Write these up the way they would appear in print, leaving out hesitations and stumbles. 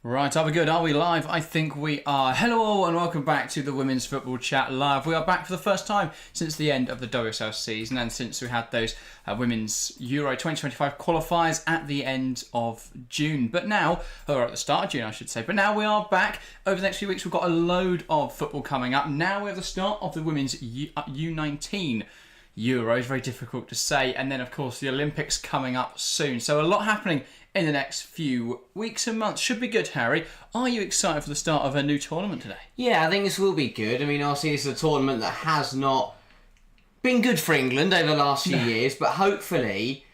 Right, are we good? Are we live? I think we are. Hello all and welcome back to the Women's Football Chat Live. We are back for the first time since the end of the WSL season and since we had those Women's Euro 2025 qualifiers at the end of June. But now, or at the start of June I should say, but now we are back. Over the next few weeks we've got a load of football coming up. Now we have the start of the Women's U19 Euros, very difficult to say, and then of course the Olympics coming up soon. So a lot happening in the next few weeks and months. Should be good, Harry. Are you excited for the start of a new tournament today? Yeah, I think this will be good. I mean, obviously this is a tournament that has not been good for England over the last few years, but hopefully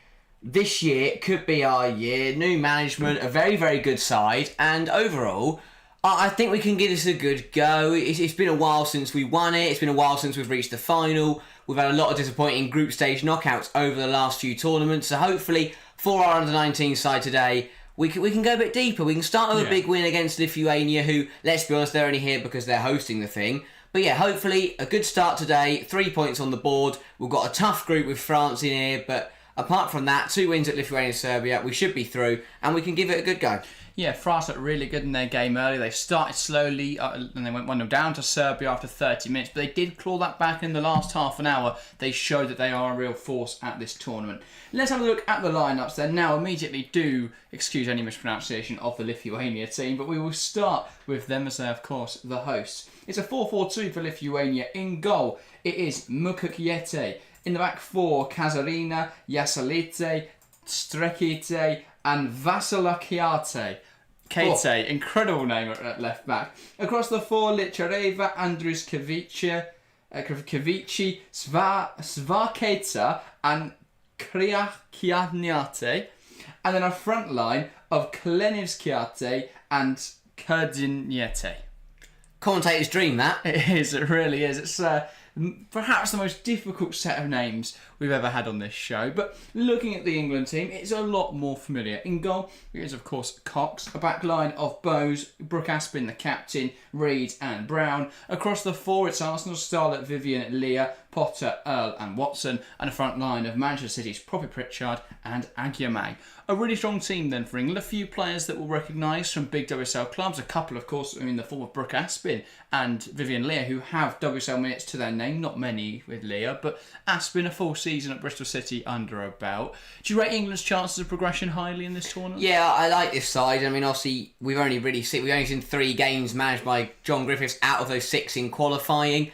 this year could be our year. New management, a very, very good side, and overall, I think we can give this a good go. It's been a while since we won it. It's been a while since we've reached the final. We've had a lot of disappointing group stage knockouts over the last few tournaments, so hopefully for our under-19 side today, we can go a bit deeper. We can start with a big win against Lithuania, who, let's be honest, they're only here because they're hosting the thing. But yeah, hopefully a good start today, 3 points on the board. We've got a tough group with France in here, but apart from that, 2 wins at Lithuania and Serbia, we should be through, and we can give it a good go. Yeah, France looked really good in their game early. They started slowly and they went 1-0 down to Serbia after 30 minutes. But they did claw that back in the last half an hour. They showed that they are a real force at this tournament. Let's have a look at the lineups then. Now, immediately do excuse any mispronunciation of the Lithuania team. But we will start with them as they are, of course, the hosts. It's a 4-4-2 for Lithuania. In goal, it is Mukakiete. In the back four, Kazarina, Yasalite, Strekite, and Vasilikiate. Kate, incredible name at left back. Across the four, Lichareva, Andruškević, Svaketa, and Kriakianiate. And then a front line of Klenivskiate and Kerdiniete. Commentator's dream, that. It is, it really is. It's perhaps the most difficult set of names we've ever had on this show, but looking at the England team, it's a lot more familiar. In goal, it is of course Cox, a back line of Bowes, Brooke Aspin the captain, Reid and Brown. Across the four, it's Arsenal starlet Vivian Leah, Potter, Earl and Watson, and a front line of Manchester City's Poppy Pritchard and Agyemang. A really strong team then for England. A few players that we'll recognise from big WSL clubs. A couple, of course, in the form of Brooke Aspin and Vivian Leah, who have WSL minutes to their name. Not many with Leah, but Aspin, a full season at Bristol City under her belt. Do you rate England's chances of progression highly in this tournament? Yeah, I like this side. I mean, obviously, we've only seen 3 games managed by John Griffiths out of those 6 in qualifying.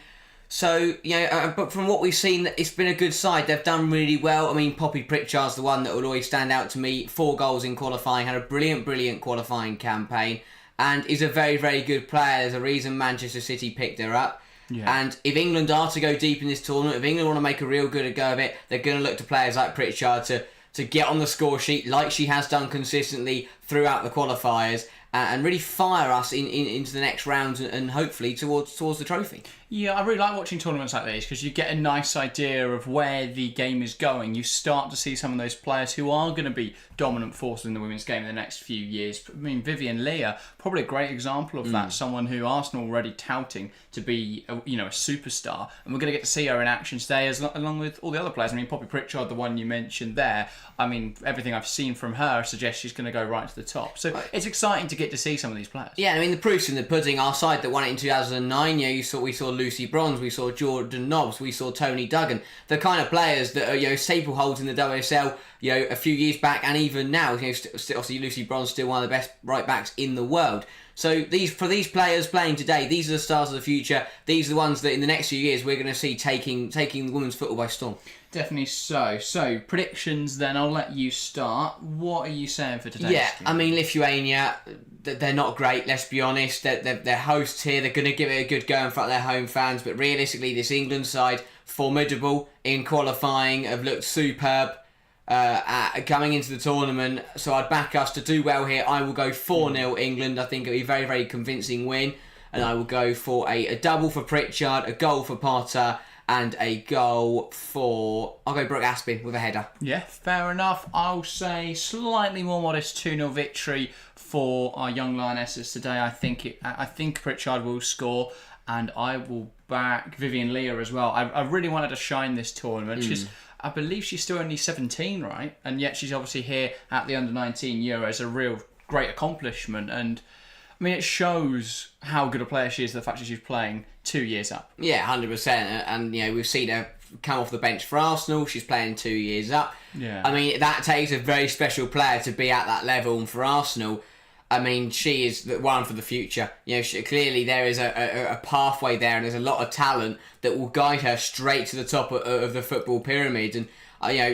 So, but from what we've seen, it's been a good side. They've done really well. I mean, Poppy Pritchard's the one that will always stand out to me. 4 goals in qualifying, had a brilliant qualifying campaign, and is a very, very good player. There's a reason Manchester City picked her up. Yeah. And if England are to go deep in this tournament, if England want to make a real good go of it, they're going to look to players like Pritchard to get on the score sheet like she has done consistently throughout the qualifiers and really fire us into the next round and hopefully towards the trophy. Yeah, I really like watching tournaments like these because you get a nice idea of where the game is going. You start to see some of those players who are going to be dominant forces in the women's game in the next few years. I mean, Vivian Leah, probably a great example of that. Someone who Arsenal are already touting to be, a superstar, and we're going to get to see her in action today, along with all the other players. I mean, Poppy Pritchard, the one you mentioned there. I mean, everything I've seen from her suggests she's going to go right to the top. So it's exciting to get to see some of these players. Yeah, I mean, the proof's in the pudding. Our side that won it in 2009, we saw Lucy Bronze, we saw Jordan Nobbs, we saw Tony Duggan, the kind of players that are staple holds in the WSL. A few years back and even now, obviously Lucy Bronze still one of the best right backs in the world. So for these players playing today, these are the stars of the future. These are the ones that in the next few years we're going to see taking women's football by storm. Definitely so. So, predictions then, I'll let you start. What are you saying for today? Yeah, I mean, Lithuania, they're not great, let's be honest. They're hosts here, they're going to give it a good go in front of their home fans, but realistically, this England side, formidable in qualifying, have looked superb coming into the tournament. So I'd back us to do well here. I will go 4-0 England. I think it'll be a very, very convincing win. And I will go for a double for Pritchard, a goal for Potter, and a goal for... I'll go Brooke Aspin with a header. Yeah, fair enough. I'll say slightly more modest 2-0 victory for our young Lionesses today. I think Pritchard will score, and I will back Vivian Leah as well. I really wanted to shine this tournament. I believe she's still only 17, right? And yet she's obviously here at the Under-19 Euros. A real great accomplishment. And I mean, it shows how good a player she is, the fact that she's playing 2 years up. Yeah, 100%. And, we've seen her come off the bench for Arsenal. She's playing 2 years up. Yeah. I mean, that takes a very special player to be at that level. And for Arsenal, I mean, she is the one for the future. Clearly there is a pathway there, and there's a lot of talent that will guide her straight to the top of the football pyramid. And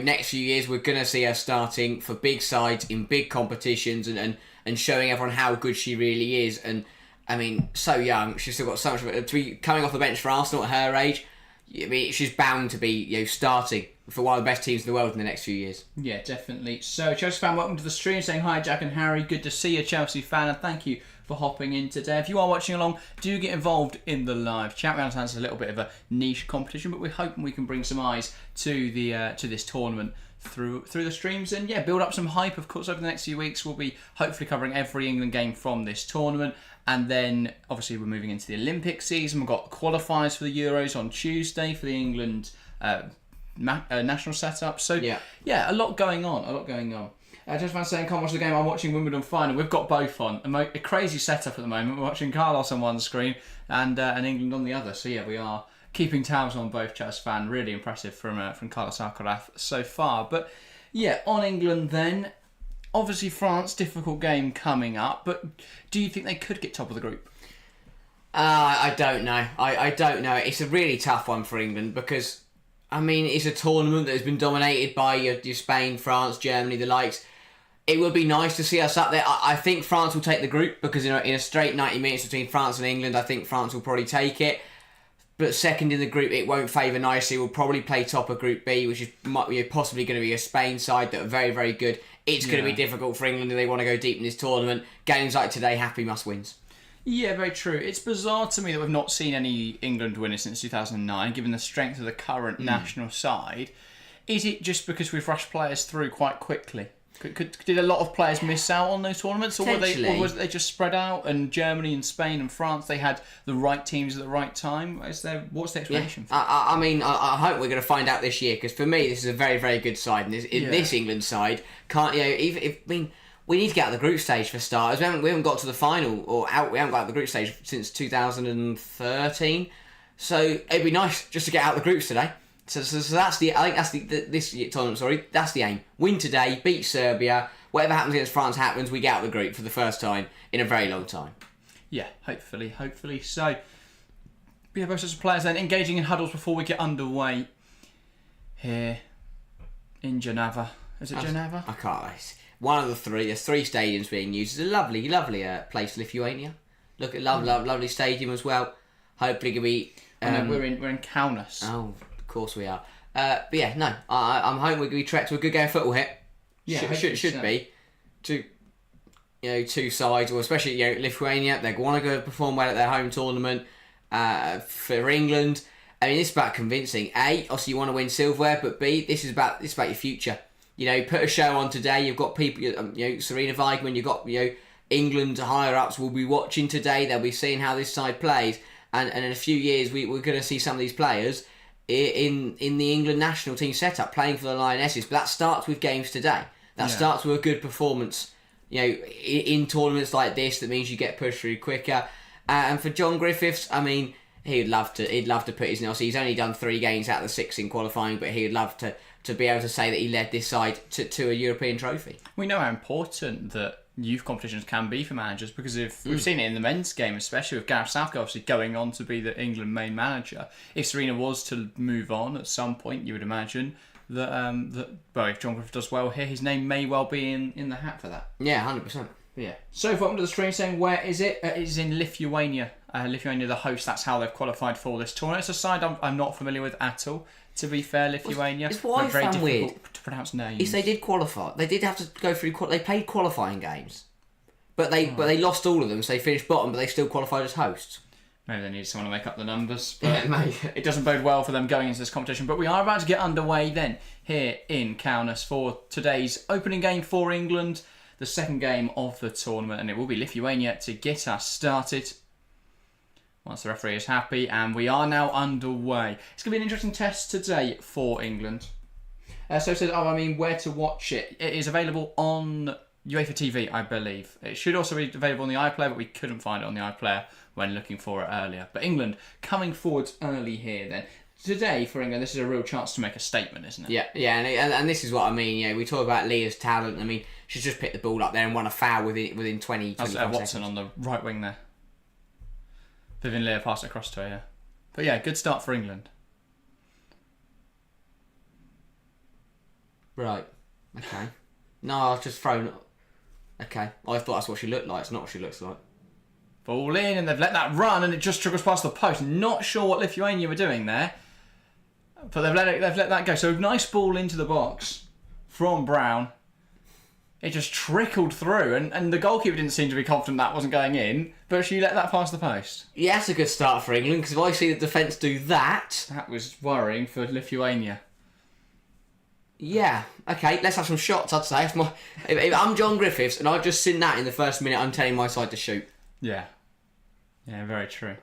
next few years we're going to see her starting for big sides in big competitions and showing everyone how good she really is. And I mean, so young, she's still got so much to be coming off the bench for Arsenal at her age. I mean, she's bound to be starting for one of the best teams in the world in the next few years. Yeah, definitely. So, Chelsea fan, welcome to the stream. Saying hi, Jack and Harry. Good to see you, Chelsea fan, and thank you for hopping in today. If you are watching along, do get involved in the live chat. We understand it's a little bit of a niche competition, but we're hoping we can bring some eyes to the to this tournament through the streams, and build up some hype. Of course, over the next few weeks, we'll be hopefully covering every England game from this tournament. And then, obviously, we're moving into the Olympic season. We've got qualifiers for the Euros on Tuesday for the England national setup. So, a lot going on. Just fan saying, can't watch the game, I'm watching Wimbledon final. We've got both on. A crazy setup at the moment. We're watching Carlos on one screen and England on the other. So, we are keeping tabs on both. Chelsea fan, really impressive from Carlos Alcaraz so far. But, on England then. Obviously, France, difficult game coming up, but do you think they could get top of the group? I don't know. I don't know. It's a really tough one for England because, I mean, it's a tournament that has been dominated by your Spain, France, Germany, the likes. It would be nice to see us up there. I think France will take the group because in a straight 90 minutes between France and England, I think France will probably take it. But second in the group, it won't favour nicely. We'll probably play top of Group B, which is possibly going to be a Spain side that are very, very good. It's going to be difficult for England if they want to go deep in this tournament. Games like today, happy must-wins. Yeah, very true. It's bizarre to me that we've not seen any England winners since 2009, given the strength of the current national side. Is it just because we've rushed players through quite quickly? Did a lot of players miss out on those tournaments, or was they just spread out? And Germany and Spain and France, they had the right teams at the right time. What's the explanation? Yeah. I hope we're going to find out this year because for me, this is a very, very good side, and this England side can't. We need to get out of the group stage for starters. We haven't got to the final We haven't got out of the group stage since 2013. So it'd be nice just to get out of the groups today. So that's this tournament. Sorry, that's the aim. Win today, beat Serbia. Whatever happens against France happens. We get out of the group for the first time in a very long time. Yeah, hopefully so. We have both sorts of players then engaging in huddles before we get underway here in Geneva. Is it Geneva? I can't. One of the three. There's 3 stadiums being used. It's a lovely place, Lithuania. Look at lovely stadium as well. Hopefully, it can be. We're in Kaunas. Oh. Of course we are. I'm hoping we're going to be trekked to a good game of football here. Yeah, should be. Two sides, or especially Lithuania, they want to go perform well at their home tournament. For England, I mean, it's about convincing. A, obviously you want to win silverware, but B, this is about your future. Put a show on today. You've got people, Serena Weigmann. You've got England higher ups will be watching today. They'll be seeing how this side plays, and in a few years we're going to see some of these players in the England national team setup playing for the Lionesses. But that starts with games today. That starts with a good performance. In tournaments like this, that means you get pushed through quicker. And for John Griffiths, I mean, he'd love to put his nose. He's only done 3 games out of the 6 in qualifying, but he'd love to be able to say that he led this side to a European trophy. We know how important that youth competitions can be for managers, because if we've seen it in the men's game, especially with Gareth Southgate obviously going on to be the England main manager. If Serena was to move on at some point, you would imagine that if John Griffiths does well here, his name may well be in the hat for that. Yeah, 100%. Yeah. So welcome to the stream saying, where is it? It is in Lithuania. Lithuania, the host. That's how they've qualified for this tournament. It's a side I'm not familiar with at all. To be fair, Lithuania. It's what I found weird to pronounce names. Is they did qualify. They did have to go through. They played qualifying games, but they lost all of them. So they finished bottom, but they still qualified as hosts. Maybe they need someone to make up the numbers, but it doesn't bode well for them going into this competition. But we are about to get underway then here in Kaunas for today's opening game for England, the second game of the tournament, and it will be Lithuania to get us started. Once the referee is happy, and we are now underway. It's going to be an interesting test today for England. So it says, where to watch it? It is available on UEFA TV, I believe. It should also be available on the iPlayer, but we couldn't find it on the iPlayer when looking for it earlier. But England coming forwards early here then. Today, for England, this is a real chance to make a statement, isn't it? Yeah, and this is what I mean. You know, we talk about Leah's talent. I mean, she's just picked the ball up there and won a foul within 20, 25 seconds. Watson on the right wing there. Vivian Leah passed it across to her, yeah. But yeah, good start for England. Right. Okay. No, I was just thrown. Okay. I thought that's what she looked like. It's not what she looks like. Ball in, and they've let that run, and it just trickles past the post. Not sure what Lithuania were doing there, but they've let that go. So nice ball into the box from Brown. It just trickled through, and the goalkeeper didn't seem to be confident that wasn't going in, but she let that past the post. Yeah, that's a good start for England, because if I see the defence do that... That was worrying for Lithuania. Yeah, okay, let's have some shots, I'd say. If I'm John Griffiths, and I've just seen that in the first minute, I'm telling my side to shoot. Yeah. Yeah, very true.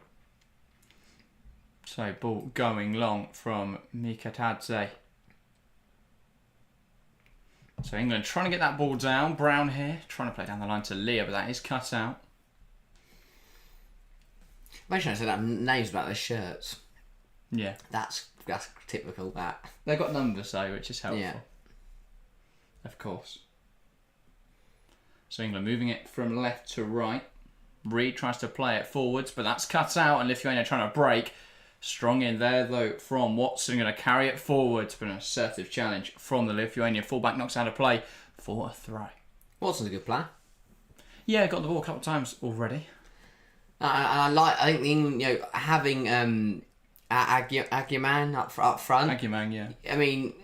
So, ball going long from Mikatadze. So England trying to get that ball down. Brown here, trying to play down the line to Leah, but that is cut out. Imagine I said that names about their shirts. Yeah. That's typical, that. They've got numbers though, which is helpful. Yeah. Of course. So England moving it from left to right. Reed tries to play it forwards, but that's cut out, and Lithuania trying to break. Strong in there, though, from Watson. Going to carry it forwards, but an assertive challenge from the Lithuania fullback. Knocks out of play for a throw. Watson's a good player. Yeah, got the ball a couple of times already. I think having Aguiman up front. Aguiman, yeah. I mean,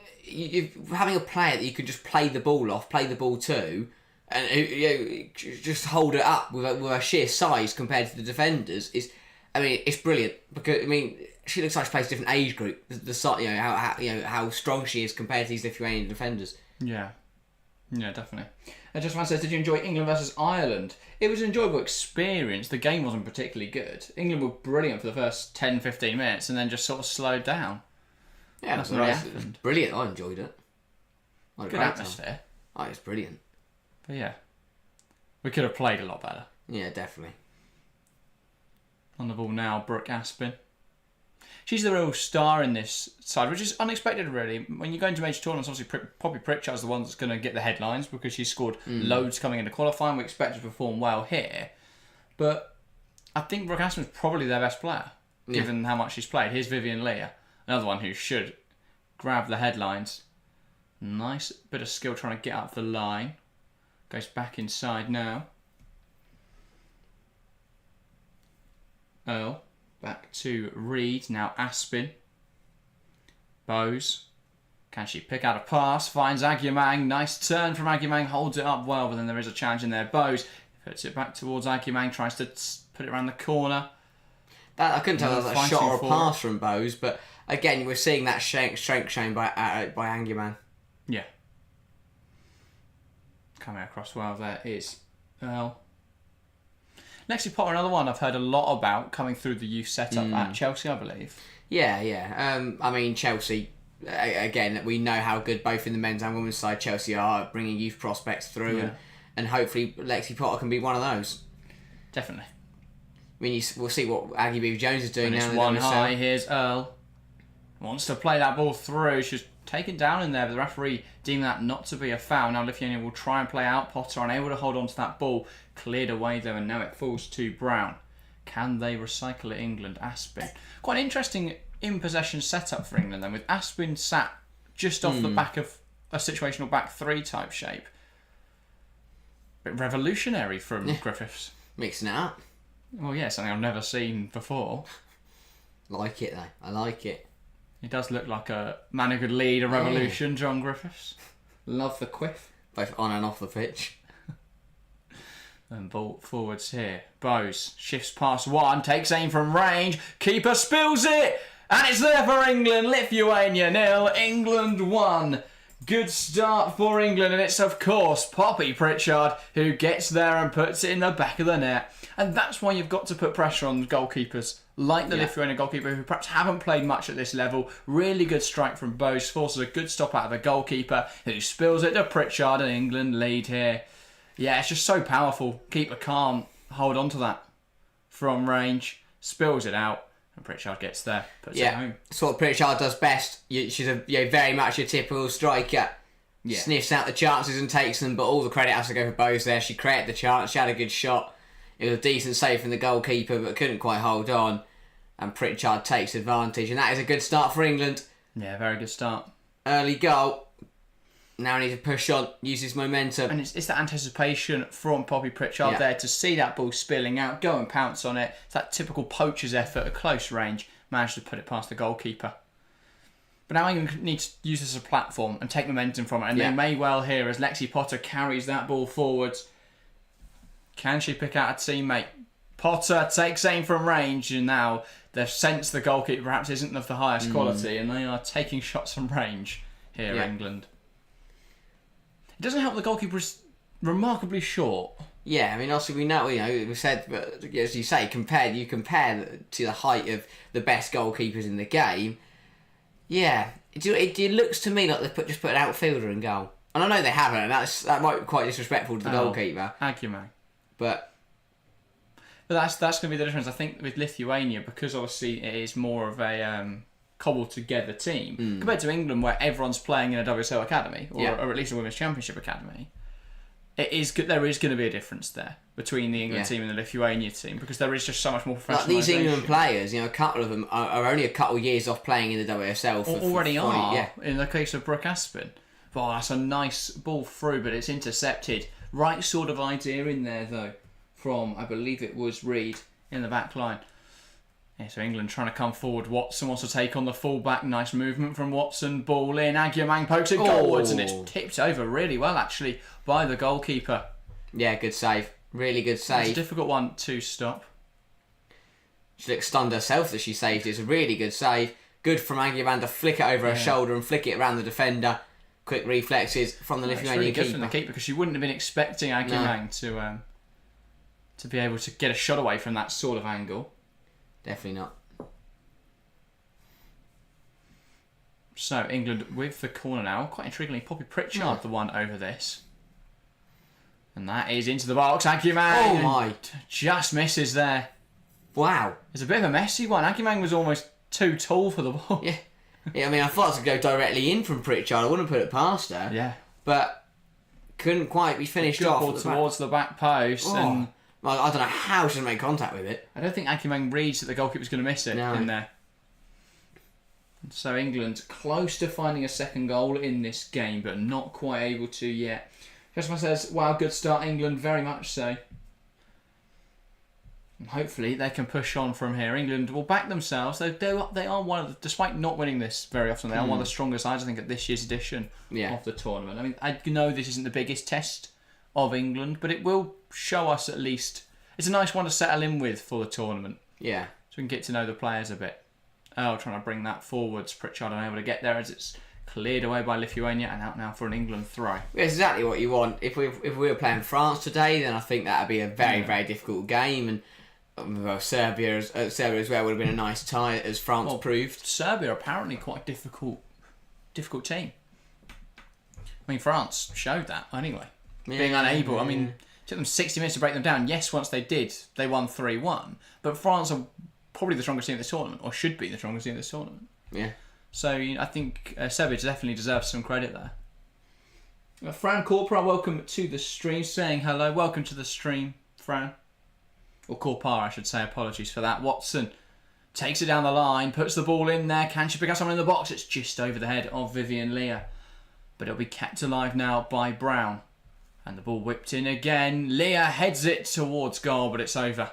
having a player that you can just play the ball off, play the ball to, and just hold it up with her sheer size compared to the defenders is. I mean, it's brilliant because she looks like she plays a different age group. How strong she is compared to these Lithuanian defenders. Yeah, definitely. And just one says, did you enjoy England versus Ireland? It was an enjoyable experience. The game wasn't particularly good. England were brilliant for the first 10-15 minutes, and then just sort of slowed down. Yeah, that's really happened. Brilliant. I enjoyed it. Good atmosphere. Oh, it's brilliant. But yeah, we could have played a lot better. Yeah, definitely. On the ball now, Brooke Aspin. She's the real star in this side, which is unexpected, really. When you go into major tournaments, obviously Poppy Pritchard's the one that's going to get the headlines because she's scored loads coming into qualifying. We expect her to perform well here. But I think Brooke Aspin's probably their best player, given how much she's played. Here's Vivian Leah, another one who should grab the headlines. Nice bit of skill trying to get up the line. Goes back inside now. Earl, back to Reed, now Aspin. Bowes, can she pick out a pass? Finds Aguiman, nice turn from Aguiman, holds it up well, but then there is a challenge in there. Bowes puts it back towards Aguiman, tries to put it around the corner. I couldn't tell if that was a shot or a pass from Bowes, but again, we're seeing that strength shown by Aguiman. Yeah. Coming across well there is Earl. Lexi Potter, another one I've heard a lot about coming through the youth setup at Chelsea, I believe. Yeah. Chelsea, again, we know how good both in the men's and women's side Chelsea are at bringing youth prospects through, and hopefully Lexi Potter can be one of those. Definitely. We'll see what Aggie Beaver Jones is doing now. It's one high, here's Earl. Wants to play that ball through. She's taken down in there, but the referee deemed that not to be a foul. Now Lithuania will try and play out. Potter unable to hold on to that ball. Cleared away though, and now it falls to Brown. Can they recycle it, England? Aspin. Quite an interesting in-possession setup for England then, with Aspin sat just off the back of a situational back three type shape. Bit revolutionary from Griffiths. Mixing it up. Well, yeah, something I've never seen before. Like it though. I like it. He does look like a man who could lead a revolution, John Griffiths. Love the quiff. Both on and off the pitch. And ball forwards here. Bowes shifts past one, takes aim from range. Keeper spills it! And it's there for England. Lithuania 0, England 1. Good start for England, and it's of course Poppy Pritchard who gets there and puts it in the back of the net. And that's why you've got to put pressure on goalkeepers like the Lithuania goalkeeper who perhaps haven't played much at this level. Really good strike from Bowes, forces a good stop out of the goalkeeper who spills it to Pritchard, and England lead here. Yeah, it's just so powerful. Keeper can't hold on to that from range, spills it out, and Pritchard gets there, puts it home. That's what Pritchard does best. She's very much a typical striker. Yeah. Sniffs out the chances and takes them, but all the credit has to go for Bose there. She created the chance, she had a good shot. It was a decent save from the goalkeeper, but couldn't quite hold on. And Pritchard takes advantage, and that is a good start for England. Yeah, very good start. Early goal. Now need to push on, use his momentum. And it's that anticipation from Poppy Pritchard there to see that ball spilling out, go and pounce on it. It's that typical poacher's effort at close range, managed to put it past the goalkeeper. But now England need to use this as a platform and take momentum from it. And they may well here as Lexi Potter carries that ball forwards. Can she pick out a teammate? Potter takes aim from range, and now they've sensed the goalkeeper perhaps isn't of the highest quality, and they are taking shots from range here in England. It doesn't help the goalkeeper is remarkably short. Yeah, I mean, also we said, but as you say, you compare to the height of the best goalkeepers in the game. Yeah, it looks to me like they've just put an outfielder in goal. And I know they haven't, and that might be quite disrespectful to the goalkeeper. Agyemang. But that's going to be the difference, I think, with Lithuania, because obviously it is more of a cobbled together team compared to England, where everyone's playing in a WSL academy or at least a Women's Championship academy. There is going to be a difference there between the England team and the Lithuania team, because there is just so much more professionalisation. Like these England players, a couple of them are only a couple of years off playing in the WSL. In the case of Brooke Aspin. Oh, that's a nice ball through, but it's intercepted. Right sort of idea in there, though, from, I believe it was Reed in the back line. Yeah, so England trying to come forward. Watson wants to take on the full-back. Nice movement from Watson. Ball in. Agyemang pokes it goalwards, and it's tipped over really well, actually, by the goalkeeper. Yeah, good save. Really good save. It's a difficult one to stop. She looked stunned herself that she saved it. It's a really good save. Good from Agyemang to flick it over her shoulder and flick it around the defender. Quick reflexes from the Lithuanian really keeper. Good from the keeper, because she wouldn't have been expecting Agyemang to be able to get a shot away from that sort of angle. Definitely not. So England with the corner now. Quite intriguingly, Poppy Pritchard the one over this. And that is into the box. Agyemang. Oh my. Just misses there. Wow. It's a bit of a messy one. Agyemang was almost too tall for the ball. Yeah. I mean, I thought it would go directly in from Pritchard. I wouldn't put it past her. Yeah. But couldn't quite be finished Good off. ball towards the back post. And well, I don't know how she made contact with it. I don't think Agyemang reads that the goalkeeper's going to miss it in there. So England close to finding a second goal in this game, but not quite able to yet. Customer says, wow, good start, England, very much so. And hopefully they can push on from here. England will back themselves. They are one of the, despite not winning this very often, they are one of the strongest sides, I think, at this year's edition of the tournament. I mean, I know this isn't the biggest test of England, but it will show us at least. It's a nice one to settle in with for the tournament. Yeah. So we can get to know the players a bit. Trying to bring that forwards. Pritchard unable to get there as it's cleared away by Lithuania and out now for an England throw. It's exactly what you want. If we were playing France today, then I think that would be a very, very difficult game. And Serbia as well would have been a nice tie, as France proved. Serbia are apparently quite a difficult team. I mean, France showed that anyway. Being unable. I mean, it took them 60 minutes to break them down. Yes, once they did, they won 3-1. But France are probably the strongest team in this tournament, or should be the strongest team in this tournament. Yeah. So I think Serbia definitely deserves some credit there. Fran Corpora, welcome to the stream. Saying hello. Welcome to the stream, Fran. Or Corpara, I should say. Apologies for that. Watson takes it down the line, puts the ball in there. Can she pick up someone in the box? It's just over the head of Vivian Leah. But it'll be kept alive now by Brown. And the ball whipped in again. Leah heads it towards goal, but it's over.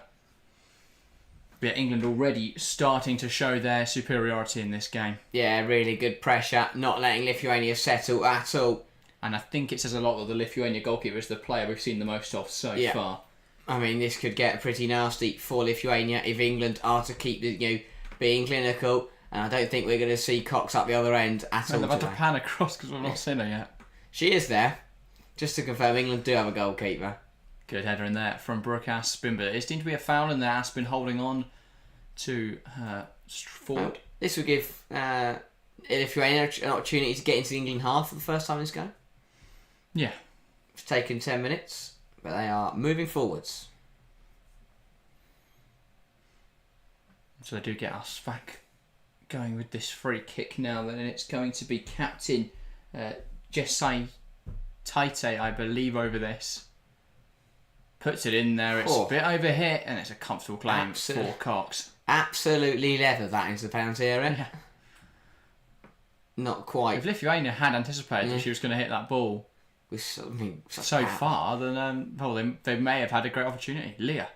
But England already starting to show their superiority in this game. Yeah, really good pressure. Not letting Lithuania settle at all. And I think it says a lot that the Lithuania goalkeeper is the player we've seen the most of so far. I mean, this could get pretty nasty for Lithuania if England are to keep being clinical. And I don't think we're going to see Cox up the other end at all. They've had to pan across because we've not seen her yet. She is there. Just to confirm, England do have a goalkeeper. Good header in there from Brooke Aspin, but it seemed to be a foul in there. Aspin holding on to her forward. This would give Lithuania an opportunity to get into the England half for the first time in this game. Yeah. It's taken 10 minutes. but they are moving forwards. So they do get us back going with this free kick now. Then it's going to be captain Jessai Taite, I believe, over this. Puts it in there. It's a bit over hit, and it's a comfortable claim for Cox. Absolutely leather that into the penalty area. Yeah. Not quite. If Lithuania had anticipated that she was going to hit that ball so far, then they may have had a great opportunity. Leah.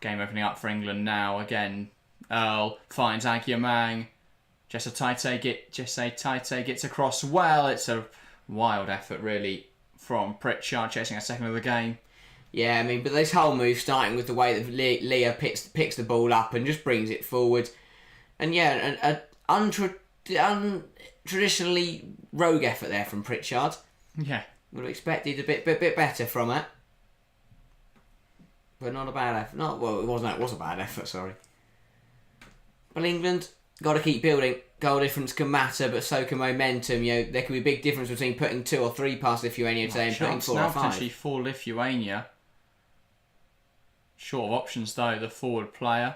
Game opening up for England now. Again, Earl finds Agyemang. Jessai Taite gets across well. It's a wild effort, really, from Pritchard, chasing a second of the game. Yeah, I mean, but this whole move, starting with the way that Leah picks the ball up and just brings it forward. And yeah, an untraditionally rogue effort there from Pritchard. Yeah. Would have expected a bit better from it. But not a bad effort. It was a bad effort, sorry. Well, England, got to keep building. Goal difference can matter, but so can momentum. There can be a big difference between putting 2 or 3 past Lithuania today and putting 4 or 5. Potentially for Lithuania. Short of options, though, the forward player.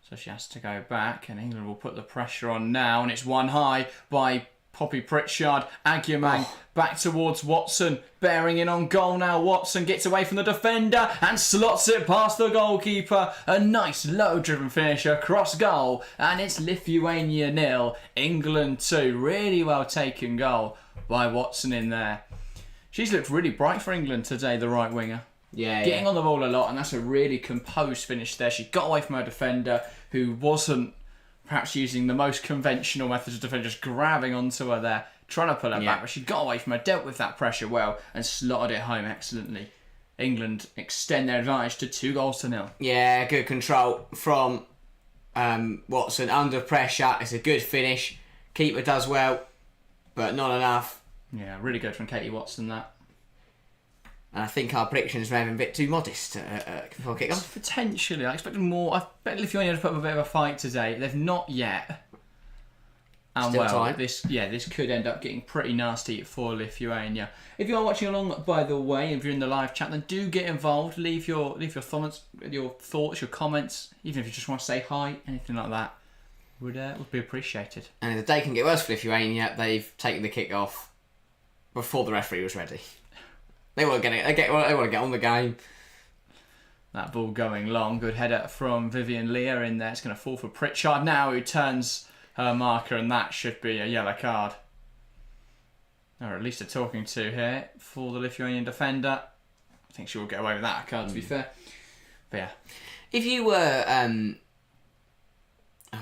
So she has to go back, and England will put the pressure on now, and it's one high by Poppy Pritchard. Agyemang back towards Watson, bearing in on goal now. Watson gets away from the defender and slots it past the goalkeeper. A nice low-driven finish across goal, and it's Lithuania 0, England 2. Really well taken goal by Watson in there. She's looked really bright for England today, the right winger. Yeah, Getting on the ball a lot, and that's a really composed finish there. She got away from her defender, who wasn't perhaps using the most conventional methods of defending, just grabbing onto her there, trying to pull her back, but she got away from her, dealt with that pressure well, and slotted it home excellently. England extend their advantage to 2-0. Yeah, good control from Watson under pressure. It's a good finish. Keeper does well, but not enough. Yeah, really good from Katie Watson, that. And I think our predictions may have been a bit too modest before kick-off. Potentially. I expected more. I bet Lithuania to put up a bit of a fight today. They've not yet. And Still time. This could end up getting pretty nasty for Lithuania. If you are watching along, by the way, if you're in the live chat, then do get involved. Leave your thoughts, your comments, even if you just want to say hi, anything like that would be appreciated. And if the day can get worse for Lithuania, they've taken the kick-off before the referee was ready. They want to get on the game. That ball going long. Good header from Vivian Leah in there. It's going to fall for Pritchard now, who turns her marker, and that should be a yellow card. Or at least a talking to here for the Lithuanian defender. I think she will get away with that card, to be fair. But yeah. If you were, I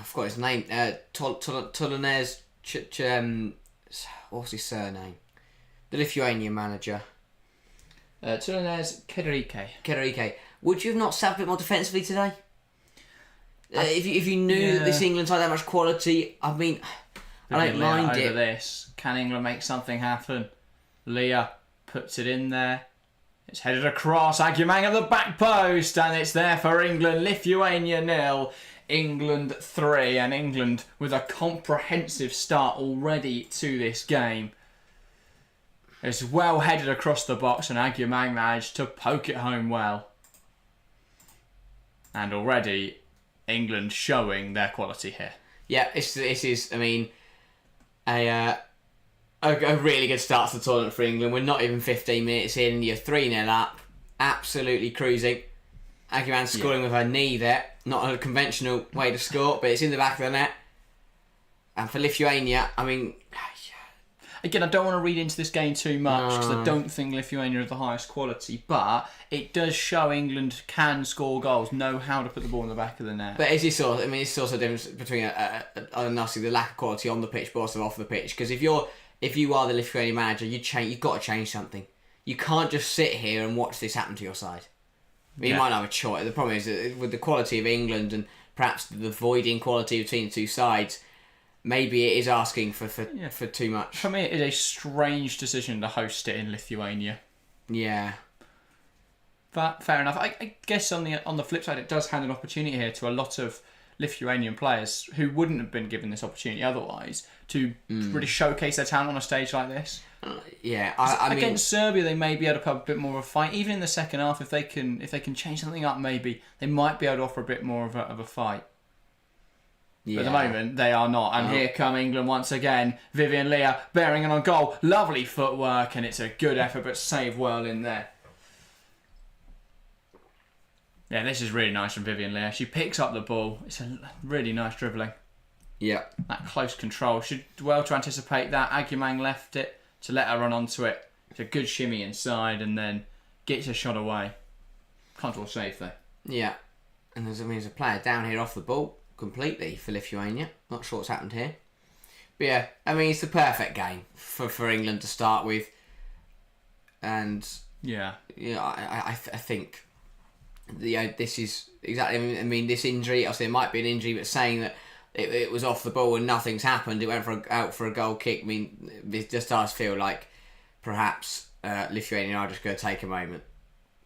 forgot his name, Tolones, what's his surname? The Lithuanian manager. Tolones Kederike. Would you have not sat a bit more defensively today? If you knew that this England side had that much quality, I mean, I don't mind it. This. Can England make something happen? Leah puts it in there. It's headed across. Agyemang at the back post, and it's there for England. Lithuania 0, England 3, and England with a comprehensive start already to this game. It's well headed across the box, and Agyemang managed to poke it home well. And already, England showing their quality here. Yeah, this is, I mean, a really good start to the tournament for England. We're not even 15 minutes in. You're 3-0 up. Absolutely cruising. Agyemang scoring with her knee there. Not a conventional way to score, but it's in the back of the net. And for Lithuania, I mean... Again, I don't want to read into this game too much because I don't think Lithuania is the highest quality, but it does show England can score goals, know how to put the ball in the back of the net. But it's also a difference between the lack of quality on the pitch, but also off the pitch. Because if you are the Lithuanian manager, you've got to change something. You can't just sit here and watch this happen to your side. I mean, you might not have a choice. The problem is that with the quality of England and perhaps the voiding quality between the two sides, maybe it is asking for too much. For me, it is a strange decision to host it in Lithuania. Yeah. But fair enough. I guess on the flip side, it does hand an opportunity here to a lot of Lithuanian players who wouldn't have been given this opportunity otherwise to really showcase their talent on a stage like this. Yeah, I mean, against Serbia, they may be able to put up a bit more of a fight. Even in the second half, if they can change something up, maybe they might be able to offer a bit more of a fight. yeah. But at the moment, they are not. And here come England once again. Vivian Leah bearing it on goal. Lovely footwork, and it's a good effort, but saved well in there. Yeah, this is really nice from Vivian Leah. She picks up the ball. It's a really nice dribbling. Yeah. That close control. She did well to anticipate that. Agyemang left it to let her run onto it. It's a good shimmy inside and then gets a shot away. Can't draw safe though. Yeah. And there's a player down here off the ball completely for Lithuania. Not sure what's happened here. But yeah, I mean, it's the perfect game for England to start with. And yeah, I think this is exactly. I mean, this injury. Obviously, it might be an injury, but saying that it was off the ball and nothing's happened. It went out for a goal kick. I mean, it just does feel like perhaps Lithuania are just going to take a moment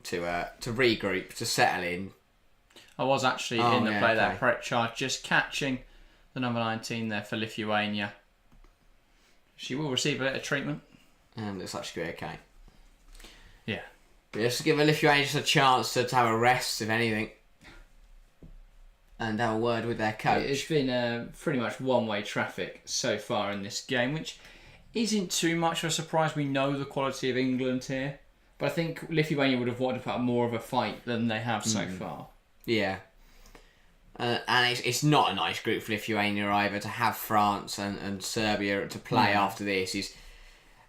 to regroup, to settle in. I was actually in the play there. Pritchard just catching the number 19 there for Lithuania. She will receive a bit of treatment. And looks like she'll be okay. Yeah. Just to give Lithuania just a chance to have a rest, if anything. And have a word with their coach. It's been pretty much one-way traffic so far in this game, which isn't too much of a surprise. We know the quality of England here. But I think Lithuania would have wanted to put up more of a fight than they have so far. Yeah. And it's not a nice group for Lithuania either. To have France and Serbia to play after this is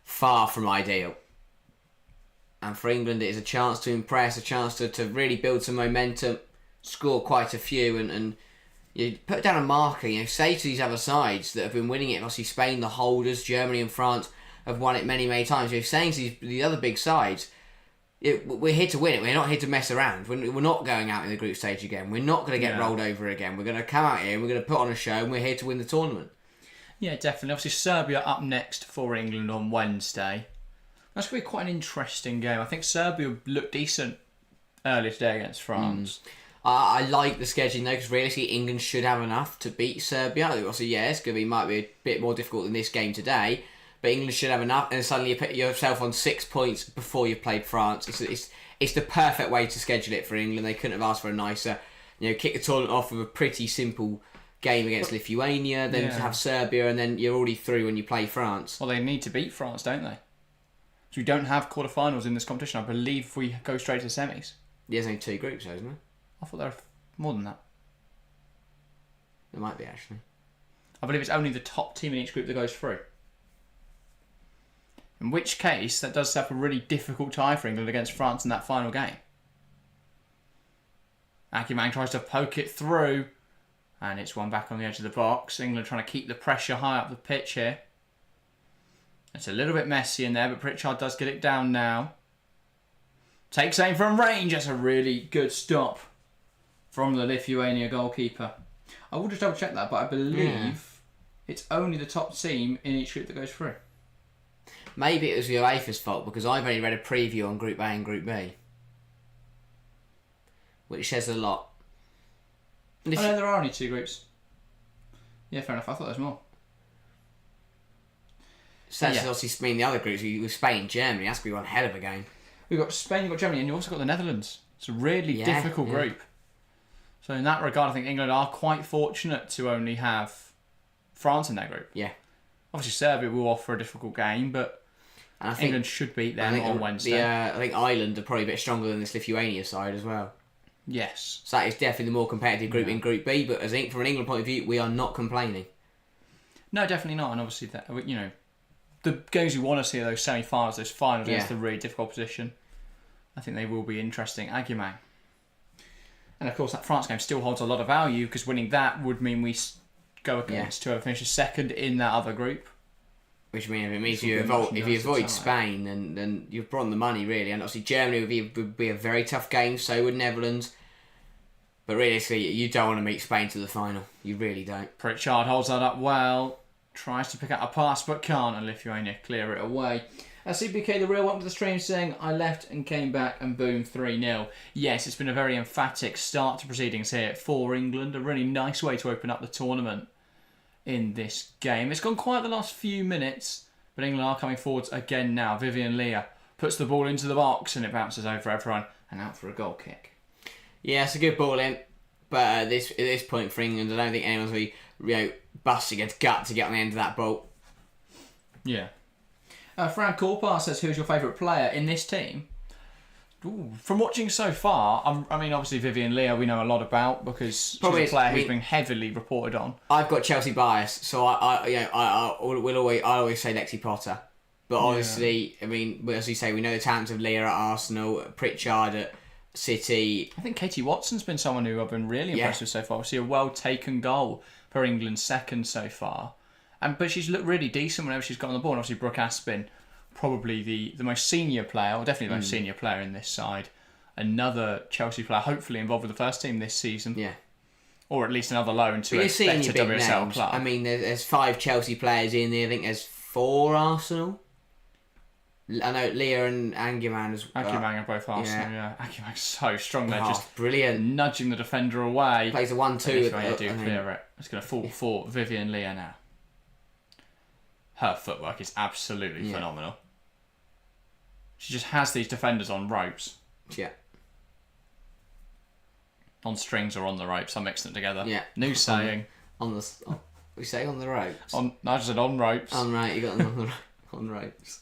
far from ideal. And for England, it is a chance to impress, a chance to really build some momentum, score quite a few, and you put down a marker. Say to these other sides that have been winning it. Obviously, Spain, the holders, Germany and France have won it many, many times. You're saying to the other big sides, we're here to win it. We're not here to mess around. We're not going out in the group stage again. We're not going to get rolled over again. We're going to come out here and we're going to put on a show, and we're here to win the tournament. Yeah, definitely. Obviously, Serbia up next for England on Wednesday. That's going to be quite an interesting game. I think Serbia looked decent earlier today against France. I like the scheduling though, because realistically England should have enough to beat Serbia. Obviously, yeah, it's going to might be a bit more difficult than this game today, but England should have enough, and suddenly you put yourself on 6 points before you've played France. It's the perfect way to schedule it for England. They couldn't have asked for a nicer, kick the tournament off with a pretty simple game against Lithuania, then to have Serbia, and then you're already through when you play France. Well, they need to beat France, don't they? So we don't have quarterfinals in this competition. I believe we go straight to the semis. There's only 2 groups, though, isn't there? I thought there were more than that. There might be, actually. I believe it's only the top team in each group that goes through. In which case, that does set up a really difficult tie for England against France in that final game. Agyemang tries to poke it through, and it's one back on the edge of the box. England trying to keep the pressure high up the pitch here. It's a little bit messy in there, but Pritchard does get it down now. Takes aim from range. That's a really good stop from the Lithuania goalkeeper. I will just double check that, but I believe it's only the top team in each group that goes through. Maybe it was UEFA's fault, because I've only read a preview on Group A and Group B, which says a lot. No, there are only 2 groups. Yeah, fair enough. I thought there was more. So that's obviously mean the other groups with Spain, Germany. That's going to be one hell of a game. We've got Spain, you've got Germany, and you've also got the Netherlands. It's a really difficult group. So in that regard, I think England are quite fortunate to only have France in that group. Yeah. Obviously, Serbia will offer a difficult game, but I think England should beat them on Wednesday. I think Ireland are probably a bit stronger than this Lithuania side as well. Yes. So that is definitely the more competitive group in Group B, but as from an England point of view, we are not complaining. No, definitely not. And obviously, the games you want to see are those semi-finals, those finals against the really difficult opposition. I think they will be interesting. Agyemang. And of course, that France game still holds a lot of value, because winning that would mean we go against whoever finishes second in that other group. Which means if you avoid Spain, then you've brought the money, really. And obviously Germany would be a very tough game, so would Netherlands. But realistically, you don't want to meet Spain to the final. You really don't. Pritchard holds that up well. Tries to pick out a pass, but can't, and Lithuania clear it away. CBK, the real one to the stream, saying, I left and came back and boom, 3-0. Yes, it's been a very emphatic start to proceedings here for England. A really nice way to open up the tournament in this game. It's gone quiet the last few minutes, but England are coming forwards again now. Vivian Leah puts the ball into the box and it bounces over everyone and out for a goal kick. Yeah, it's a good ball in, but at this point for England, I don't think anyone's really busting its gut to get on the end of that ball. Yeah. Fran Corpar says, who's your favourite player in this team? Ooh, from watching so far, I mean, obviously Vivian Leah we know a lot about because she's a player who's been heavily reported on. I've got Chelsea bias, so I always say Lexi Potter. But obviously, I mean, as you say, we know the talents of Leah at Arsenal, Pritchard at City. I think Katie Watson's been someone who I've been really impressed with so far. Obviously, a well-taken goal for England's second so far. But she's looked really decent whenever she's got on the ball. And obviously, Brooke Aspin, probably the most senior player, or definitely the most senior player in this side. Another Chelsea player, hopefully involved with the first team this season. Yeah. Or at least another loan to a better WSL club. I mean, there's 5 Chelsea players in there. I think there's 4 Arsenal. I know Leah and Angiman as well. Angiman are both Arsenal, yeah. Angiman's so strong. They're just brilliant. Nudging the defender away. Plays a 1-2. Clear it. It's going to fall for Vivian Leah now. Her footwork is absolutely phenomenal. She just has these defenders on ropes. Yeah. On strings or on the ropes. I'm mixing it together. Yeah. New saying. We say on the ropes. I just said on ropes. On right, you got them on ropes.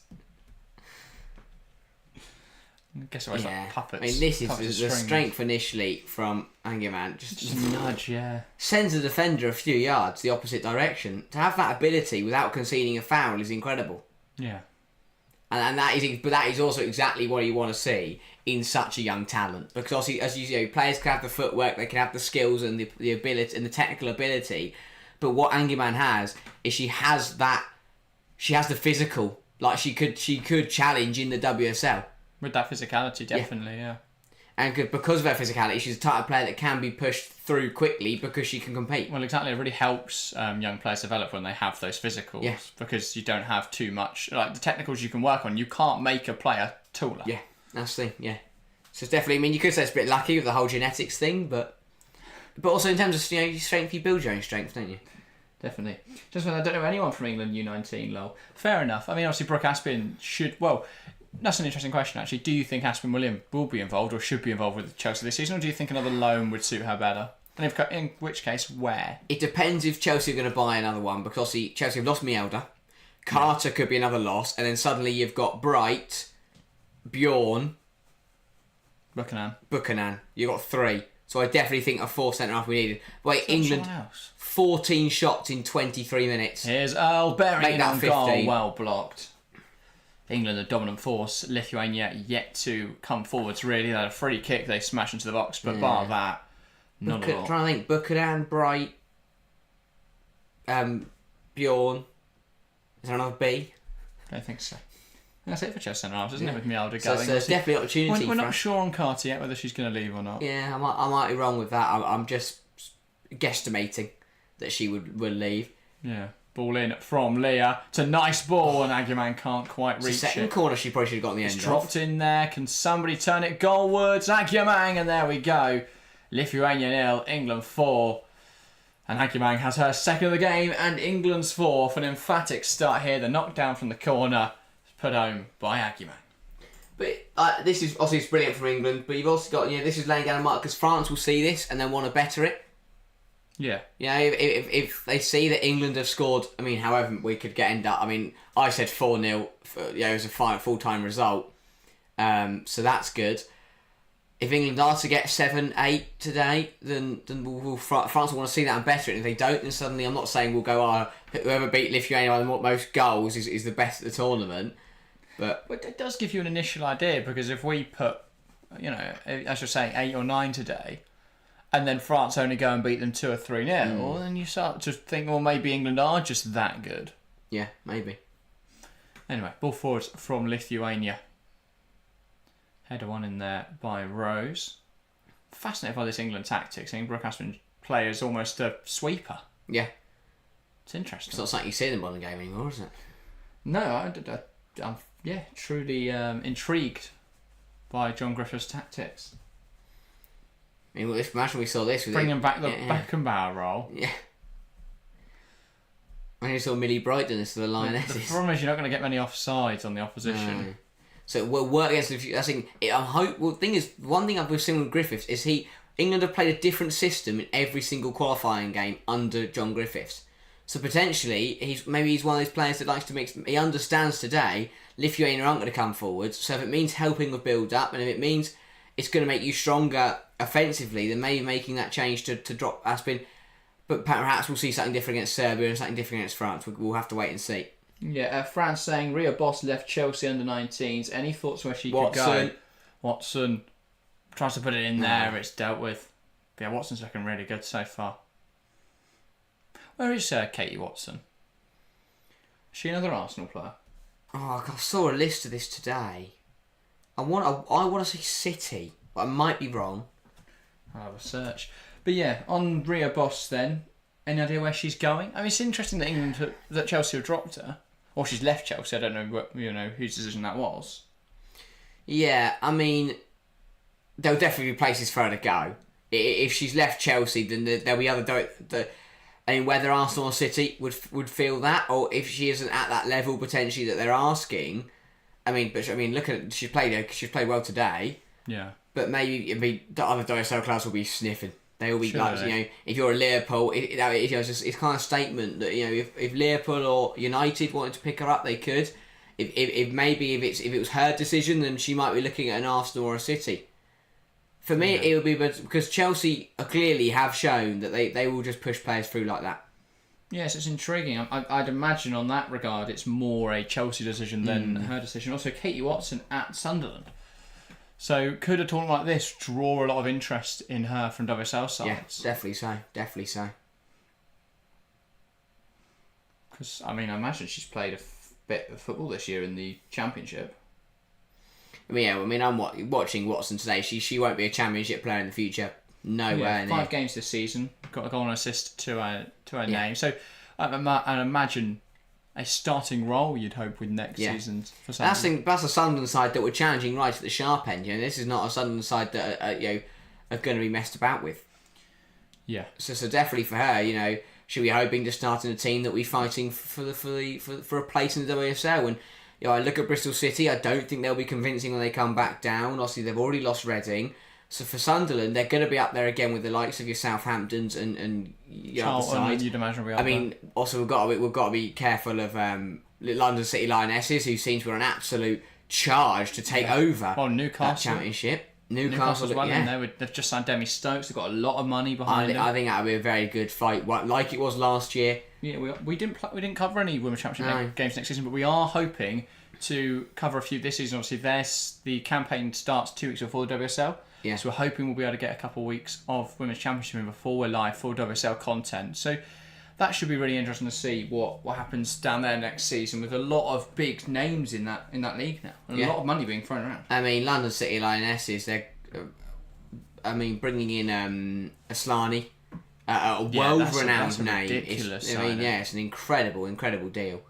I guess it was like puppets. I mean, this is the strength initially from Angerman. Just a nudge, yeah. Sends the defender a few yards the opposite direction. To have that ability without conceding a foul is incredible. Yeah. And that is also exactly what you want to see in such a young talent. Because obviously, as you know, players can have the footwork, they can have the skills and the ability and the technical ability. But what Angerman has is she has the physical. Like she could challenge in the WSL. With that physicality, definitely, yeah. And because of her physicality, she's the type of player that can be pushed through quickly because she can compete. Well, exactly. It really helps young players develop when they have those physicals. Yeah. Because you don't have too much... Like, the technicals you can work on, you can't make a player taller. Yeah, that's the thing, yeah. So it's definitely... I mean, you could say it's a bit lucky with the whole genetics thing, but also in terms of, strength, you build your own strength, don't you? Definitely. Just when I don't know anyone from England U19, lol. Fair enough. I mean, obviously, Brooke Aspin should... Well... That's an interesting question, actually. Do you think Aspin William will be involved or should be involved with Chelsea this season, or do you think another loan would suit her better? And in which case, where? It depends if Chelsea are going to buy another one, because see, Chelsea have lost Mielda. Carter could be another loss, and then suddenly you've got Bright, Bjorn, Buchanan. You've got 3. So I definitely think a 4th centre-half we needed. Wait, England, 14 shots in 23 minutes. Here's Earl Berry on 15. goal, well blocked. England, the dominant force. Lithuania yet to come forwards, really. They had a free kick, they smashed into the box, but bar that, not a lot. Trying to think, Buchanan, Bright, Bjorn. Is there another B? I don't think so. That's it for Chelsea centre halves, isn't it, with Mielda So going? there's definitely opportunity. We're not sure on Carter yet whether she's going to leave or not. Yeah, I might be wrong with that. I'm just guesstimating that she would leave. Yeah. Ball in from Leah. It's a nice ball, and Aguiman can't quite reach it. Second corner she probably should have got in the end. It's dropped in there. Can somebody turn it goalwards? Aguiman, and there we go. Lithuania 0, England 4. And Aguiman has her second of the game, and England's 4th. An emphatic start here. The knockdown from the corner put home by Aguiman. But this is obviously brilliant from England, but you've also got, this is laying down a mark because France will see this and then want to better it. Yeah. If they see that England have scored, however we could end up. I said 4-0. It was a full-time result. So that's good. If England are to get 7-8 today, then France will want to see that and better it. And if they don't, then suddenly I'm not saying we'll go, whoever beat Lithuania by the most goals is the best at the tournament. But it does give you an initial idea, because if we put, as you're saying, 8 or 9 today, and then France only go and beat them 2 or 3-0, then you start to think, well, maybe England are just that good. Yeah, maybe. Anyway, ball forwards from Lithuania. Header one in there by Rose. Fascinated by this England tactics. I think Brooke Aspin play as almost a sweeper. Yeah. It's interesting. It's not something you see in the modern game anymore, is it? No, Yeah, truly intrigued by John Griffiths' tactics. I mean, imagine we saw this with Bringing back the Beckenbauer role. Yeah. When you saw Millie Brighton as the Lionesses. The problem is you're not going to get many offsides on the opposition. No. So we'll work against. I think. Well, the thing is, one thing I've seen with Griffiths is England have played a different system in every single qualifying game under John Griffiths. So potentially, he's one of those players that likes to mix. He understands today Lithuania aren't going to come forwards. So if it means helping with build up, and if it means it's going to make you stronger offensively, then maybe making that change to drop Aspin. But perhaps we'll see something different against Serbia and something different against France. We'll have to wait and see. Yeah, France saying Rhea Boss left Chelsea under 19s. Any thoughts where she could go? Watson tries to put it in there. It's dealt with. But yeah, Watson's looking really good so far. Where is Katie Watson? Is she another Arsenal player? Oh, I saw a list of this today. I want to say City, but I might be wrong. I'll have a search. But yeah, on Rhea Boss then, any idea where she's going? I mean, it's interesting that Chelsea have dropped her, or she's left Chelsea. I don't know whose decision that was. Yeah, I mean, there'll definitely be places for her to go. If she's left Chelsea, then there'll be other. I mean, whether Arsenal or City would feel that, or if she isn't at that level potentially that they're asking. Look at she's played well today. Yeah. But maybe the other WSL clubs will be sniffing. They will be Surely. if you're a Liverpool, it's kind of a statement that if Liverpool or United wanted to pick her up, they could. If it was her decision, then she might be looking at an Arsenal or a City. For me, it would be because Chelsea clearly have shown that they will just push players through like that. Yes, it's intriguing. I'd imagine on that regard, it's more a Chelsea decision than her decision. Also, Katie Watson at Sunderland. So could a tournament like this draw a lot of interest in her from WSL sides? Yeah, definitely so. Because, I imagine she's played a bit of football this year in the Championship. I'm watching Watson today. She won't be a Championship player in the future. No way. 5 games this season. Got a goal and assist to her name. So I'd imagine a starting role, you'd hope, with next season for Sunderland. That's a Sunderland side that were challenging right at the sharp end. This is not a Sunderland side that are going to be messed about with. Yeah. So definitely for her, she'll be hoping to start in a team that will be fighting for a place in the WSL. And I look at Bristol City. I don't think they'll be convincing when they come back down. Obviously, they've already lost Reading. So for Sunderland, they're going to be up there again with the likes of your Southamptons and Charlton, you'd imagine will be up there. Also we've got to be careful of London City Lionesses, who seem to be on an absolute charge to take over Newcastle. that Championship. Newcastle as well. They've just signed Demi Stokes. They've got a lot of money behind them. I think that would be a very good fight, like it was last year. Yeah, we didn't cover any Women's Championship games next season, but we are hoping to cover a few this season. Obviously, the campaign starts 2 weeks before the WSL. Yeah. So we're hoping we'll be able to get a couple of weeks of Women's Championship in before we're live for WSL content. So that should be really interesting to see what happens down there next season with a lot of big names in that league now. And a lot of money being thrown around. London City Lionesses, they're bringing in Aslani, a world-renowned name. It's an incredible deal.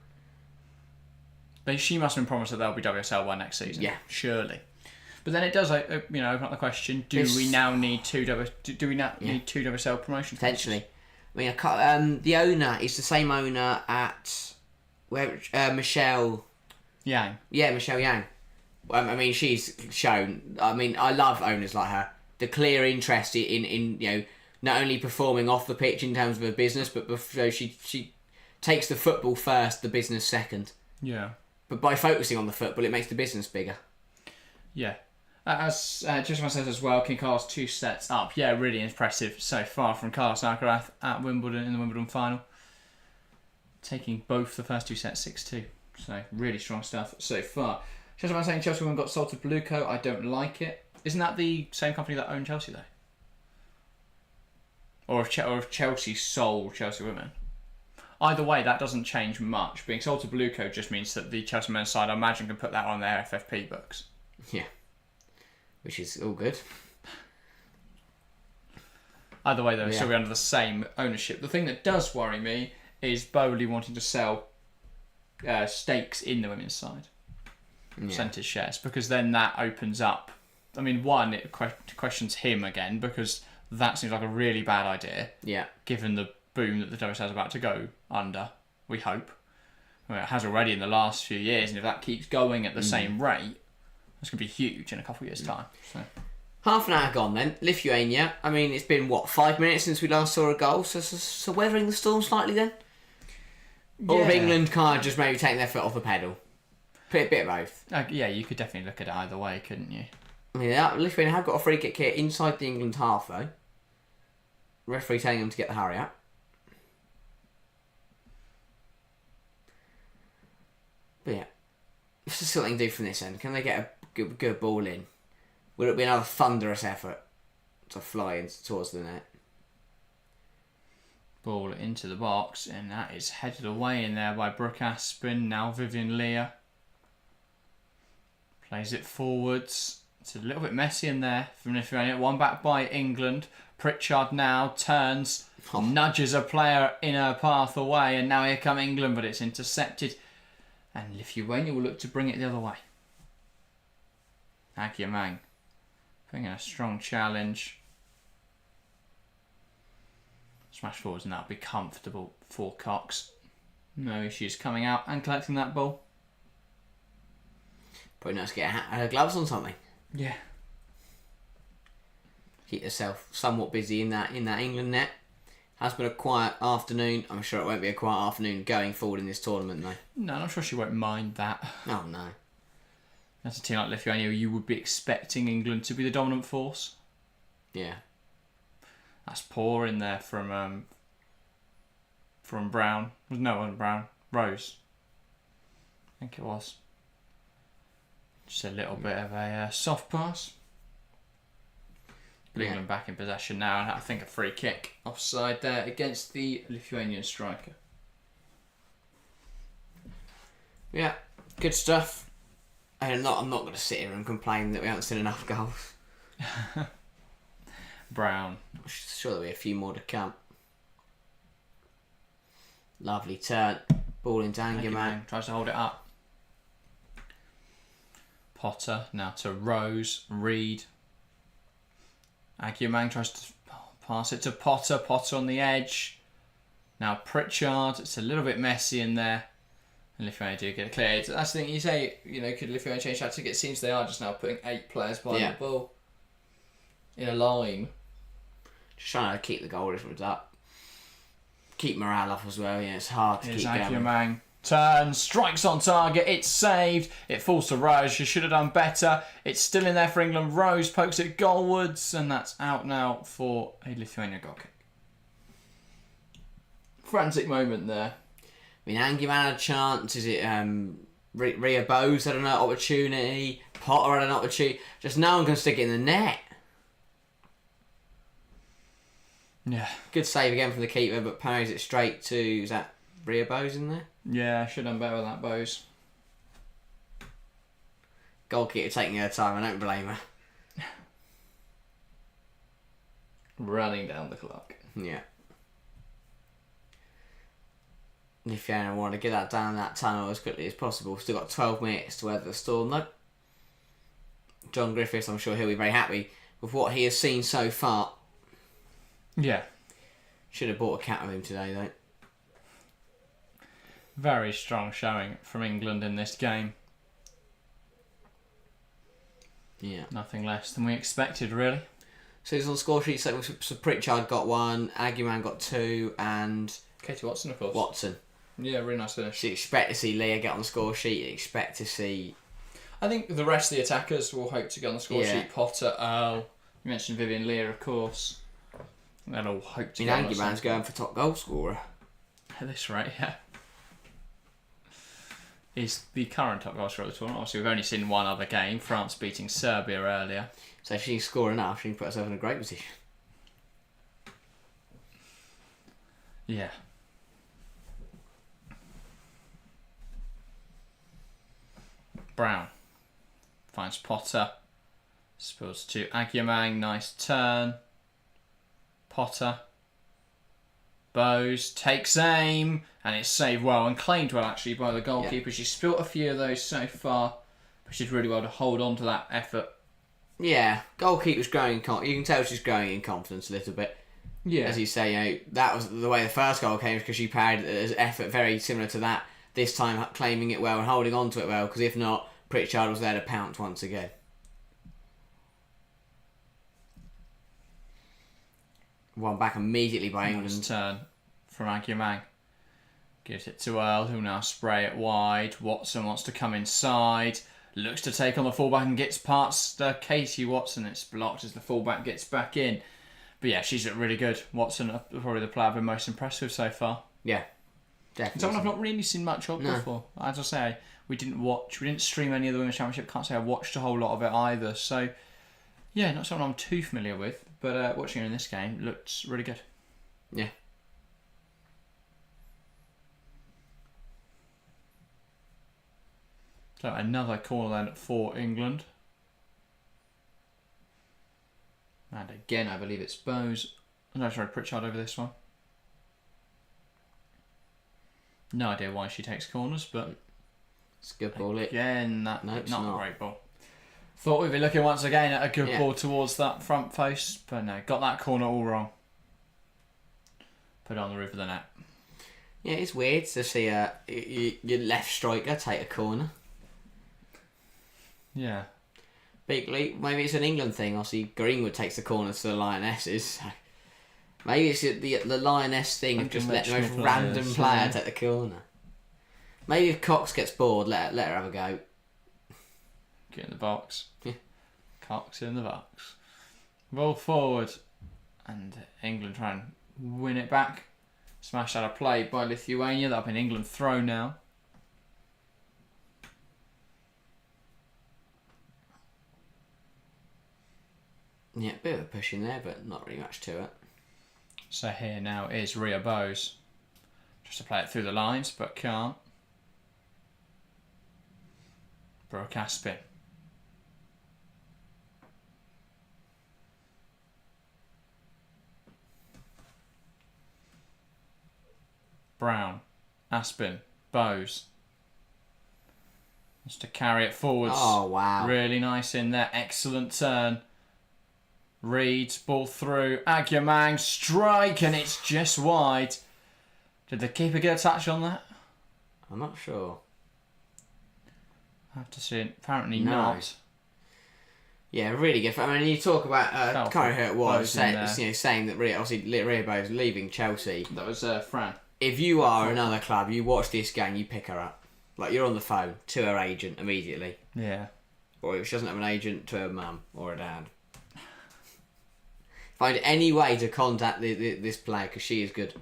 She must have been promised that they'll be WSL by next season. Yeah. Surely. But then it does, open up the question: Do we now need two WSL promotion? Potentially. The owner is the same owner at Michelle Yang. Yeah, Michelle Yang. She's shown. I love owners like her. The clear interest in not only performing off the pitch in terms of her business, but she takes the football first, the business second. Yeah. But by focusing on the football, it makes the business bigger. Yeah. As Jessica says as well, King Carlos 2 sets up. Yeah, really impressive so far from Carlos Alcaraz at Wimbledon in the Wimbledon final. Taking both the first 2 sets 6-2. So, really strong stuff so far. Jessica saying Chelsea women got sold to Blueco. I don't like it. Isn't that the same company that owned Chelsea, though? Or if Chelsea sold Chelsea women? Either way, that doesn't change much. Being sold to Blueco just means that the Chelsea men's side, I imagine, can put that on their FFP books. Yeah. Which is all good. Either way, though, it's still be under the same ownership. The thing that does worry me is Bowley wanting to sell stakes in the women's side. percentage shares, because then that opens up. I mean, one, it questions him again, because that seems like a really bad idea. Yeah. Given the boom that the WSL is about to go under, we hope. Well, it has already in the last few years, and if that keeps going at the same rate, it's going to be huge in a couple of years' time. So. Half an hour gone then. Lithuania. I mean, it's been, 5 minutes since we last saw a goal, so weathering the storm slightly then? Or have England kind of just maybe taking their foot off the pedal? A bit of both. Yeah, you could definitely look at it either way, couldn't you? Yeah, Lithuania have got a free kick here inside the England half, though. Referee telling them to get the hurry up. But yeah, let's just see what they can do from this end. Can they get a good ball in? Will it be another thunderous effort to fly towards the net? Ball into the box, and that is headed away in there by Brooke Aspin. Now Vivian Leah plays it forwards. It's a little bit messy in there from Lithuania. One back by England. Pritchard now turns, nudges a player in her path away, and now here come England, but it's intercepted. And Lithuania will look to bring it the other way. Agyemang putting in a strong challenge. Smash forwards, and that'll be comfortable for Cox. No issues coming out and collecting that ball. Probably nice to get her gloves on something. Yeah. Keep yourself somewhat busy in that England net. Has been a quiet afternoon. I'm sure it won't be a quiet afternoon going forward in this tournament, though. No, I'm sure she won't mind that. Oh, no. As a team like Lithuania, you would be expecting England to be the dominant force. Yeah. That's poor in there from Brown. No, it wasn't Brown. Rose. I think it was. Just a little bit of a soft pass. But England back in possession now, and I think a free kick offside there against the Lithuanian striker. Yeah, good stuff. I'm not going to sit here and complain that we haven't seen enough goals. Brown. I'm sure there'll be a few more to come. Lovely turn. Ball into Agyemang. Tries to hold it up. Potter now to Rose. Reed. Agyemang tries to pass it to Potter. Potter on the edge. Now Pritchard. It's a little bit messy in there. And Lithuania do get it cleared. That's the thing you say, could Lithuania change tactics? It seems they are just now putting 8 players behind the ball in a line. Just trying to keep the goal difference up. Keep morale up as well. Yeah, it's hard to keep going. Agyemang turns, strikes on target, it's saved. It falls to Rose. She should have done better. It's still in there for England. Rose pokes it goalwards, and that's out now for a Lithuania goal kick. Frantic moment there. I mean, Agyemang had a chance. Is it Rhea Bowes had an opportunity? Potter had an opportunity. Just no one can stick it in the net. Yeah. Good save again from the keeper, but parries it straight to, is that Rhea Bowes in there? Yeah, should have done better with that, Bowes. Goalkeeper taking her time, I don't blame her. Running down the clock. Yeah. Lithuania want to get that down that tunnel as quickly as possible. Still got 12 minutes to weather the storm though. John Griffiths, I'm sure he'll be very happy with what he has seen so far. Yeah. Should have bought a cat with him today though. Very strong showing from England in this game. Yeah. Nothing less than we expected, really. So he's on the score sheet. So Pritchard got 1, Agyemang got 2, and Katie Watson, of course. Watson. Yeah, really nice finish. So you expect to see Leah get on the score sheet. You expect to see... I think the rest of the attackers will hope to get on the score sheet. Potter, Earl. You mentioned Vivian Leah, of course. They'll all hope to get on the Agyemang's going for top goal scorer. At this rate, yeah. Is the current top goal scorer of the tournament. Obviously, we've only seen one other game, France beating Serbia earlier. So if she can score enough, she can put herself in a great position. Yeah. Brown finds Potter. Spills to Agyemang. Nice turn. Potter. Bowes takes aim, and it's saved well and claimed well actually by the goalkeeper. She's spilt a few of those so far, She did really well to hold on to that effort. Yeah, goalkeeper's growing. You can tell she's growing in confidence a little bit. Yeah. As you say, that was the way the first goal came, because she parried as effort very similar to that. This time claiming it well and holding on to it well, because if not, Pritchard was there to pounce once again. One back immediately by England. Nice turn from Agyemang. Gives it to Earl, who'll now spray it wide. Watson wants to come inside. Looks to take on the fullback and gets past Katie Watson. It's blocked as the fullback gets back in. But yeah, she's looked really good. Watson, probably the player I've been most impressed with so far. Yeah, definitely. Someone I've not really seen much of before. As I say, we didn't stream any of the Women's Championship. Can't say I watched a whole lot of it either. So yeah, not someone I'm too familiar with. But watching her in this game looks really good. Yeah. So another corner then for England. And again, I believe it's Bowes. No, sorry, Pritchard over this one. No idea why she takes corners, but it's a good ball. Again, not not a great ball. Thought we'd be looking once again at a good ball towards that front post, but no, got that corner all wrong. Put it on the roof of the net. Yeah, it's weird to see your left striker take a corner. Yeah. Bigly, maybe it's an England thing. Obviously, Greenwood takes the corners to the Lionesses. Maybe it's the Lioness thing of just letting the most random player take the corner. Maybe if Cox gets bored, let her have a go. Get in the box. Yeah. Cox in the box. Roll forward. And England try and win it back. Smashed out of play by Lithuania. That'll be an England throw now. Yeah, bit of a push in there, but not really much to it. So here now is Ria Bowes. Just to play it through the lines, but can't. Brooke Aspin. Brown. Aspin. Bowes. Just to carry it forwards. Oh, wow. Really nice in there. Excellent turn. Reed, ball through. Agyemang, strike, and it's just wide. Did the keeper get a touch on that? I'm not sure. I have to see it. Apparently No. not. Yeah, really good. I mean, you talk about can't remember who it was saying that Ria Bowes leaving Chelsea. That was Fran. If you are another club, you watch this game, you pick her up. Like, you're on the phone to her agent immediately. Yeah. Or if she doesn't have an agent, to her mum or her dad. Find any way to contact this player, because she is good.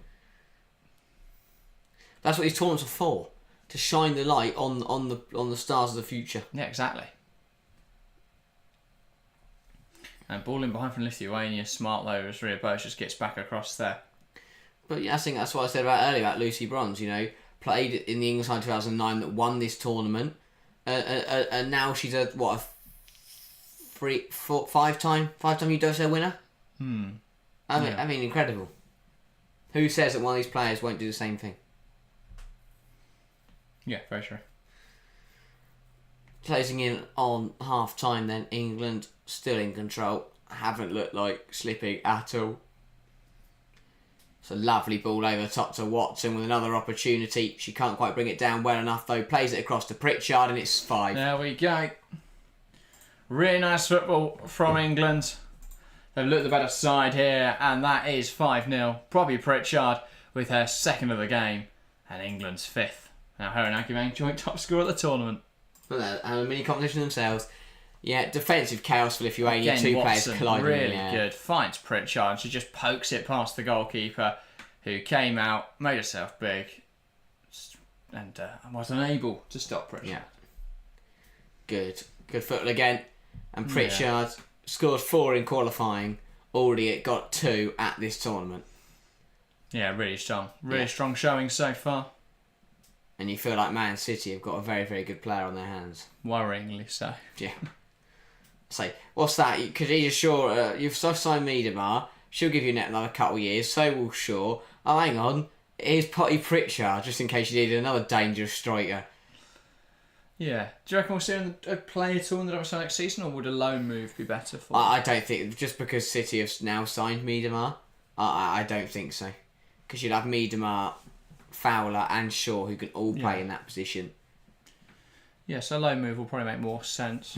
That's what these tournaments are for. To shine the light on the stars of the future. Yeah, exactly. And ball in behind from Lithuania, smart though, as Ria Bowes just gets back across there. But yeah, I think that's what I said earlier about Lucy Bronze. Played in the England side 2009 that won this tournament, and now she's a five-time UWSL winner. I mean, incredible. Who says that one of these players won't do the same thing? Yeah, very true. Closing in on half time, then England still in control. Haven't looked like slipping at all. It's a lovely ball over the top to Watson with another opportunity. She can't quite bring it down well enough though. Plays it across to Pritchard and it's 5. There we go. Really nice football from England. They've looked the better side here, and that is 5-0. Probably Pritchard with her second of the game, and England's 5th. Now her and Agyemang joint top scorer at the tournament. And a mini competition themselves. Yeah, defensive chaos for Lithuania. Again, Two Watson, players colliding. really good. Finds Pritchard. She just pokes it past the goalkeeper, who came out, made herself big, and was unable to stop Pritchard. Yeah. Good football again. And Pritchard scored 4 in qualifying. Already got 2 at this tournament. Yeah, really strong. Really strong showing so far. And you feel like Man City have got a very, very good player on their hands. Worryingly so. Yeah. Say, what's that? Because he's sure you've signed Miedemar. She'll give you net another couple of years. So will Shaw. Oh, hang on. Here's Potty Pritchard, just in case you needed another dangerous striker. Yeah. Do you reckon we'll see him play at all in the WSL next season, or would a loan move be better for him? I don't think, just because City have now signed Miedemar, I don't think so. Because you'd have Miedemar, Fowler and Shaw who can all play in that position. Yeah, so a loan move will probably make more sense.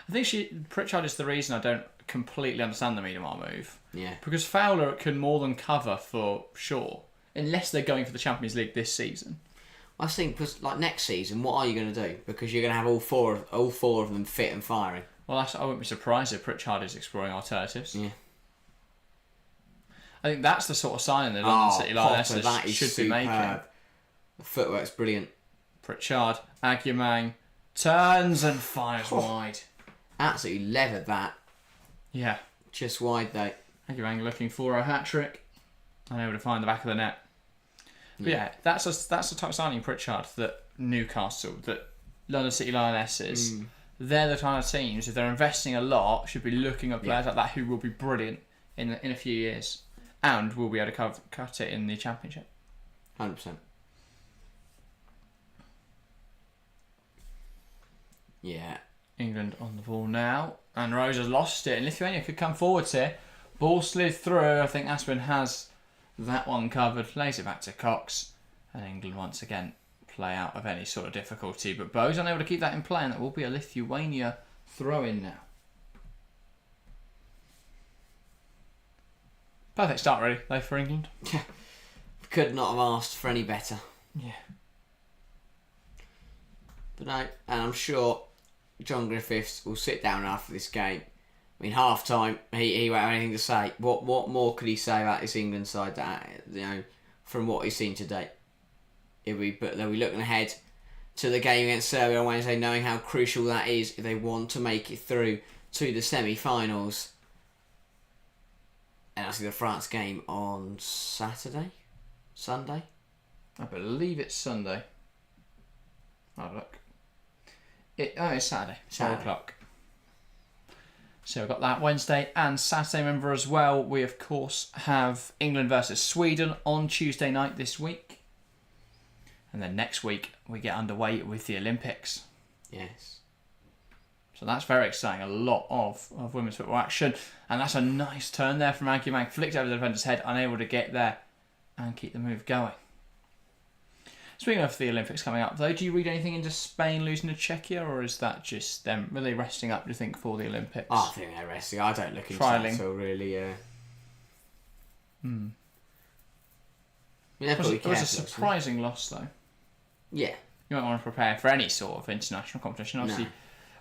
I think Pritchard is the reason I don't completely understand the Miedemar move. Yeah. Because Fowler can more than cover for Shaw, unless they're going for the Champions League this season. I think, because like next season, what are you going to do? Because you're going to have all four of them fit and firing. Well, I wouldn't be surprised if Pritchard is exploring alternatives. Yeah. I think that's the sort of signing that London City Lionesses should superb. be making. The footwork's brilliant. Pritchard, Agyemang, turns and fires wide. Absolutely leathered that. Yeah. Just wide though. Agyemang looking for a hat-trick. Unable to find the back of the net. But yeah, that's the type of signing Pritchard that Newcastle, that London City Lionesses, they're the kind of teams, if they're investing a lot, should be looking at players like that who will be brilliant in a few years. And will be able to cut it in the Championship. 100%. Yeah. England on the ball now. And Rose has lost it. And Lithuania could come forwards here. Ball slid through. I think Aspen has that one covered. Lays it back to Cox. And England once again play out of any sort of difficulty. But Bo's unable to keep that in play. And that will be a Lithuania throw-in now. Perfect start, really, though, for England. Could not have asked for any better. Yeah. But no, and I'm sure John Griffiths will sit down after this game. I mean, half time, he won't have anything to say. What more could he say about this England side that, from what he's seen today? They'll be looking ahead to the game against Serbia on Wednesday, knowing how crucial that is if they want to make it through to the semi-finals. And I see the France game on Sunday? I believe it's Sunday. I'll look. It's Saturday. 4 o'clock. So we've got that Wednesday and Saturday. Remember as well, we of course have England versus Sweden on Tuesday night this week. And then next week we get underway with the Olympics. Yes. So that's very exciting. A lot of women's football action. And that's a nice turn there from Agyemang. Flicked over the defender's head, unable to get there and keep the move going. Speaking of the Olympics coming up, though, do you read anything into Spain losing to Czechia, or is that just them really resting up, do you think, for the Olympics? I think they're resting. I don't look into that at all, really. It was a surprising loss, though. Yeah. You might want to prepare for any sort of international competition. Obviously,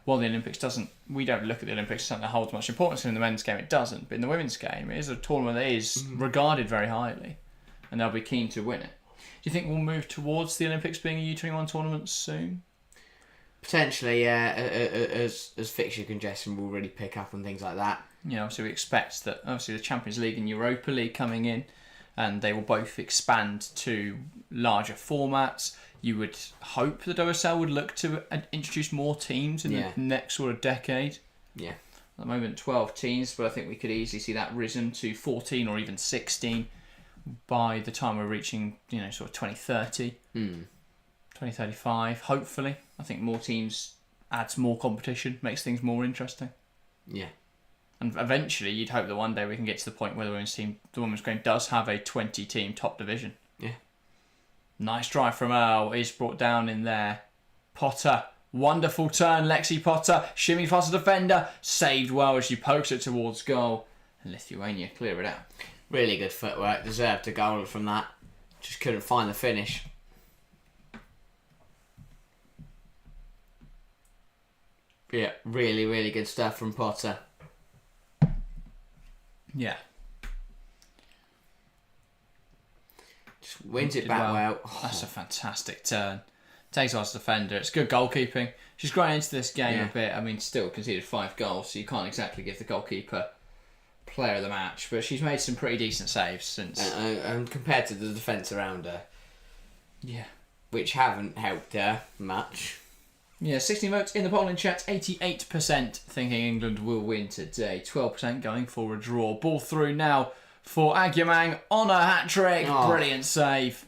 while the Olympics we don't look at the Olympics as something that holds much importance. In the men's game, it doesn't. But in the women's game, it is a tournament that is regarded very highly, and they'll be keen to win it. Do you think we'll move towards the Olympics being a U21 tournament soon? Potentially, yeah. As fixture congestion will really pick up and things like that. Yeah, so we expect that obviously the Champions League and Europa League coming in, and they will both expand to larger formats. You would hope that OSL would look to introduce more teams in the next sort of decade. Yeah. At the moment, 12 teams, but I think we could easily see that risen to 14 or even 16 by the time we're reaching, sort of 2030, 2035, hopefully. I think more teams adds more competition, makes things more interesting. Yeah. And eventually, you'd hope that one day we can get to the point where the women's game does have a 20-team top division. Yeah. Nice drive from Earl is brought down in there. Potter, wonderful turn, Lexi Potter, shimmy past the defender, saved well as she pokes it towards goal. And Lithuania clear it out. Really good footwork, deserved a goal from that. Just couldn't find the finish. Yeah, really, really good stuff from Potter. Yeah. Just wins it back well. That's a fantastic turn. Takes us defender. It's good goalkeeping. She's grown into this game a bit. I mean, still conceded 5 goals, so you can't exactly give the goalkeeper player of the match, but she's made some pretty decent saves since. And compared to the defence around her, which haven't helped her much. Yeah, 16 votes in the polling chat. 88% thinking England will win today. 12% going for a draw. Ball through now for Agyemang on a hat trick. Brilliant save.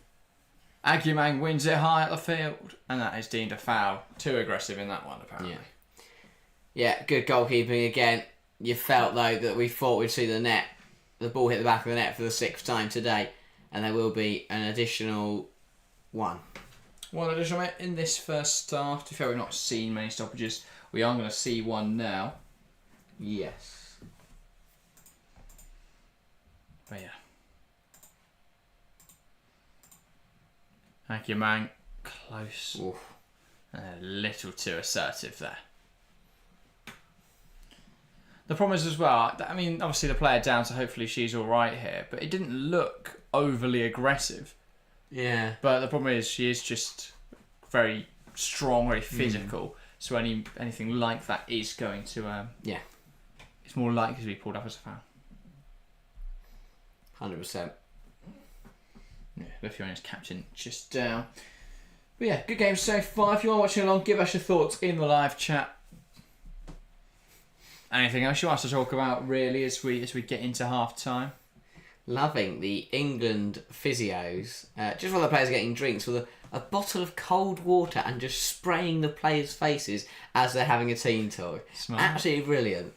Agyemang wins it high at the field, and that is deemed a foul. Too aggressive in that one, apparently. Yeah, good goalkeeping again. You felt, though, that we thought we'd see the ball hit the back of the net for the 6th time today, and there will be an additional one. One additional minute in this first half. To be fair, we've not seen many stoppages. We are going to see one now. Yes. But yeah. Agyemang, close. Oof. A little too assertive there. The problem is as well, I mean, obviously the player down, so hopefully she's all right here, but it didn't look overly aggressive. Yeah. But the problem is she is just very strong, very physical, so anything like that is going to... it's more likely to be pulled up as a foul. 100%. Yeah, Lithuania's captain just down. But yeah, good game so far. If you are watching along, give us your thoughts in the live chat. Anything else you want us to talk about, really, as we get into half time? Loving the England physios. Just while the players are getting drinks with a bottle of cold water and just spraying the players' faces as they're having a team talk. Smart. Absolutely brilliant.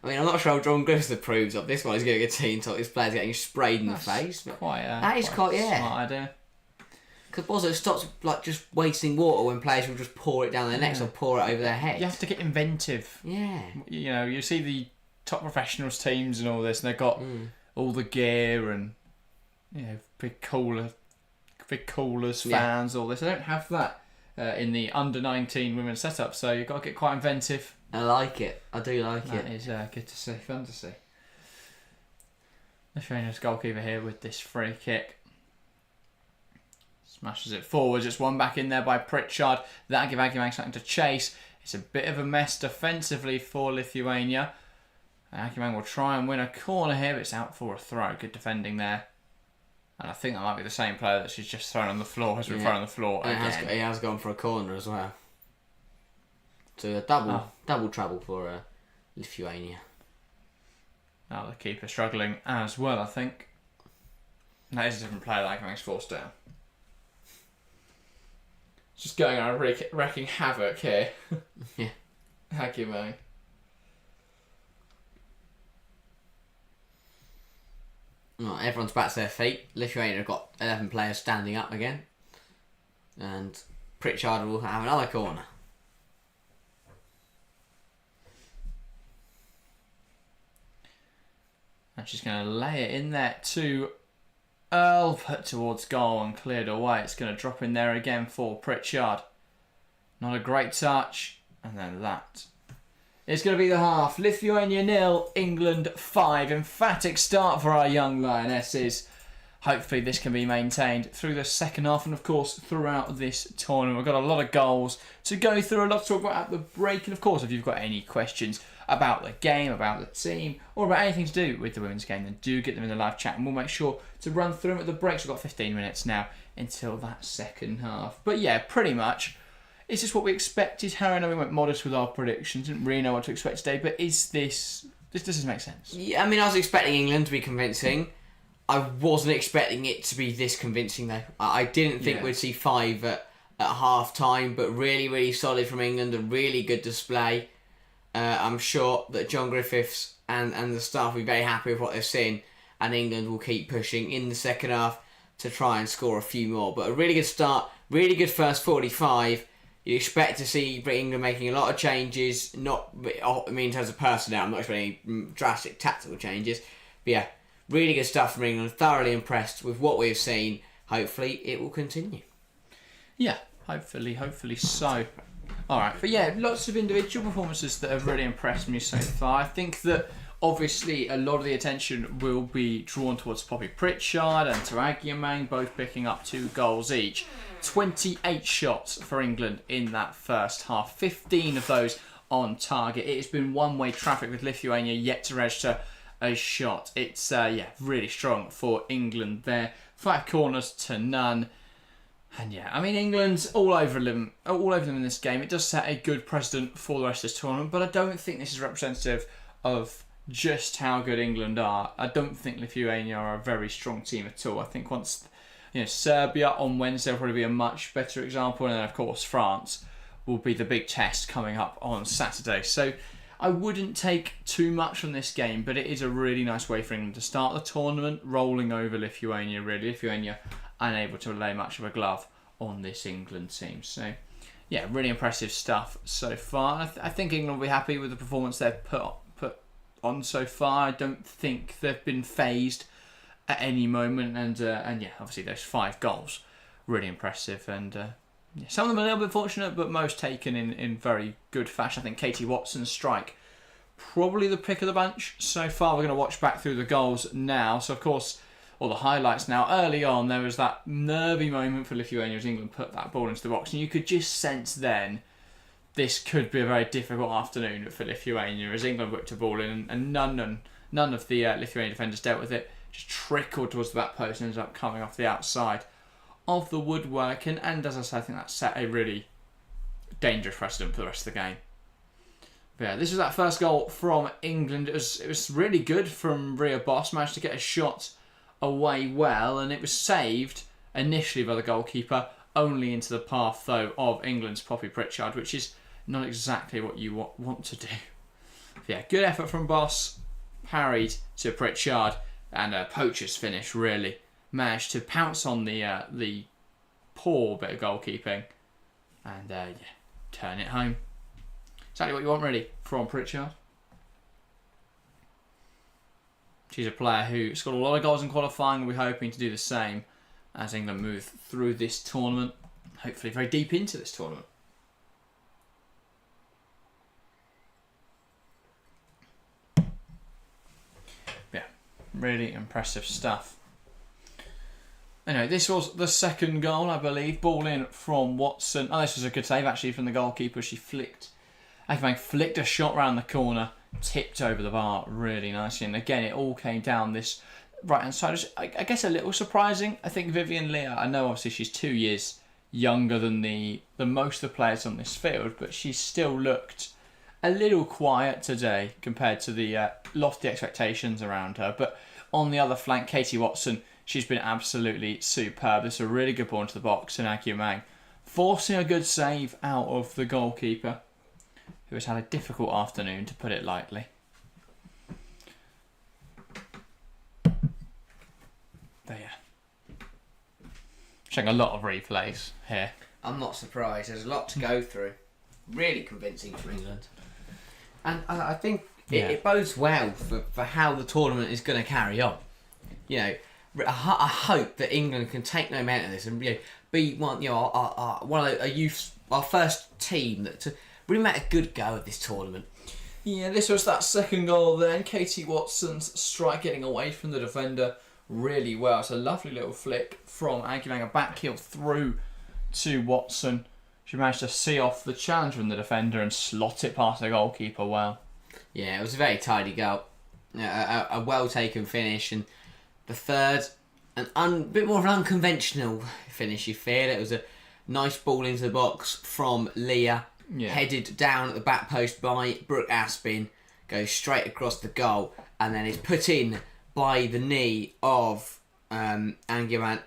I mean, I'm not sure how John Griffiths approves of this one. He's giving a team talk. His players getting sprayed in the face. But that is quite smart idea. Because also it stops just wasting water when players will just pour it down their necks or pour it over their heads. You have to get inventive. Yeah. You know, you see the top professionals teams and all this, and they've got all the gear and big coolers, fans, all this. They don't have that in the under 19 women's setup, so you've got to get quite inventive. I like it. I do like it. That is good to see, fun to see. Lithuania's goalkeeper here with this free kick. Smashes it forwards. It's one back in there by Pritchard. That gives Agyemang something to chase. It's a bit of a mess defensively for Lithuania. Agyemang will try and win a corner here, but it's out for a throw. Good defending there. And I think that might be the same player that she's just thrown on the floor as we're thrown on the floor again. He has gone for a corner as well. So a double trouble for Lithuania. Now the keeper struggling as well, I think. That is a different player that Agyemang's forced down. Just going on wrecking havoc here. Yeah. Agyemang. Well, everyone's back to their feet. Lithuania have got 11 players standing up again. And Pritchard will have another corner. And she's going to lay it in there to Earl, put towards goal and cleared away. It's going to drop in there again for Pritchard. Not a great touch. And then that. It's going to be the half. Lithuania 0, England 5. Emphatic start for our young Lionesses. Hopefully this can be maintained through the second half and, of course, throughout this tournament. We've got a lot of goals to go through, a lot to talk about at the break. And, of course, if you've got any questions about the game, about the team, or about anything to do with the women's game, then do get them in the live chat and we'll make sure to run through them at the breaks. We've got 15 minutes now until that second half. But yeah, pretty much, is this what we expected? Harry and I, we went modest with our predictions, didn't really know what to expect today, but is this doesn't make sense? Yeah, I mean, I was expecting England to be convincing. I wasn't expecting it to be this convincing though. I didn't think we'd see 5 at half time, but really, really solid from England, a really good display. I'm sure that John Griffiths and the staff will be very happy with what they've seen, and England will keep pushing in the second half to try and score a few more. But a really good start, really good first 45. You expect to see England making a lot of changes, in terms of personnel, I'm not expecting any drastic tactical changes. But yeah, really good stuff from England, thoroughly impressed with what we've seen. Hopefully it will continue. Yeah, hopefully so. Alright, but yeah, lots of individual performances that have really impressed me so far. I think that obviously a lot of the attention will be drawn towards Poppy Pritchard and to Agyemang, both picking up 2 goals each. 28 shots for England in that first half, 15 of those on target. It has been one-way traffic with Lithuania yet to register a shot. It's really strong for England there. 5 corners to none. And yeah, I mean, England's all over them in this game. It does set a good precedent for the rest of this tournament, but I don't think this is representative of just how good England are. I don't think Lithuania are a very strong team at all. I think once Serbia on Wednesday will probably be a much better example, and then of course France will be the big test coming up on Saturday. So I wouldn't take too much from this game, but it is a really nice way for England to start the tournament, rolling over Lithuania, really. Lithuania unable to lay much of a glove on this England team. So, yeah, really impressive stuff so far. I think England will be happy with the performance they've put on so far. I don't think they've been phased at any moment. And yeah, obviously those 5 goals, really impressive. And some of them a little bit fortunate, but most taken in very good fashion. I think Katie Watson's strike, probably the pick of the bunch so far. We're going to watch back through the goals now. So, of course, all the highlights now. Early on, there was that nervy moment for Lithuania as England put that ball into the box. And you could just sense then this could be a very difficult afternoon for Lithuania as England whipped a ball in and none of the Lithuanian defenders dealt with it. Just trickled towards the back post and ended up coming off the outside of the woodwork. And as I said, I think that set a really dangerous precedent for the rest of the game. But yeah, this was that first goal from England. It was really good from Rhea Boss. Managed to get a shot away well, and it was saved initially by the goalkeeper, only into the path though of England's Poppy Pritchard, which is not exactly what you want to do. But yeah, good effort from Boss, parried to Pritchard, and a poacher's finish really. Managed to pounce on the poor bit of goalkeeping and yeah, turn it home. Exactly what you want really from Pritchard. She's a player who scored a lot of goals in qualifying, and we're hoping to do the same as England move through this tournament. Hopefully very deep into this tournament. Yeah, really impressive stuff. Anyway, this was the second goal, I believe. Ball in from Watson. Oh, this was a good save actually from the goalkeeper. She flicked a shot round the corner, tipped over the bar really nicely. And again, it all came down this right-hand side. I guess a little surprising. I think Vivian Leah, I know obviously she's 2 years younger than most of the players on this field, but she still looked a little quiet today compared to the lofty expectations around her. But on the other flank, Katie Watson, she's been absolutely superb. It's a really good ball into the box, and Agyemang forcing a good save out of the goalkeeper, who has had a difficult afternoon, to put it lightly. There, yeah. Showing a lot of replays here. I'm not surprised. There's a lot to go through. Really convincing for England. And I think it bodes well for how the tournament is going to carry on. You know, I hope that England can take no momentum of this and be one of our first team to really make a good go at this tournament. Yeah, this was that second goal then. Katie Watson's strike getting away from the defender really well. It's a lovely little flick from Agyemang, a back heel through to Watson. She managed to see off the challenge from the defender and slot it past the goalkeeper well. Yeah, it was a very tidy goal. A well-taken finish. And the third, a bit more of an unconventional finish, you feel. It was a nice ball into the box from Leah. Yeah. Headed down at the back post by Brooke Aspin, goes straight across the goal, and then is put in by the knee of Agyemang.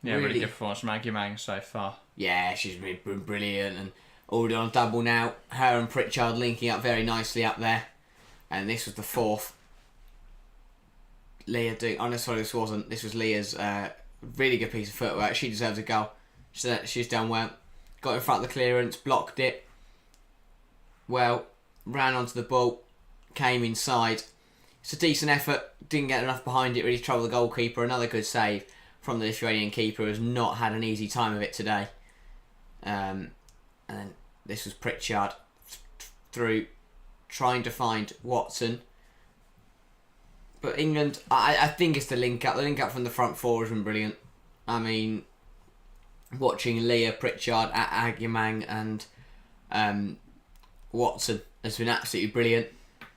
Yeah, really good performance from Agyemang so far. Yeah, she's been brilliant, and already on double now. Her and Pritchard linking up very nicely up there, and this was the fourth. Leah doing. Oh no, sorry, this wasn't. This was Leah's really good piece of footwork. She deserves a goal. She's done well. Got in front of the clearance, blocked it well, ran onto the ball, came inside. It's a decent effort, didn't get enough behind it, really troubled the goalkeeper. Another good save from the Lithuanian keeper, who has not had an easy time of it today. And then this was Pritchard through, trying to find Watson. But England, I think it's the link up. The link up from the front four has been brilliant. I mean, watching Leah, Pritchard, Agyemang and Watson has been absolutely brilliant.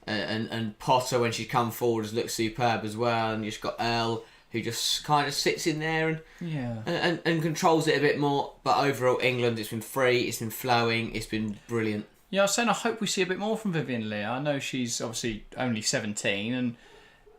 And Potter, when she's come forward, has looked superb as well. And you've just got Earl, who just kind of sits in there and controls it a bit more. But overall, England, it's been free, it's been flowing, it's been brilliant. Yeah, I was saying I hope we see a bit more from Vivian Leah. I know she's obviously only 17, and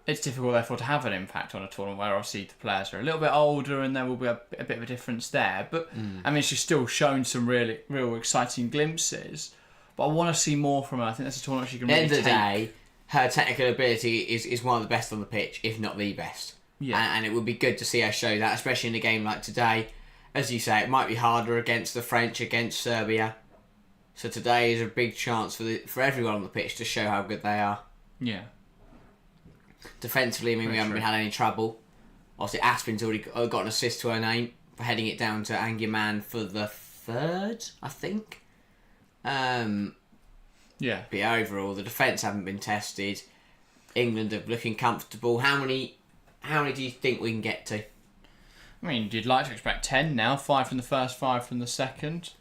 it's difficult, therefore, to have an impact on a tournament where obviously the players are a little bit older and there will be a bit of a difference there. But I mean, she's still shown some real exciting glimpses. But I want to see more from her. I think that's a tournament she can really take. At the end of the day, her technical ability is one of the best on the pitch, if not the best. Yeah. And it would be good to see her show that, especially in a game like today. As you say, it might be harder against the French, against Serbia. So today is a big chance for everyone on the pitch to show how good they are. Yeah. Defensively, I mean, we haven't had any trouble. Obviously, Aspin's already got an assist to her name for heading it down to Angierman for the third, I think. Yeah. But overall, the defence haven't been tested. England are looking comfortable. How many do you think we can get to? I mean, you'd like to expect 10 now. 5 from the first, 5 from the second.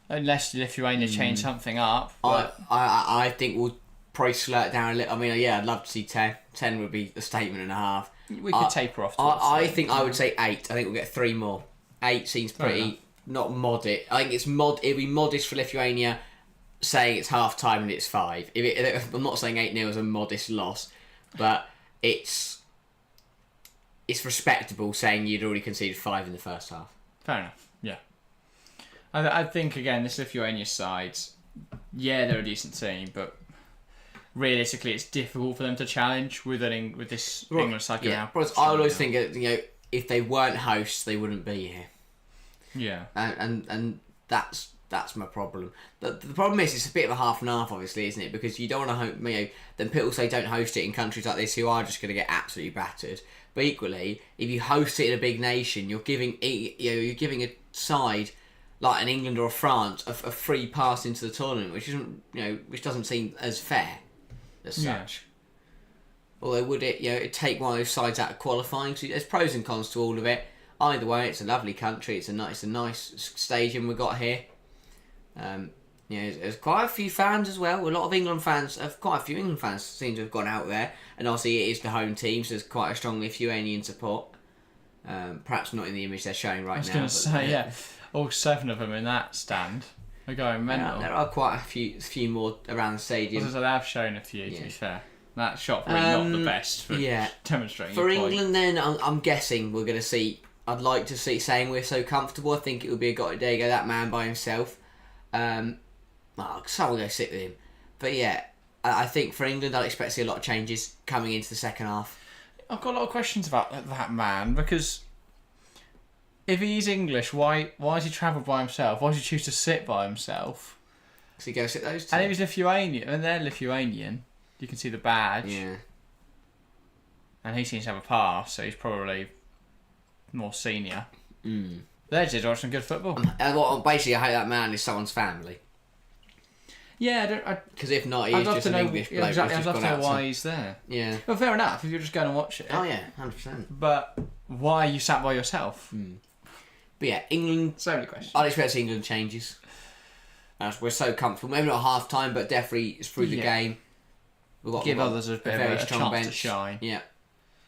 Unless Lithuania change something up. But I think we'll probably slow it down a little. I mean, yeah, I'd love to see 10. 10 would be a statement and a half. We could taper off. I think I would say 8. I think we'll get 3 more. 8 seems pretty not modest. I think it'll be modest for Lithuania, saying it's half time and it's 5. I'm not saying 8-0 is a modest loss, but it's respectable saying you'd already conceded 5 in the first half. Fair enough. Yeah. I think again this Lithuania side, yeah, they're a decent team, but realistically, it's difficult for them to challenge with this England side. Yeah, I always think if they weren't hosts, they wouldn't be here. Yeah, and that's my problem. The problem is it's a bit of a half and half, obviously, isn't it? Because you don't want to host. Then people say don't host it in countries like this who are just going to get absolutely battered. But equally, if you host it in a big nation, you're giving a side like an England or a France a free pass into the tournament, which doesn't seem as fair as such. Although would it'd take one of those sides out of qualifying? So there's pros and cons to all of it. Either way, it's a lovely country. It's a nice stadium we got here. There's quite a few fans as well. A lot of England fans, quite a few England fans seem to have gone out there. And obviously it is the home team, so there's quite a strong Lithuanian support. Perhaps not in the image they're showing right now. I was going to say, yeah. All 7 of them in that stand are going mental. There are quite a few more around the stadium. They have shown a few, to be fair. That shot probably not the best for demonstrating for your England. Then I'm guessing we're going to see. I'd like to see, saying we're so comfortable. I think it would be a God, there you go, that man by himself. Someone go sit with him. But yeah, I think for England, I'd expect to see a lot of changes coming into the second half. I've got a lot of questions about that man, because if he's English, why has he travelled by himself? Why does he choose to sit by himself? So he go sit those two. And if he's Lithuanian, and they're Lithuanian, you can see the badge. Yeah. And he seems to have a pass, so he's probably more senior. They're just watching good football. Basically, I hope that man is someone's family. Yeah, because if not, he's just an English bloke. Exactly, I'd love to know why he's there. Yeah. Well, fair enough, if you're just going to watch it. Oh yeah, 100%. But why are you sat by yourself? But yeah, England... So many questions. I'd expect to see England changes. We're so comfortable. Maybe not half time, but definitely it's through the game. We've got others a bit of a chance bench to shine. Yeah.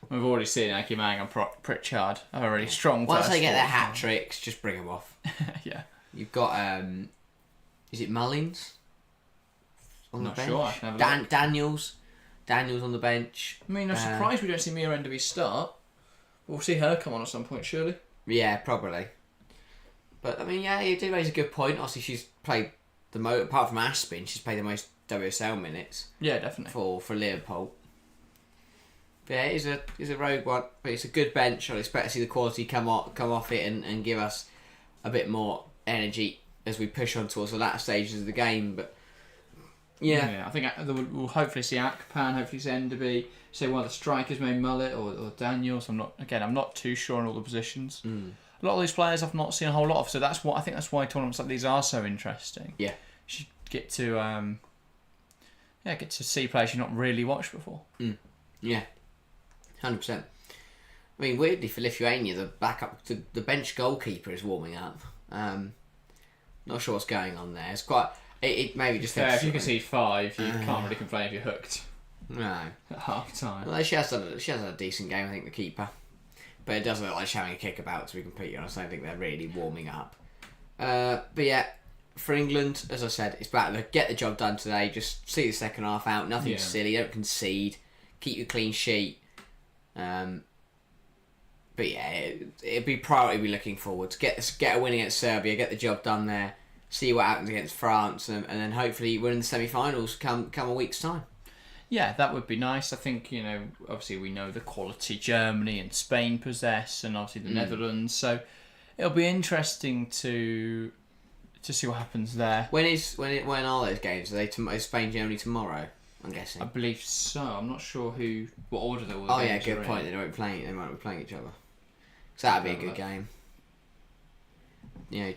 We've already seen Aki Mang and Pritchard are already strong. Once they get their hat tricks, just bring them off. Yeah. You've got, is it Mullins? On the bench? Sure. Daniels on the bench. I mean, I'm surprised we don't see Mia Enderby start. We'll see her come on at some point, surely. Yeah, probably. But, I mean, yeah, you do raise a good point. Obviously, she's played apart from Aspin, she's played the most WSL minutes. Yeah, definitely. For Leopold. But yeah, it's a rogue one, but it's a good bench. I'd expect to see the quality come off it and give us a bit more energy as we push on towards the latter stages of the game. But yeah, I think we'll hopefully see Akpan, hopefully see Enderby, say one of the strikers, maybe Mullet or Daniels. I'm not too sure on all the positions. A lot of these players I've not seen a whole lot of, so I think that's why tournaments like these are so interesting. Yeah, you should get to see players you've not really watched before. Yeah, 100%. I mean, weirdly for Lithuania, the bench goalkeeper is warming up. Not sure what's going on there. It's quite. It maybe just. Fair, if you can see 5, you can't really complain if you're hooked. No. At half time. Well, she has had a decent game, I think, the keeper. But it does look like she's having a kick about, to be completely honest. I don't think they're really warming up. But yeah, for England, as I said, it's about to get the job done today. Just see the second half out. Nothing silly. Don't concede. Keep your clean sheet. But yeah, it'd be priority. Be looking forward to get a win against Serbia, get the job done there, see what happens against France, and then hopefully win in the semi-finals come a week's time. Yeah, that would be nice. I think, obviously we know the quality Germany and Spain possess, and obviously the Netherlands. So it'll be interesting to see what happens there. When are those games? Are they is Spain Germany tomorrow? I'm guessing. I believe so. I'm not sure what order they will. Oh yeah, good point. They might be playing each other. So that'd be a good game.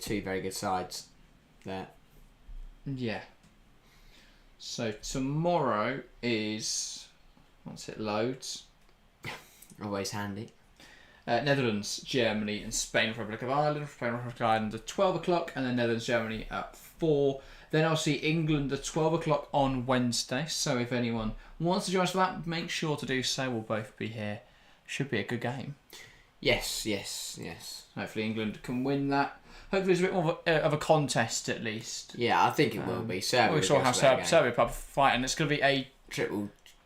Two very good sides there. Yeah. So tomorrow is, once it loads, always handy. Netherlands, Germany, and Spain, Republic of Ireland. Spain, Republic of Ireland at 12 o'clock, and then Netherlands, Germany at 4. Then I'll see England at 12 o'clock on Wednesday. So if anyone wants to join us for that, make sure to do so. We'll both be here. Should be a good game. Yes. Hopefully England can win that. Hopefully it's a bit more of a contest at least. Yeah, I think it will be. We saw how Serbia pub fight, and it's going to be a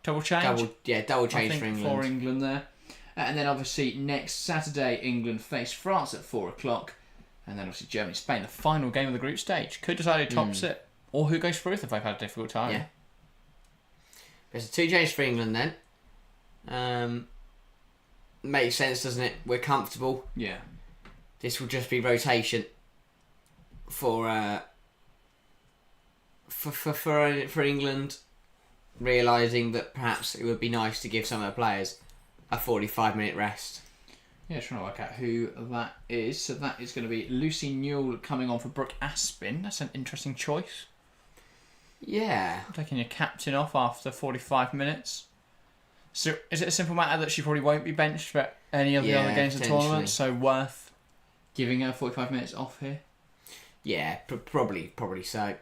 double change. Double change for England. For England there. And then obviously next Saturday, England face France at 4 o'clock. And then obviously Germany, Spain, the final game of the group stage. Could decide who tops it, or who goes through if they've had a difficult time. Yeah. There's a 2 change for England then. Makes sense, doesn't it? We're comfortable. Yeah. This will just be rotation for England, realising that perhaps it would be nice to give some of the players a 45-minute rest. Yeah, trying to work out who that is. So that is going to be Lucy Newell coming on for Brooke Aspin. That's an interesting choice. Yeah. Taking your captain off after 45 minutes. So is it a simple matter that she probably won't be benched for any of the other games of the tournament? So worth giving her 45 minutes off here? Yeah, probably so.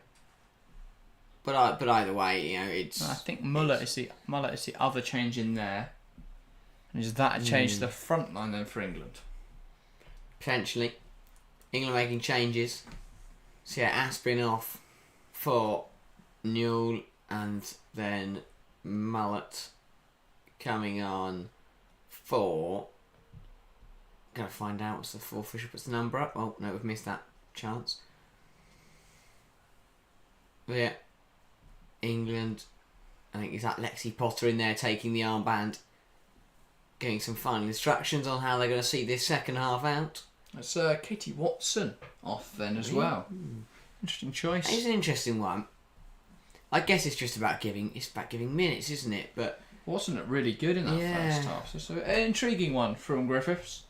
But either way, it's. I think Muller is the other change in there. And is that a change to the front line then for England? Potentially. England making changes. So yeah, Aspin off for Newell, and then Mullet coming on for. Gotta find out what's the full official puts the number up. Oh no, we've missed that chance. But yeah, England. I think is that Lexi Potter in there taking the armband, getting some final instructions on how they're going to see this second half out. That's Katie Watson off then as well. Interesting choice. It's an interesting one. I guess it's just about giving minutes, isn't it? But Watson looked really good in that first half. So an intriguing one from Griffiths.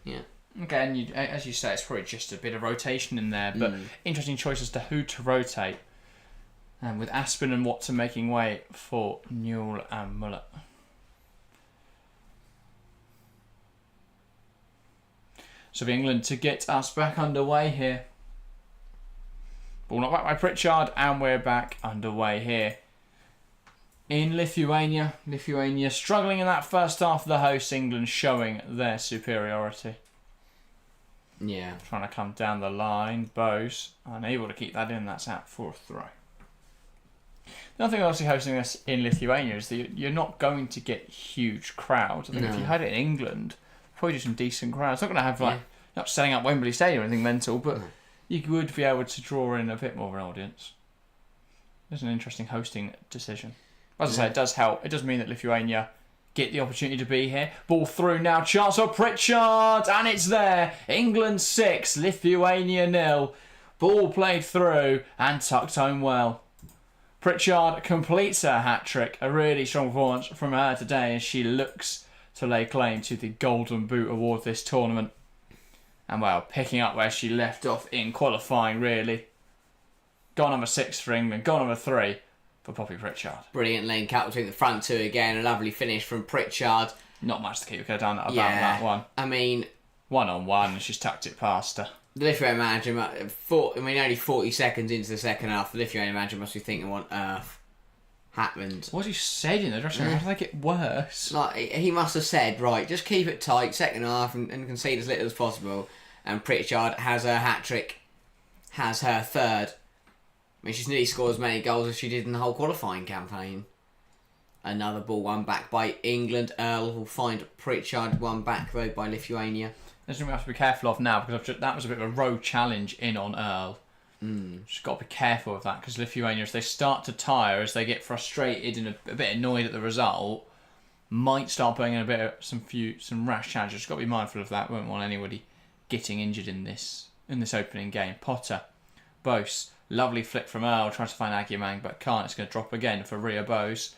Yeah. Okay, and as you say, it's probably just a bit of rotation in there, but interesting choice as to who to rotate. And with Aspin and Watson making way for Newell and Muller. So for England to get us back underway here. Ball not back by Pritchard, and we're back underway here. In Lithuania, struggling in that first half of the hosts, England showing their superiority. Yeah. Trying to come down the line. Bose unable to keep that in. That's out for a throw. The other thing obviously hosting us in Lithuania is that you're not going to get huge crowds. I think if you had it in England, probably do some decent crowds. Not going to have not setting up Wembley Stadium or anything mental, but you would be able to draw in a bit more of an audience. It's an interesting hosting decision. As I say, it does help. It does mean that Lithuania get the opportunity to be here. Ball through now. Chance for Pritchard. And it's there. England 6, Lithuania 0. Ball played through and tucked home well. Pritchard completes her hat-trick. A really strong performance from her today as she looks to lay claim to the Golden Boot award this tournament. And well, picking up where she left off in qualifying, really. Goal number 6 for England. Goal number 3 for Poppy Pritchard. Brilliant link up between the front two again. A lovely finish from Pritchard. Not much to keep. We could have done about that one. I mean, 1-on-1, and she's tucked it past her. The Lithuanian manager, only 40 seconds into the second half, the Lithuanian manager must be thinking, what on earth happened? What he said in the dressing room, how did they get worse? He must have said, right, just keep it tight, second half, and concede as little as possible. And Pritchard has her hat-trick, has her third. I mean, she's nearly scored as many goals as she did in the whole qualifying campaign. Another ball won back by England. Earl will find Pritchard, won back though by Lithuania. There's something we have to be careful of now because that was a bit of a road challenge in on Earl. Just got to be careful of that because Lithuania, as they start to tire, as they get frustrated and a bit annoyed at the result, might start putting in a bit of some rash challenges. Just got to be mindful of that. Won't want anybody getting injured in this opening game. Potter, Bose, lovely flick from Earl, trying to find Agyemang but can't. It's going to drop again for Ria Bose,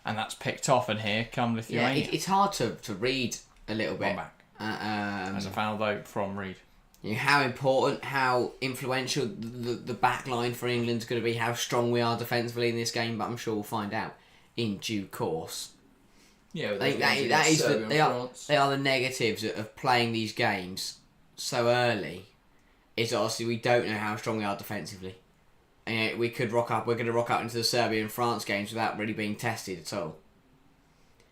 and that's picked off. And here come Lithuania. Yeah, it's hard to read a little bit. Back. As a foul though from Reed. You know, how important, how influential the back line for England's going to be, how strong we are defensively in this game, but I'm sure we'll find out in due course. Yeah, I think they are the negatives of playing these games so early. Is obviously we don't know how strong we are defensively, and we're going to rock up into the Serbia and France games without really being tested at all.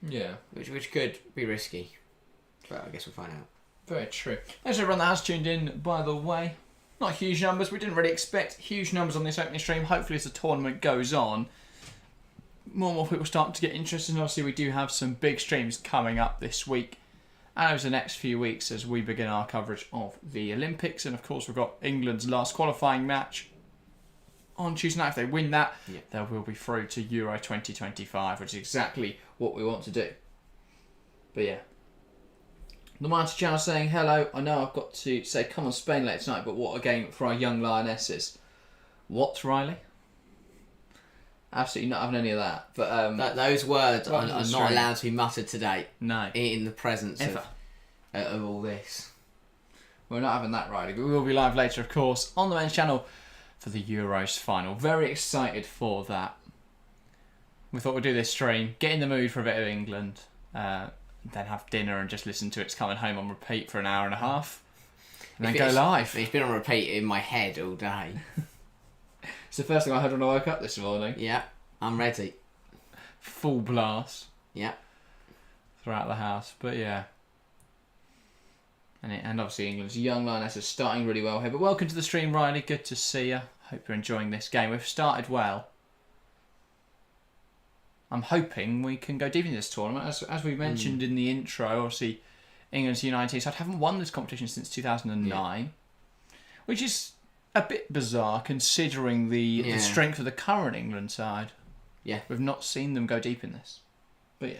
Yeah, which could be risky, but I guess we'll find out. Very true. Thanks everyone that has tuned in, by the way. Not huge numbers. We didn't really expect huge numbers on this opening stream. Hopefully as the tournament goes on, more and more people start to get interested. And obviously we do have some big streams coming up this week and over the next few weeks as we begin our coverage of the Olympics. And of course we've got England's last qualifying match on Tuesday night. If they win that, they will be through to Euro 2025, which is exactly what we want to do. But yeah. The Mighty Channel saying hello. I know I've got to say come on Spain later tonight, but what a game for our young Lionesses. What, Riley? Absolutely not having any of that. But those words are not allowed to be muttered today. No. In the presence of all this. We're not having that, Riley. But we will be live later, of course, on the Men's Channel for the Euros final. Very excited for that. We thought we'd do this stream, get in the mood for a bit of England. Then have dinner and just listen to It's Coming Home on repeat for an hour and a half. And then go live. It's been on repeat in my head all day. It's the first thing I heard when I woke up this morning. Yeah, I'm ready. Full blast. Yeah. Throughout the house. But yeah. And obviously England's young Lionesses starting really well here. But welcome to the stream, Riley. Good to see you. Hope you're enjoying this game. We've started well. I'm hoping we can go deep in this tournament. As we mentioned in the intro, obviously, England's U19 side haven't won this competition since 2009, which is a bit bizarre considering the strength of the current England side. Yeah. We've not seen them go deep in this. But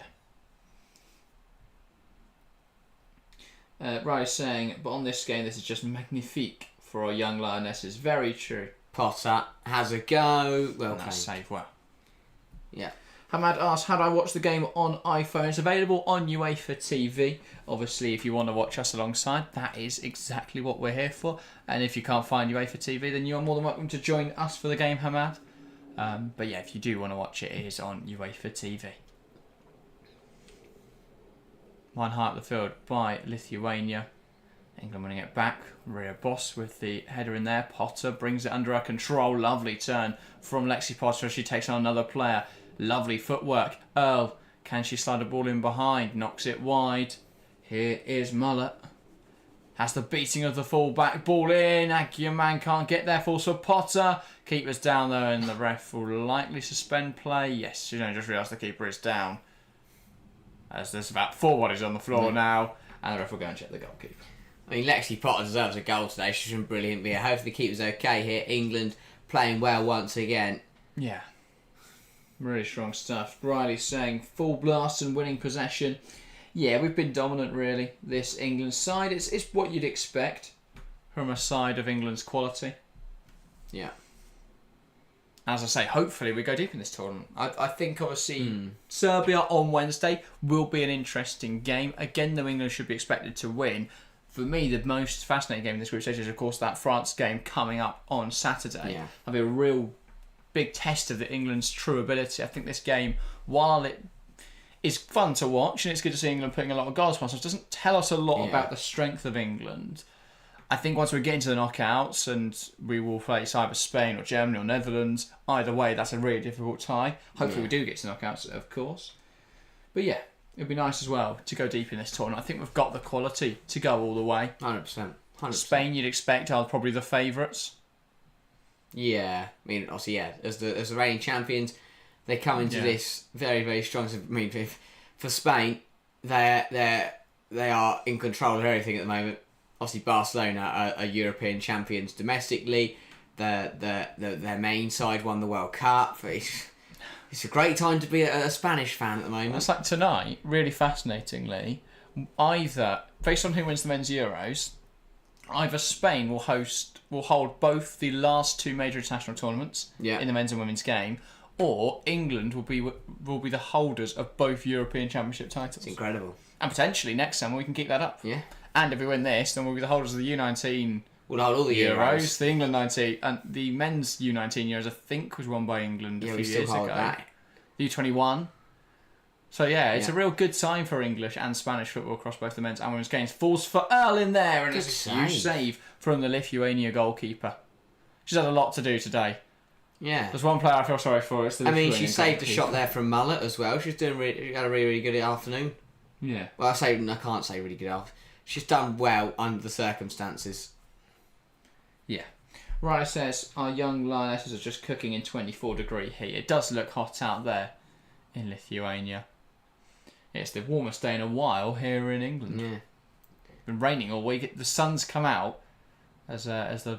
yeah. Riley's saying, but on this game, this is just magnifique for our young Lionesses. Very true. Potter has a go. Well played. Save well. Yeah. Hamad asks, how do I watch the game on iPhone? It's available on UEFA TV. Obviously, if you want to watch us alongside, that is exactly what we're here for. And if you can't find UEFA TV, then you're more than welcome to join us for the game, Hamad. But yeah, if you do want to watch it, it is on UEFA TV. One high up the field by Lithuania. England winning it back. Ria Boss with the header in there. Potter brings it under her control. Lovely turn from Lexi Potter as she takes on another player. Lovely footwork. Earl, can she slide a ball in behind? Knocks it wide. Here is Mullet. Has the beating of the full-back. Ball in. Agyemang can't get there. Falls for Potter. Keeper's down though, and the ref will likely suspend play. Yes, she's only just realised the keeper is down. As there's about 4 bodies on the floor now, and the ref will go and check the goalkeeper. I mean, Lexi Potter deserves a goal today. She's been brilliant. But yeah, hopefully the keeper's okay here. England playing well once again. Yeah. Really strong stuff. Riley's saying full blast and winning possession. Yeah, we've been dominant really. This England side, it's what you'd expect from a side of England's quality. Yeah. As I say, hopefully we go deep in this tournament. I think obviously Serbia on Wednesday will be an interesting game. Again, though, England should be expected to win. For me, the most fascinating game in this group stage is, of course, that France game coming up on Saturday. Yeah. That'll be a real big test of England's true ability. I think this game, while it is fun to watch and it's good to see England putting a lot of goals past us, doesn't tell us a lot about the strength of England. I think once we get into the knockouts and we will face either Spain or Germany or Netherlands, either way, that's a really difficult tie. Hopefully we do get to knockouts, of course. But yeah, it'd be nice as well to go deep in this tournament. I think we've got the quality to go all the way. 100%. Spain, you'd expect, are probably the favourites. Yeah, I mean, obviously, as the reigning champions, They come into this very, very strong. I mean, for Spain, they are in control of everything at the moment. Obviously, Barcelona are European champions domestically. Their main side won the World Cup. It's a great time to be a Spanish fan at the moment. It's like tonight, really fascinatingly, either, based on who wins the men's Euros, either Spain will hold both the last two major international tournaments in the men's and women's game, or England will be the holders of both European Championship titles. It's incredible. And potentially next summer we can keep that up. Yeah. And if we win this, then we'll be the holders of the U19 We'll hold all the Euros. The England 19 and the men's U19 Euros, I think, was won by England a few years ago. That. The U21. So it's a real good time for English and Spanish football across both the men's and women's games. Falls for Earl in there, and it's a huge save from the Lithuania goalkeeper. She's had a lot to do today. Yeah. There's one player I feel sorry for. It's the Lithuanian she saved goalkeeper. a shot there from Mullet as well. She had a really good afternoon. Yeah. Well, I can't say really good afternoon. She's done well under the circumstances. Yeah. Right, it says, our young lionesses are just cooking in 24-degree heat. It does look hot out there in Lithuania. It's the warmest day in a while here in England. Yeah. It's been raining all week. The sun's come out as Three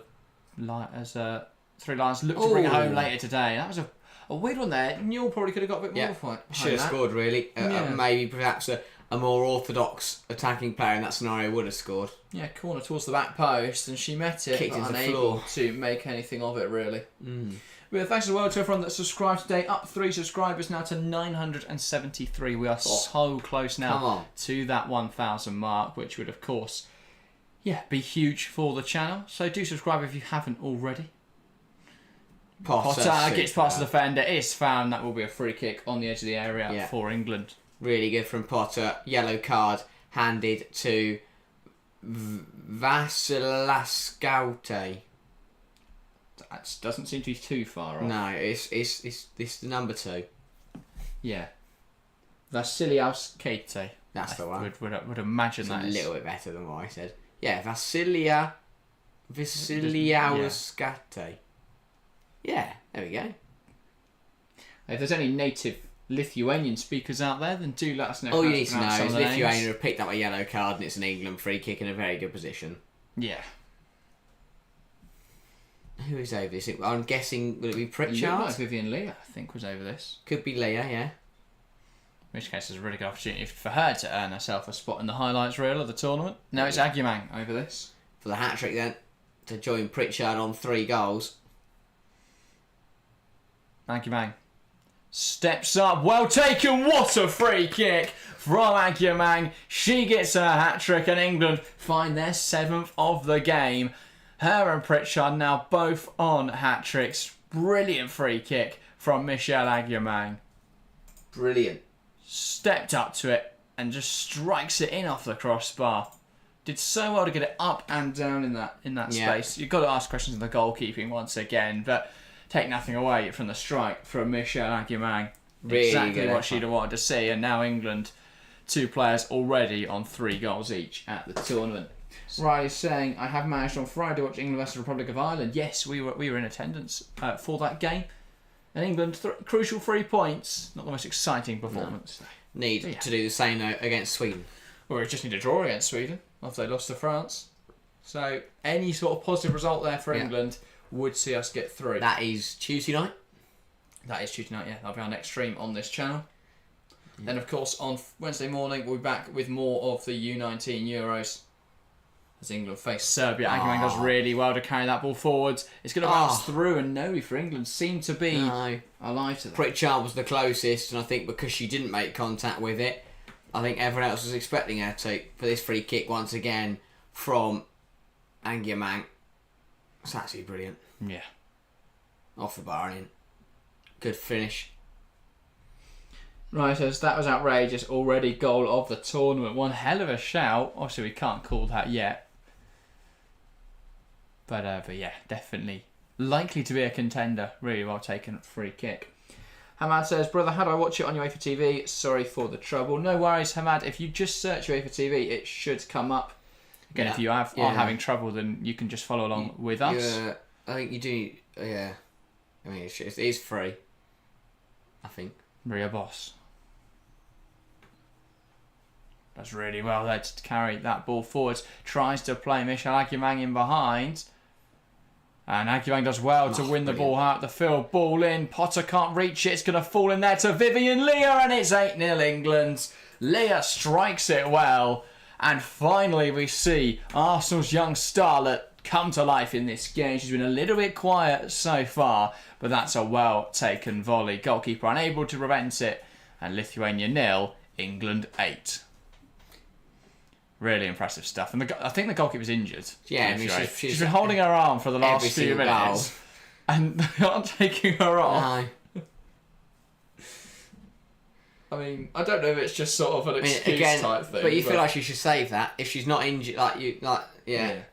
Lions look to bring it home later today. That was a weird one there. Newell probably could have got a bit more for it. Should have scored, really. Maybe perhaps a more orthodox attacking player in that scenario would have scored. Yeah, corner towards the back post, and she met it, Kicked but into the unable floor. to make anything of it, really. Well, thanks as well to everyone that subscribed today. Up 3 subscribers now to 973. We are so close now to that 1,000 mark, which would, of course, be huge for the channel. So do subscribe if you haven't already. Potter gets past the defender. Is found. That will be a free kick on the edge of the area for England. Really good from Potter. Yellow card handed to Vasilaskaute. That doesn't seem to be too far off. No, it's the number 2. Yeah. Vasiliauskaite. That's the one. Would imagine that is a little bit better than what I said. Yeah, Vasiliauskaite. Yeah, there we go. If there's any native Lithuanian speakers out there, then do let us know. All you need to know is Lithuania have picked up a yellow card and it's an England free kick in a very good position. Yeah. Who is over this? I'm guessing, will it be Pritchard? Like Vivian Leah, I think, was over this. Could be Leah, yeah. In which case, there's a really good opportunity for her to earn herself a spot in the highlights reel of the tournament. Now it's Agyemang over this. For the hat-trick then, to join Pritchard on 3 goals. Agyemang steps up, well taken, what a free kick from Agyemang. She gets her hat-trick and England find their 7th of the game. Her and Pritchard now both on hat-tricks. Brilliant free kick from Michelle Agyemang. Brilliant. Stepped up to it and just strikes it in off the crossbar. Did so well to get it up and down in that space. You've got to ask questions of the goalkeeping once again, but take nothing away from the strike from Michelle Agyemang. Really exactly good what she'd have wanted to see, and now England, 2 players already on 3 goals each at the tournament. Riley saying, I have managed on Friday to watch England versus Republic of Ireland. Yes, we were in attendance for that game. And England, crucial 3 points. Not the most exciting performance. No. Need to do the same though against Sweden. Or we just need a draw against Sweden after they lost to France. So any sort of positive result there for England would see us get through. That is Tuesday night. That is Tuesday night, yeah. That'll be our next stream on this channel. Then, of course, on Wednesday morning, we'll be back with more of the U19 Euros. As England face Serbia. Agyemang does really well to carry that ball forwards. It's going to bounce through, and no for England seem to be alive to that. Pritchard was the closest, and I think because she didn't make contact with it, I think everyone else was expecting her to. For this free kick once again from Agyemang. It's absolutely brilliant. Yeah. Off the bar and in. Good finish. Right, so that was outrageous. Already goal of the tournament. One hell of a shout. Obviously, we can't call that yet. But yeah, definitely likely to be a contender. Really well taken free kick. Hamad says, brother, how do I watch it on UEFA TV? Sorry for the trouble. No worries, Hamad. If you just search UEFA TV, it should come up. Again, if you are having trouble, then you can just follow along with us. Yeah, I think you do. Yeah. I mean, it is free. I think. Ria Boss. Does really well there to carry that ball forwards. Tries to play Michelle Aguimang in behind. And Aguimang does well to win the ball out the field. Ball in. Potter can't reach it. It's going to fall in there to Vivian Leah. And it's 8-0 England. Leah strikes it well. And finally we see Arsenal's young starlet come to life in this game. She's been a little bit quiet so far. But that's a well-taken volley. Goalkeeper unable to prevent it. And Lithuania 0, England 8. Really impressive stuff. And I think the goalkeeper's injured. Yeah, I mean, she's been holding her arm for the last few minutes. And they aren't taking her off. No. I mean, I don't know if it's just sort of an excuse type thing. But you feel like she should save that. If she's not injured,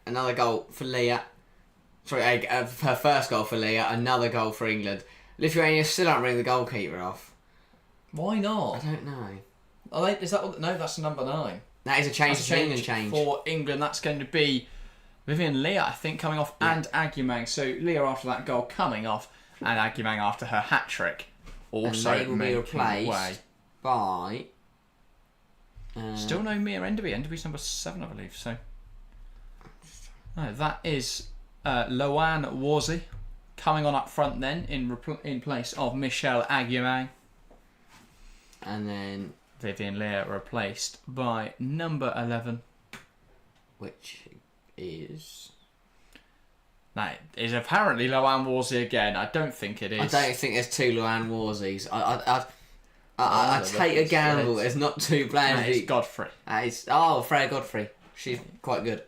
another goal for Leah. Sorry, her first goal for Leah, another goal for England. Lithuania still aren't bringing the goalkeeper off. Why not? I don't know. No, that's number 9. That is a change. Change for England. That's going to be Vivian Leah, I think, coming off, and Aguimang. So Leah after that goal coming off, and Aguimang after her hat trick. Also, and they will be replaced by. Still no Mia Enderby. Enderby's number 7, I believe. So no, that is Loanne Warzy coming on up front then in place of Michelle Aguimang. And then Vivian Leah replaced by number 11. Which is... That is apparently Loanne Warzy again. I don't think it is. I don't think there's 2 Loanne Warzys. I take a gamble. There's not 2 players. It's Godfrey. Freya Godfrey. She's quite good.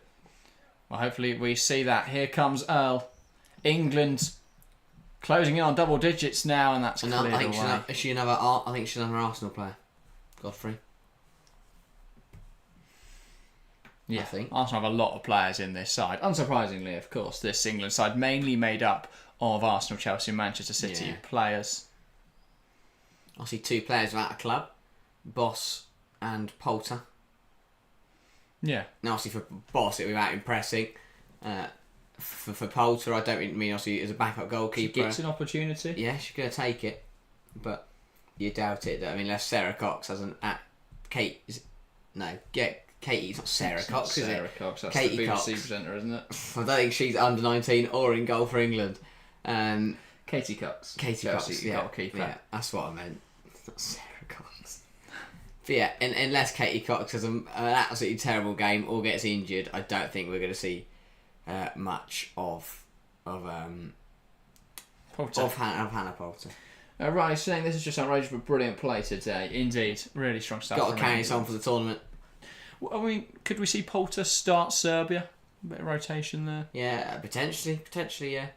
Well, hopefully we see that. Here comes Earl. England closing in on double digits now, and that's cleared away. I think she's another Arsenal player. Godfrey. Yeah, I think. Arsenal have a lot of players in this side. Unsurprisingly, of course, this England side mainly made up of Arsenal, Chelsea and Manchester City players. I see 2 players without a club. Boss and Poulter. Yeah. Now, obviously for Boss, it without impressing. For Poulter, I don't mean obviously as a backup goalkeeper. She gets an opportunity. Yeah, she's going to take it. But you doubt it. I mean, unless Sarah Cox hasn't... Katie's not Sarah Cox, is it? Sarah Cox, that's Katie the BBC Cox. presenter, isn't it? I don't think she's under 19 or in goal for England. Katie Cox. Chelsea goalkeeper. Yeah, that's what I meant. It's not Sarah Cox. But yeah, unless Katie Cox has an absolutely terrible game or gets injured, I don't think we're going to see much of Hannah Poulter. Right, saying this is just outrageous but brilliant play today. Indeed, really strong stuff. Got to carry us on for the tournament. Well, I mean, could we see Poulter start Serbia? A bit of rotation there. Yeah, potentially, yeah.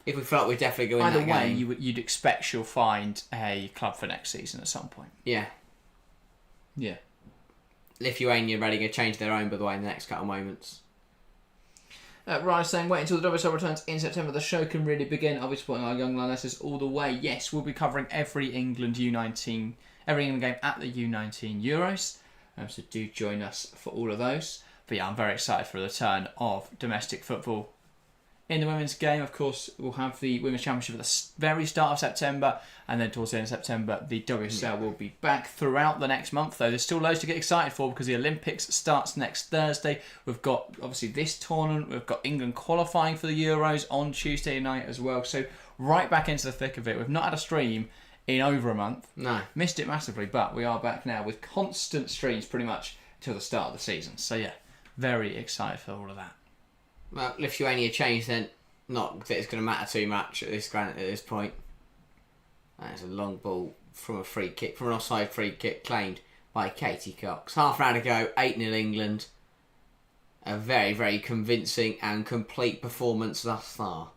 If we felt we'd definitely go in Either that way, game. you'd expect she'll find a club for next season at some point. Yeah. Yeah. Lithuania ready to change their own, by the way, in the next couple of moments. Ryan saying, wait until the WSL returns in September. The show can really begin. I'll be supporting our young lionesses all the way. Yes, we'll be covering every England U19, every England game at the U19 Euros. So do join us for all of those. But yeah, I'm very excited for the return of domestic football. In the women's game, of course, we'll have the Women's Championship at the very start of September, and then towards the end of September, the WSL will be back throughout the next month, though. There's still loads to get excited for because the Olympics starts next Thursday. We've got, obviously, this tournament. We've got England qualifying for the Euros on Tuesday night as well. So right back into the thick of it. We've not had a stream in over a month. No. Missed it massively, but we are back now with constant streams pretty much till the start of the season. So yeah, very excited for all of that. Well, Lithuania changed then. Not that it's going to matter too much at this point. That's a long ball from an offside free kick claimed by Katie Cox. Half round ago, 8-0 England. A very, very convincing and complete performance thus far.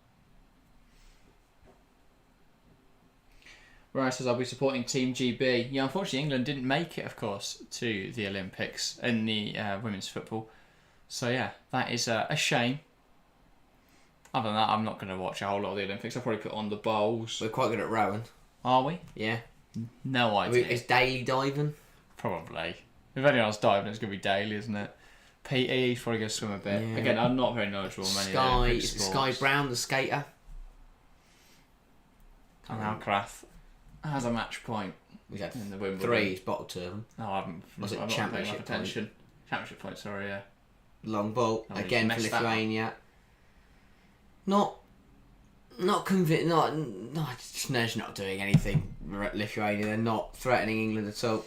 Right, says I'll be supporting Team GB. Yeah, unfortunately England didn't make it, of course, to the Olympics in the women's football. So yeah, that is a shame. Other than that, I'm not going to watch a whole lot of the Olympics. I'll probably put on the bowls. We're quite good at rowing. Are we? Yeah. No idea. Is Daly diving? Probably. If anyone's diving, it's going to be Daly, isn't it? PE, probably going to swim a bit. Yeah. Again, I'm not very knowledgeable on many of the Olympic sports. Sky Brown, the skater. And Alcrath. has a match point We've had in the Wimbledon. 3, he's bottled 2 of them. Oh, I haven't. Was it I'm not paying enough attention. Championship point, sorry, yeah. Long ball, Oh, he's again for messed that up. Lithuania. Not convinced, just not doing anything. Lithuania, they're not threatening England at all.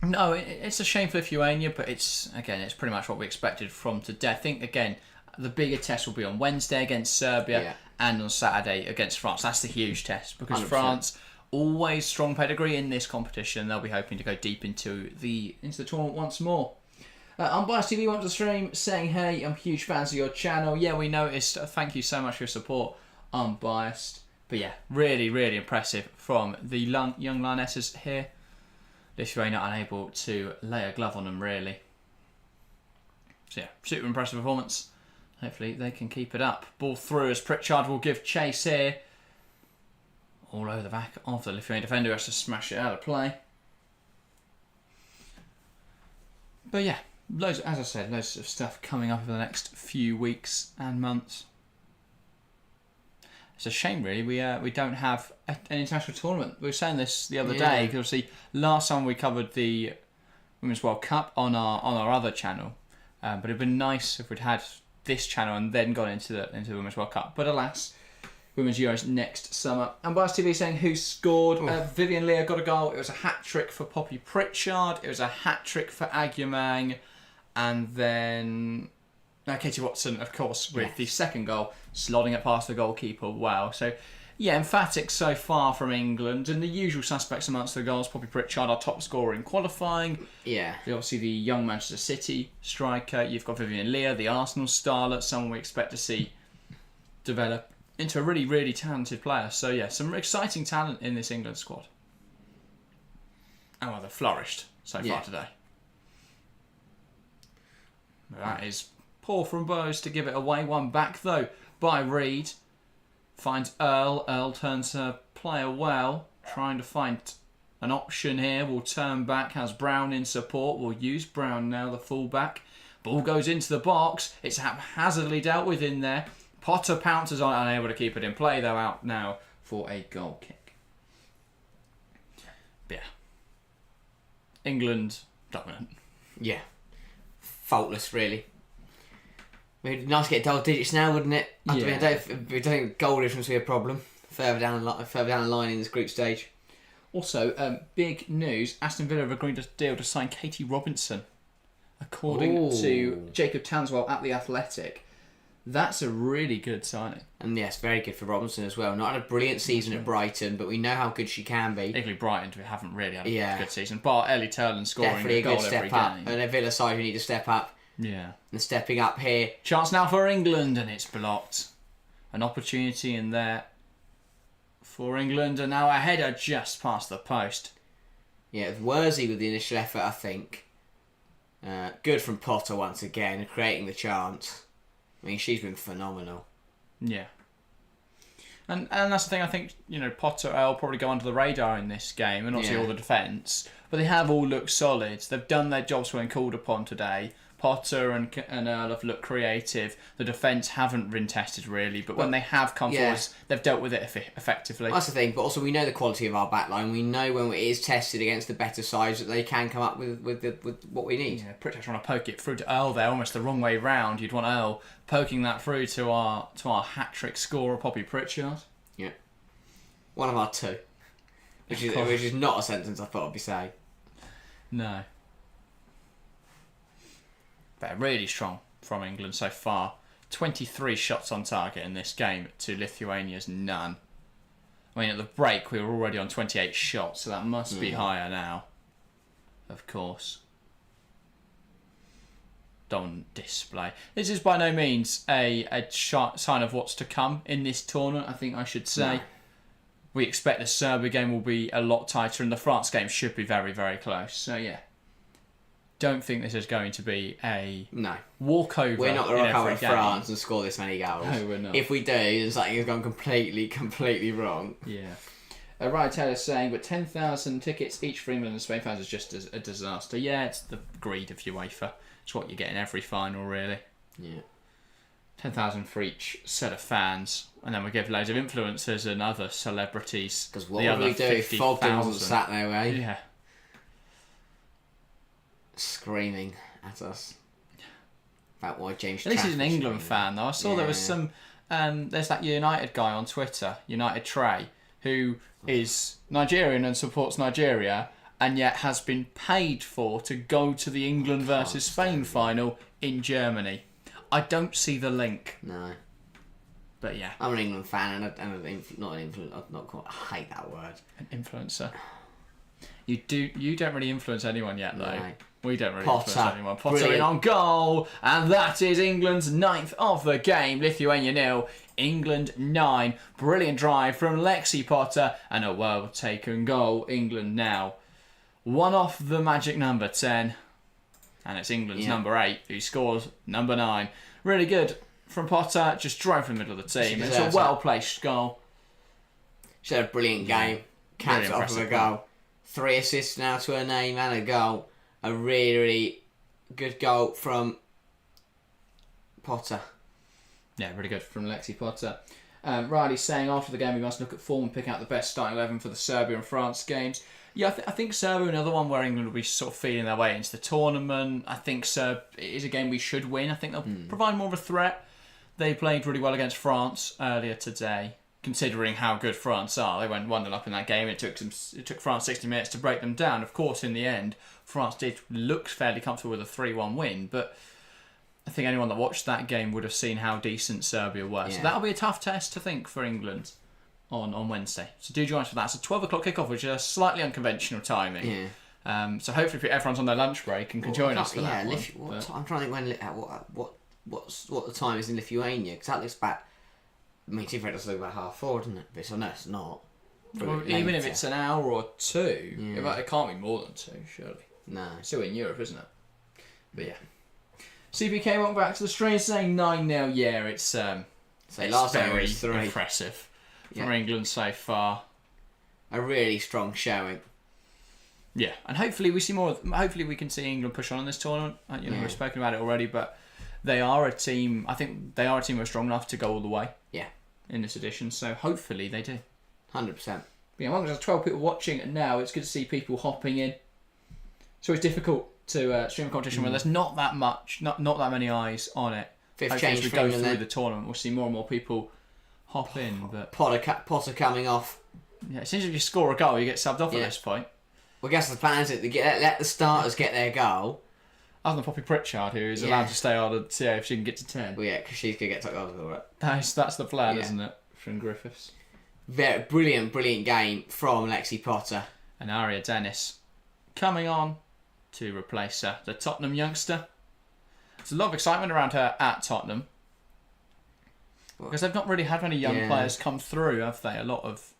No, it's a shame for Lithuania, but it's pretty much what we expected from today. I think, again, the bigger test will be on Wednesday against Serbia and on Saturday against France. That's the huge test because 100%. France, always strong pedigree in this competition. They'll be hoping to go deep into the tournament once more. Unbiased TV wants to stream saying, hey, I'm huge fans of your channel. Yeah, we noticed. Thank you so much for your support, Unbiased. But yeah, really, really impressive from the young Lionesses here. Lithuania unable to lay a glove on them, really. So yeah, super impressive performance. Hopefully they can keep it up. Ball through as Pritchard will give chase here. All over the back of the Lithuanian defender who has to smash it out of play. But yeah, loads of stuff coming up over the next few weeks and months. It's a shame, really. We don't have an international tournament. We were saying this the other day because obviously last time we covered the Women's World Cup on our other channel, but it'd been nice if we'd had this channel and then gone into the Women's World Cup. But alas, Women's Euros next summer. And Bias TV saying who scored. Vivian Leah got a goal. It was a hat trick for Poppy Pritchard. It was a hat trick for Agyemang, and then Katie Watson, of course, with the second goal, slotting it past the goalkeeper well. So, yeah, emphatic so far from England. And the usual suspects amongst the goals, Poppy Pritchard, our top scorer in qualifying. Yeah. Obviously, the young Manchester City striker. You've got Vivian Leah, the Arsenal starlet, someone we expect to see develop into a really, really talented player. So, yeah, some exciting talent in this England squad. And well, they've flourished so far today. That is poor from Bowes to give it away. One back, though, by Reed. Finds Earl. Earl turns her player well. Trying to find an option here. Will turn back. Has Brown in support. Will use Brown now, the fullback. Ball goes into the box. It's haphazardly dealt with in there. Potter pounces on it, unable to keep it in play, though out now for a goal kick. But yeah. England dominant. Yeah. Faultless, really. It'd be nice to get double digits now, wouldn't it? I don't think goal difference will be a problem further down the line in this group stage. Also, big news, Aston Villa have agreed a deal to sign Katie Robinson. According to Jacob Tanswell at The Athletic. That's a really good signing. And yes, very good for Robinson as well. Not had a brilliant season at Brighton, but we know how good she can be. Particularly Brighton, we haven't really had a good season. Bar Ellie Turlin scoring definitely a goal good step every up. game. And a Villa side who need to step up. Yeah. And stepping up here. Chance now for England, and it's blocked. An opportunity in there for England, and now a header just past the post. Yeah, Worsley with the initial effort, I think. Good from Potter once again, creating the chance. I mean, she's been phenomenal. Yeah. And that's the thing, I think, Potter, Earl probably go under the radar in this game, and obviously all the defence. But they have all looked solid. They've done their jobs when called upon today. Potter and Earl have looked creative. The defence haven't been tested really, but when they have come forward, they've dealt with it effectively. That's the thing, but also we know the quality of our backline. We know when it is tested against the better sides that they can come up with what we need. Yeah, Pritchard trying to poke it through to Earl there, almost the wrong way round. You'd want Earl poking that through to our hat-trick scorer, Poppy Pritchard. Yeah. One of our two. Which is not a sentence I thought I'd be saying. No. They're really strong from England so far. 23 shots on target in this game to Lithuania's none. I mean, at the break, we were already on 28 shots, so that must be higher now. Of course. Dominant display. This is by no means a sign of what's to come in this tournament, I think I should say. No. We expect the Serbia game will be a lot tighter, and the France game should be very, very close. So, yeah. Don't think this is going to be a walkover. We're not going to rock over France and score this many goals. No, we're not. If we do, then something has gone completely wrong. Yeah. Ryan Taylor's saying, but 10,000 tickets each for England and Spain fans is just a disaster. Yeah, it's the greed of UEFA. It's what you get in every final, really. Yeah. 10,000 for each set of fans, and then we give loads of influencers and other celebrities. Because what would we do if Fogden wasn't sat there, eh? Yeah. Screaming at us about why James. At least he's an England fan, though. I saw there was some. There's that United guy on Twitter, United Trey, who is Nigerian and supports Nigeria, and yet has been paid for to go to the England versus Spain final in Germany. I don't see the link. No. But yeah. I'm an England fan not an influencer. I hate that word. An influencer. You don't really influence anyone yet, though. No. We don't really Potter. influence anyone. Potter Brilliant. in on goal, and that is England's 9th of the game. Lithuania 0, England 9. Brilliant drive from Lexi Potter, and a well-taken goal. England now 1 off the magic number 10. And it's England's number 8, who scores number 9. Really good from Potter, just drove from the middle of the team. It's a well-placed goal. She had a brilliant game. Capped it off with a goal. 3 assists now to her name and a goal. A really, really good goal from Potter. Yeah, really good from Lexi Potter. Riley's saying after the game we must look at form and pick out the best starting 11 for the Serbia and France games. Yeah, I think Serbia another one where England will be sort of feeling their way into the tournament. I think it is a game we should win. I think they'll provide more of a threat. They played really well against France earlier today, considering how good France are. They went 1-0 up in that game. It took France 60 minutes to break them down. Of course, in the end, France did look fairly comfortable with a 3-1 win, but I think anyone that watched that game would have seen how decent Serbia were. Yeah. So that'll be a tough test to think for England on Wednesday. So do join us for that. It's a 12 o'clock kickoff, which is a slightly unconventional timing. Yeah. So hopefully everyone's on their lunch break and can join us for that one. I'm trying to think what the time is in Lithuania, because that looks back. I mean, TV does look about 4:30, doesn't it? But no, it's not. Well, even if it's an hour or two, it can't be more than 2, surely. No. It's still in Europe, isn't it? But yeah. CPK went back to the stream saying 9-0. Yeah, it's last very was 3. impressive from England so far. A really strong showing. Yeah, and hopefully we see more. Hopefully we can see England push on in this tournament. We've spoken about it already, but they are a team. I think they are a team who are strong enough to go all the way. Yeah. In this edition, so hopefully they do. 100%. Yeah, as long as there's 12 people watching it now, it's good to see people hopping in. It's always difficult to stream a competition where there's not that much, not that many eyes on it. Fifth change as we go through the tournament, we'll see more and more people hop in. But Potter coming off. Yeah, as soon as you score a goal, you get subbed off at this point. Well, I guess the plan is that let the starters get their goal. Other than Poppy Pritchard, who is allowed to stay on and see if she can get to 10. Well, yeah, because she's going to get top goals for it. That's the plan, isn't it, from Griffiths? Very brilliant game from Lexi Potter. And Aria Dennis coming on to replace her, the Tottenham youngster. There's a lot of excitement around her at Tottenham. Because they've not really had many young players come through, have they? A lot of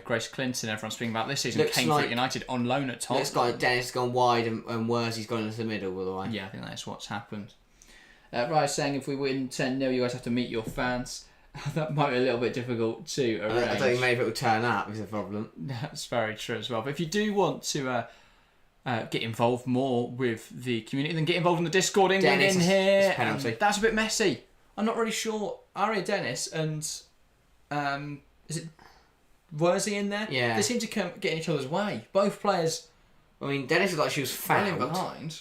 Grace Clinton, everyone's speaking about this season, came through at United on loan at Tottenham. Looks like Dennis has gone wide and Worsley's gone into the middle, by the way. Yeah, I think that's what's happened. Ryan's saying if we win 10-0, you guys have to meet your fans. That might be a little bit difficult to arrange. I don't think many people turn up is a problem. That's very true as well. But if you do want to get involved more with the community, then get involved in the Discord. England in here. Penalty. That's a bit messy. I'm not really sure. Aria Dennis and is it Worsley in there? Yeah. They seem to get in each other's way. Both players. I mean, Dennis looked like she was fouled. Behind.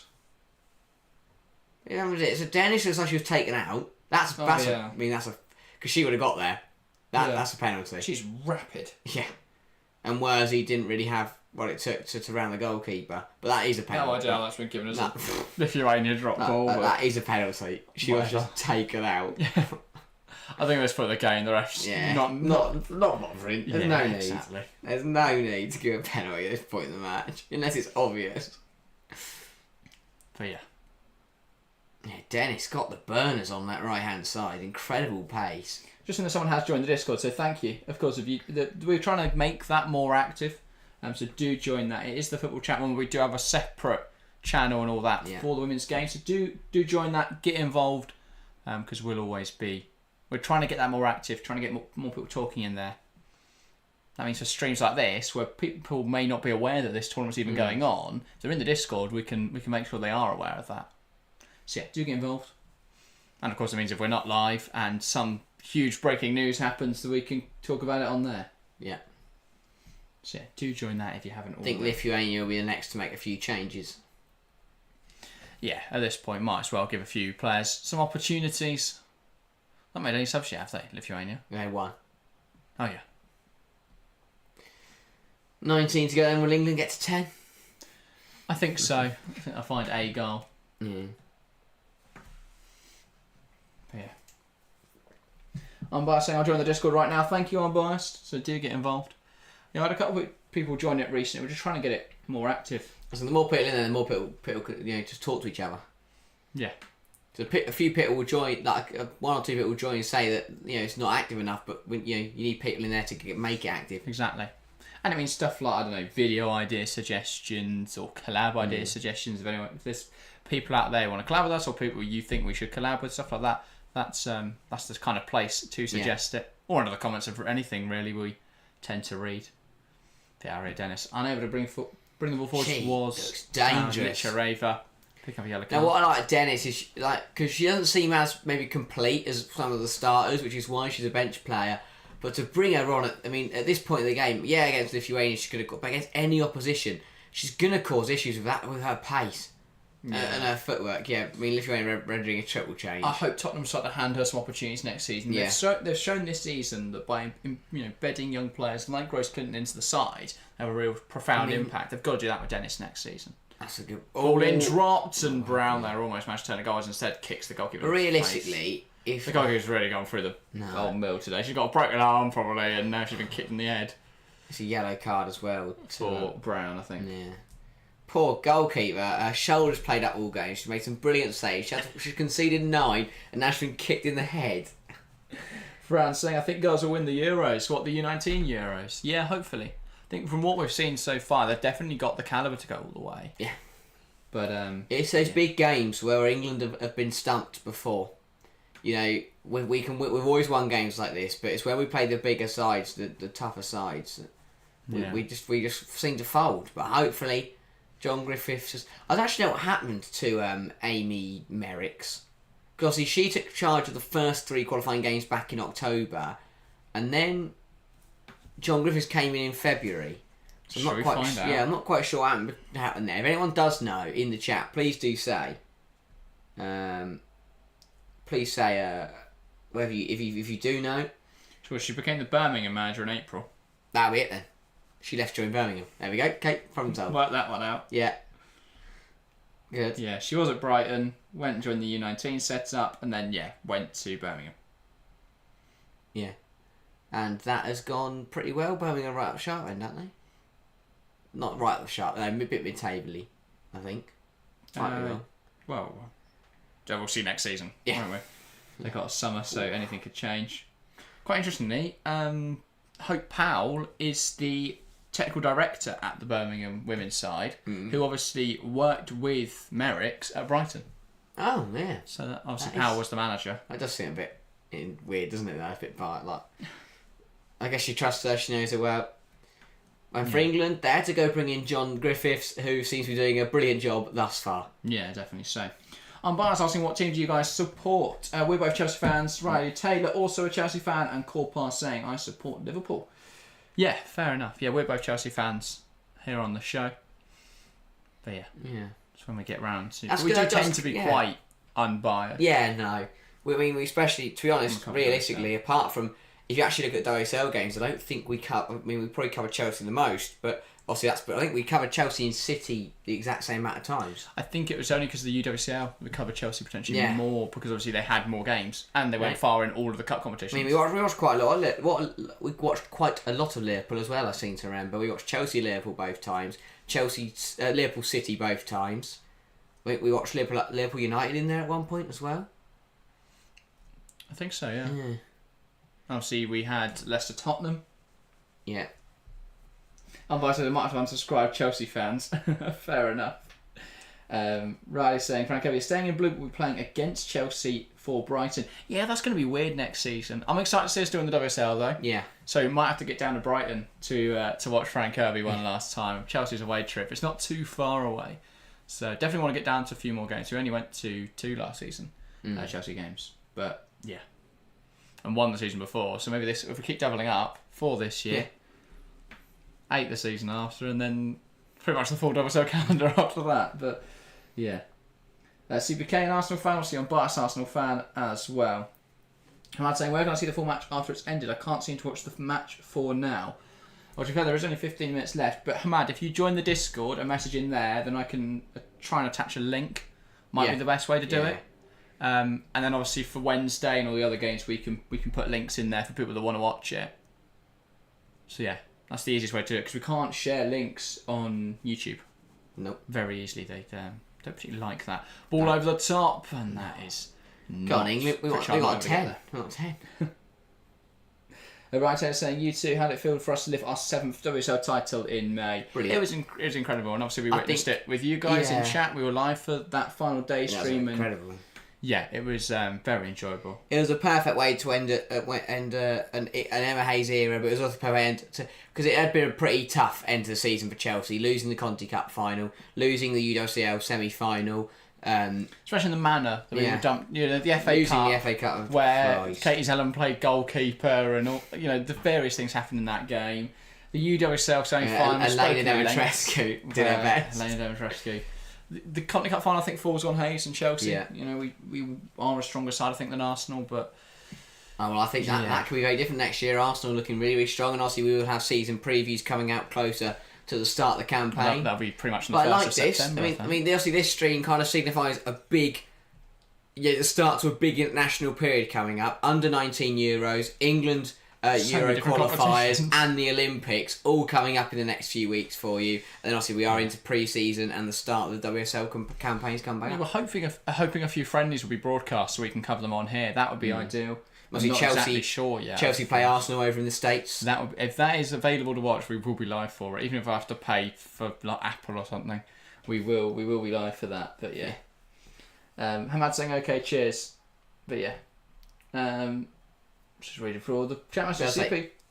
Yeah, so Dennis looks like she was taken out. That's because she would have got there. That's a penalty. She's rapid. Yeah. And Worsley didn't really have what it took to round the goalkeeper. But that is a penalty. No idea how that's been given as a Lithuania drop ball. That is a penalty. She was just taken out. Yeah. I think let's put the game. The refs not bothering. There's no need. Exactly. There's no need to give a penalty at this point in the match. Unless it's obvious. But yeah. Yeah, Dennis got the burners on that right hand side. Incredible pace. Just that someone has joined the Discord, so thank you. Of course, we're trying to make that more active, so do join that. It is the football chat one. We do have a separate channel and all that for the women's game, so do join that. Get involved, because we'll always be. We're trying to get that more active, trying to get more people talking in there. That means for streams like this, where people may not be aware that this tournament's even going on, if they're in the Discord, we can make sure they are aware of that. So yeah, do get involved. And of course, it means if we're not live and some huge breaking news happens, that we can talk about it on there. Yeah. So yeah, do join that if you haven't already. I think Lithuania will be the next to make a few changes. Yeah, at this point, might as well give a few players some opportunities. Not made any subs yet, have they, Lithuania? They won. Oh yeah. 19 to go, then will England get to 10? I think so. I think I'll find a goal. Mm. But yeah. Unbiased saying I'll join the Discord right now. Thank you, Unbiased. So do get involved. I had a couple of people join it recently. We're just trying to get it more active. So the more people in there, the more people just talk to each other. Yeah. So a few people will join, like one or two people will join and say that it's not active enough, but you need people in there to make it active. Exactly. And it means stuff like, I don't know, video idea suggestions or collab idea suggestions. If there's people out there who want to collab with us or people you think we should collab with, stuff like that, that's the kind of place to suggest it. Or under the comments of anything, really, we tend to read. Yeah, right, Dennis. Unable to bring the ball forward was dangerous. Mitchareva. Pick up a yellow card. Now, what I like Dennis is, because she doesn't seem as maybe complete as some of the starters, which is why she's a bench player. But to bring her on, at this point in the game, against Lithuania, she's going to go, but against any opposition, she's going to cause issues with her pace and her footwork. Yeah, Lithuania rendering a triple change. I hope Tottenham start to hand her some opportunities next season. Yeah. They've shown this season that by bedding young players like Grace Clinton into the side, they have a real profound impact. They've got to do that with Dennis next season. That's a good ball in dropped, and Brown there almost managed to turn the goals, instead kicks the goalkeeper. Realistically, if the goalkeeper's really gone through the old mill today. She's got a broken arm probably, and now she's been kicked in the head. It's a yellow card as well for Brown, I think. Yeah. Poor goalkeeper. Her shoulders played up all game. She made some brilliant saves. She conceded 9, and now she's been kicked in the head. Brown saying, "I think girls will win the Euros." What, the U19 Euros? Yeah, hopefully. I think from what we've seen so far, they've definitely got the calibre to go all the way. Yeah. But it's those big games where England have been stumped before. We've always won games like this, but it's where we play the bigger sides, the tougher sides. We just seem to fold. But hopefully, John Griffiths. I don't actually know what happened to Amy Merricks, because she took charge of the first 3 qualifying games back in October, and then John Griffiths came in February. So I'm not quite sure what happened there. If anyone does know in the chat, please do say. Please say whether if you do know. Well, she became the Birmingham manager in April. That'll be it then. She left during Birmingham. There we go. Okay, problem solved. Work that one out. Yeah. Good. Yeah, she was at Brighton, went and joined the U19 setup, and then went to Birmingham. Yeah. And that has gone pretty well. Birmingham right up the sharp end, haven't they? Not right up the sharp, a bit mid-table-y, I think. Might be well, we'll see next season, won't we? They got a summer, so anything could change. Quite interestingly, Hope Powell is the technical director at the Birmingham women's side, who obviously worked with Merricks at Brighton. Oh, yeah. So Powell was the manager. That does seem a bit weird, doesn't it? Though? A bit like. I guess she trusts her. She knows her well. And for England, they had to go bring in John Griffiths, who seems to be doing a brilliant job thus far. Yeah, definitely so. Unbiased asking, what team do you guys support? We're both Chelsea fans. Riley Taylor, also a Chelsea fan, and Corpar saying, I support Liverpool. Yeah, fair enough. Yeah, we're both Chelsea fans here on the show. But that's when we get round to... We do tend to be quite unbiased. Yeah, no. We especially, to be honest, realistically, apart from... If you actually look at WSL games, I don't think we cover... we probably cover Chelsea the most, but obviously but I think we covered Chelsea and City the exact same amount of times. I think it was only because of the UWSL we covered Chelsea potentially more, because obviously they had more games and they went far in all of the cup competitions. We watched quite a lot. We watched quite a lot of Liverpool as well, I seem to remember. We watched Chelsea-Liverpool both times, Liverpool-City both times. We watched Liverpool United in there at one point as well. I think so, yeah. Obviously, we had Leicester Tottenham. Yeah. Otherwise, they might have unsubscribed Chelsea fans. Fair enough. Riley saying, Frank Evie, staying in blue, but we're playing against Chelsea for Brighton. Yeah, that's going to be weird next season. I'm excited to see us doing the WSL, though. Yeah. So we might have to get down to Brighton to watch Frank Kirby one last time. Chelsea's away trip. It's not too far away. So definitely want to get down to a few more games. We only went to 2 last season. Chelsea games. But yeah, and won the season before. So maybe this, if we keep doubling up, 4 this year, 8 the season after, and then pretty much the full WSL calendar after that. But yeah, CPK and Arsenal fan, obviously on Bias Arsenal fan as well. I'm saying, where can I see the full match after it's ended? I can't seem to watch the match for now. Well, to be fair, there is only 15 minutes left. But Hamad, if you join the Discord and message in there, then I can try and attach a link. Might be the best way to do it. And then obviously for Wednesday and all the other games, we can put links in there for people that want to watch it. So yeah, that's the easiest way to do it, because we can't share links on YouTube. Nope. Very easily. They don't particularly like that. Ball over the top, and that is... Go on, England. We got a 10. We got a 10. The writer saying, you two, how'd it feel for us to lift our 7th WSL title in May? Brilliant. It was incredible, and obviously we witnessed it with you guys in chat. We were live for that final day stream. That was incredible. Yeah, it was very enjoyable. It was a perfect way to end an Emma Hayes era, but it was also a perfect end to, because it had been a pretty tough end to the season for Chelsea, losing the Conti Cup final, losing the UWCL semi-final. Especially in the manner that we were dumped, the FA losing Cup, the FA Cup, where Katie Zellum played goalkeeper, and all, the various things happened in that game. The UWCL semi-final, Elena Demetrescu did her best. Elena Demetrescu. The Conti Cup final, I think, falls on Hayes and Chelsea. Yeah. We are a stronger side, I think, than Arsenal, but... Oh, well, I think that could be very different next year. Arsenal looking really, really strong, and obviously we will have season previews coming out closer to the start of the campaign. That'll be pretty much on the 1st of September. I mean, obviously this stream kind of signifies a big... Yeah, the start to a big international period coming up. Under-19 Euros, England... Euro qualifiers and the Olympics all coming up in the next few weeks for you. And then obviously we are into pre-season and the start of the WSL campaigns come back. We're hoping a few friendlies will be broadcast so we can cover them on here. That would be ideal. I'm not exactly sure yet. Chelsea play Arsenal over in the States. If that is available to watch, we will be live for it. Even if I have to pay for like Apple or something, we will be live for that. But yeah, Hamad saying okay, cheers. But yeah, just reading through all the chat messages.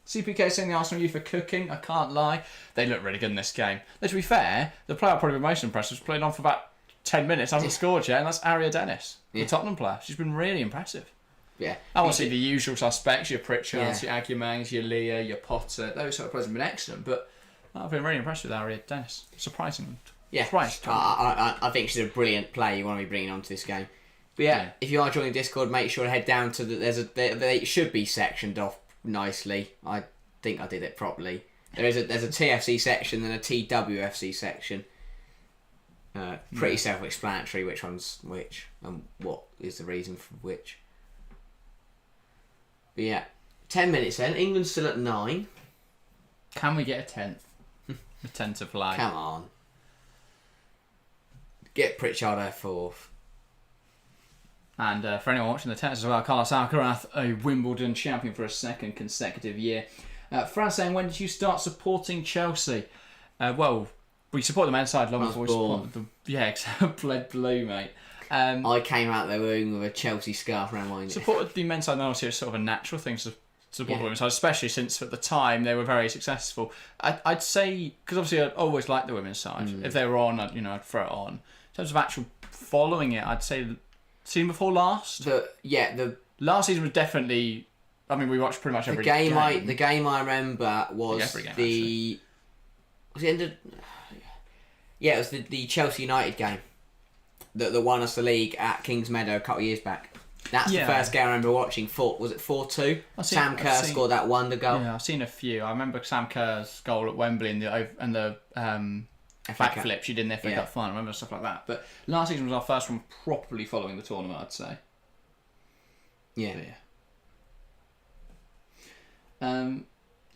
CPK saying the Arsenal youth are cooking. I can't lie, they look really good in this game. Now, to be fair, the player I'll probably be most impressed was playing on for about 10 minutes, hasn't scored yet, and that's Aria Dennis, the Tottenham player. She's been really impressive. Yeah. I want to see the usual suspects, your Pritchards, your Aguamangs, your Leah, your Potter. Those sort of players have been excellent, but I've been really impressed with Aria Dennis. Surprising. Yeah. I think she's a brilliant player you want to be bringing onto this game. But yeah, if you are joining Discord, make sure to head down to they should be sectioned off nicely. I think I did it properly. There's a TFC section and a TWFC section. Pretty self-explanatory which one's which and what is the reason for which. But yeah, 10 minutes then. England's still at 9. Can we get a 10th? A 10th to fly. Come on. Get Pritchard our 4th. And for anyone watching the tennis as well, Carlos Alcaraz, a Wimbledon champion for a 2nd consecutive year. Fran saying, when did you start supporting Chelsea? Well, we support the men's side long before we support the... Yeah, except bled blue, mate. I came out there with a Chelsea scarf around my neck. Supported the men's side, and obviously it's sort of a natural thing to support the women's side, especially since at the time they were very successful. I'd say, because obviously I always liked the women's side. If they were on, I'd throw it on. In terms of actual following it, I'd say... Season before last? The last season was definitely... I mean, we watched pretty much every game. The game I remember was the... Was it ended? Yeah, it was the Chelsea United game that won us the league at Kings Meadow a couple of years back. That's the first game I remember watching. Was it 4-2? Sam Kerr scored that wonder goal. Yeah, I've seen a few. I remember Sam Kerr's goal at Wembley and the backflip she did in the FA Cup final. I remember stuff like that. But last season was our first one properly following the tournament, I'd say. Yeah.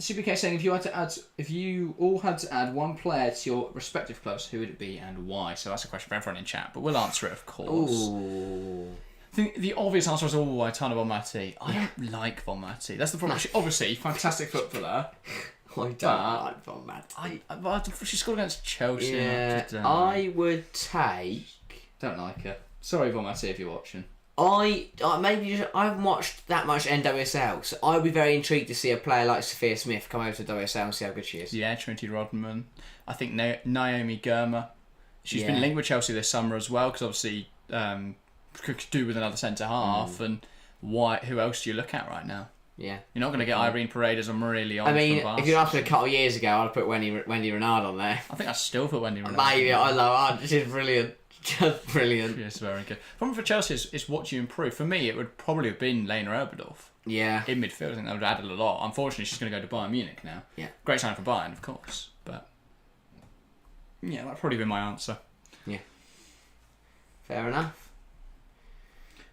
CPK saying, if you all had to add one player to your respective clubs, who would it be and why? So that's a question for everyone in chat, but we'll answer it, of course. Ooh. I think the obvious answer is Aitana Bonmati. I don't like Bonmati. That's the problem. Obviously, fantastic footballer. I don't like Bonmati. She scored against Chelsea. Yeah, I would take... Don't like her. Sorry, Bonmati, if you're watching. I haven't watched that much NWSL, so I'd be very intrigued to see a player like Sophia Smith come over to WSL and see how good she is. Yeah, Trinity Rodman. I think Naomi Girma. She's been linked with Chelsea this summer as well, because obviously could do with another centre half. And who else do you look at right now? Yeah. You're not going to get Irene Paredes or Marie I mean, from if you'd asked me a couple of years ago, I'd put Wendy Renard on there. I think I still put Wendy Renard. Maybe, I love her. She's brilliant. Just brilliant. Yes, very good. Problem for Chelsea is what do you improve? For me, it would probably have been Lena Oberdorf. Yeah. In midfield, I think that would have added a lot. Unfortunately, she's going to go to Bayern Munich now. Yeah. Great sign for Bayern, of course. But yeah, that'd probably be my answer. Yeah. Fair enough.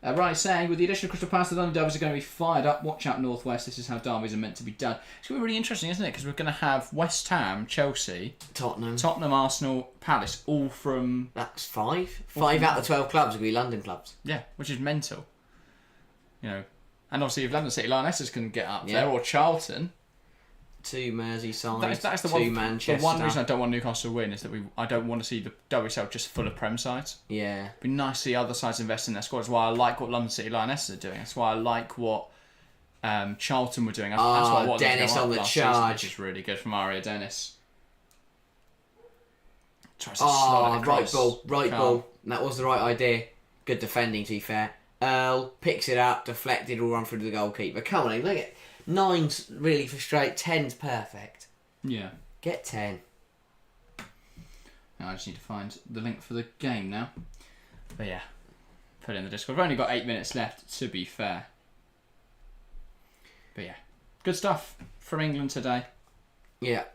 Right, saying, with the addition of Crystal Palace, the London derbies are going to be fired up. Watch out, North West. This is how derbies are meant to be done. It's going to be really interesting, isn't it? Because we're going to have West Ham, Chelsea, Tottenham, Arsenal, Palace, all from... That's 5. 5 out of 12 clubs will be London clubs. Yeah, which is mental. You know, and obviously if London City Lionesses can get up there, or Charlton... 2 Merseyside, that's the 2 one, Manchester. The one reason I don't want Newcastle to win is that I don't want to see the WSL just full of Prem sides. Yeah. It'd be nice to see other sides invest in their squads. That's why I like what London City Lionesses are doing. That's why I like what Charlton were doing. That's what Dennis on the charge. Which is really good from Aria Dennis. Right ball. That was the right idea. Good defending, to be fair. Earl picks it up, deflected, will run through to the goalkeeper. Come on, look at 9's really frustrating. 10's perfect. Yeah. Get 10. Now I just need to find the link for the game now. But yeah, put it in the Discord. We've only got 8 minutes left, to be fair. But yeah, good stuff from England today. Yeah.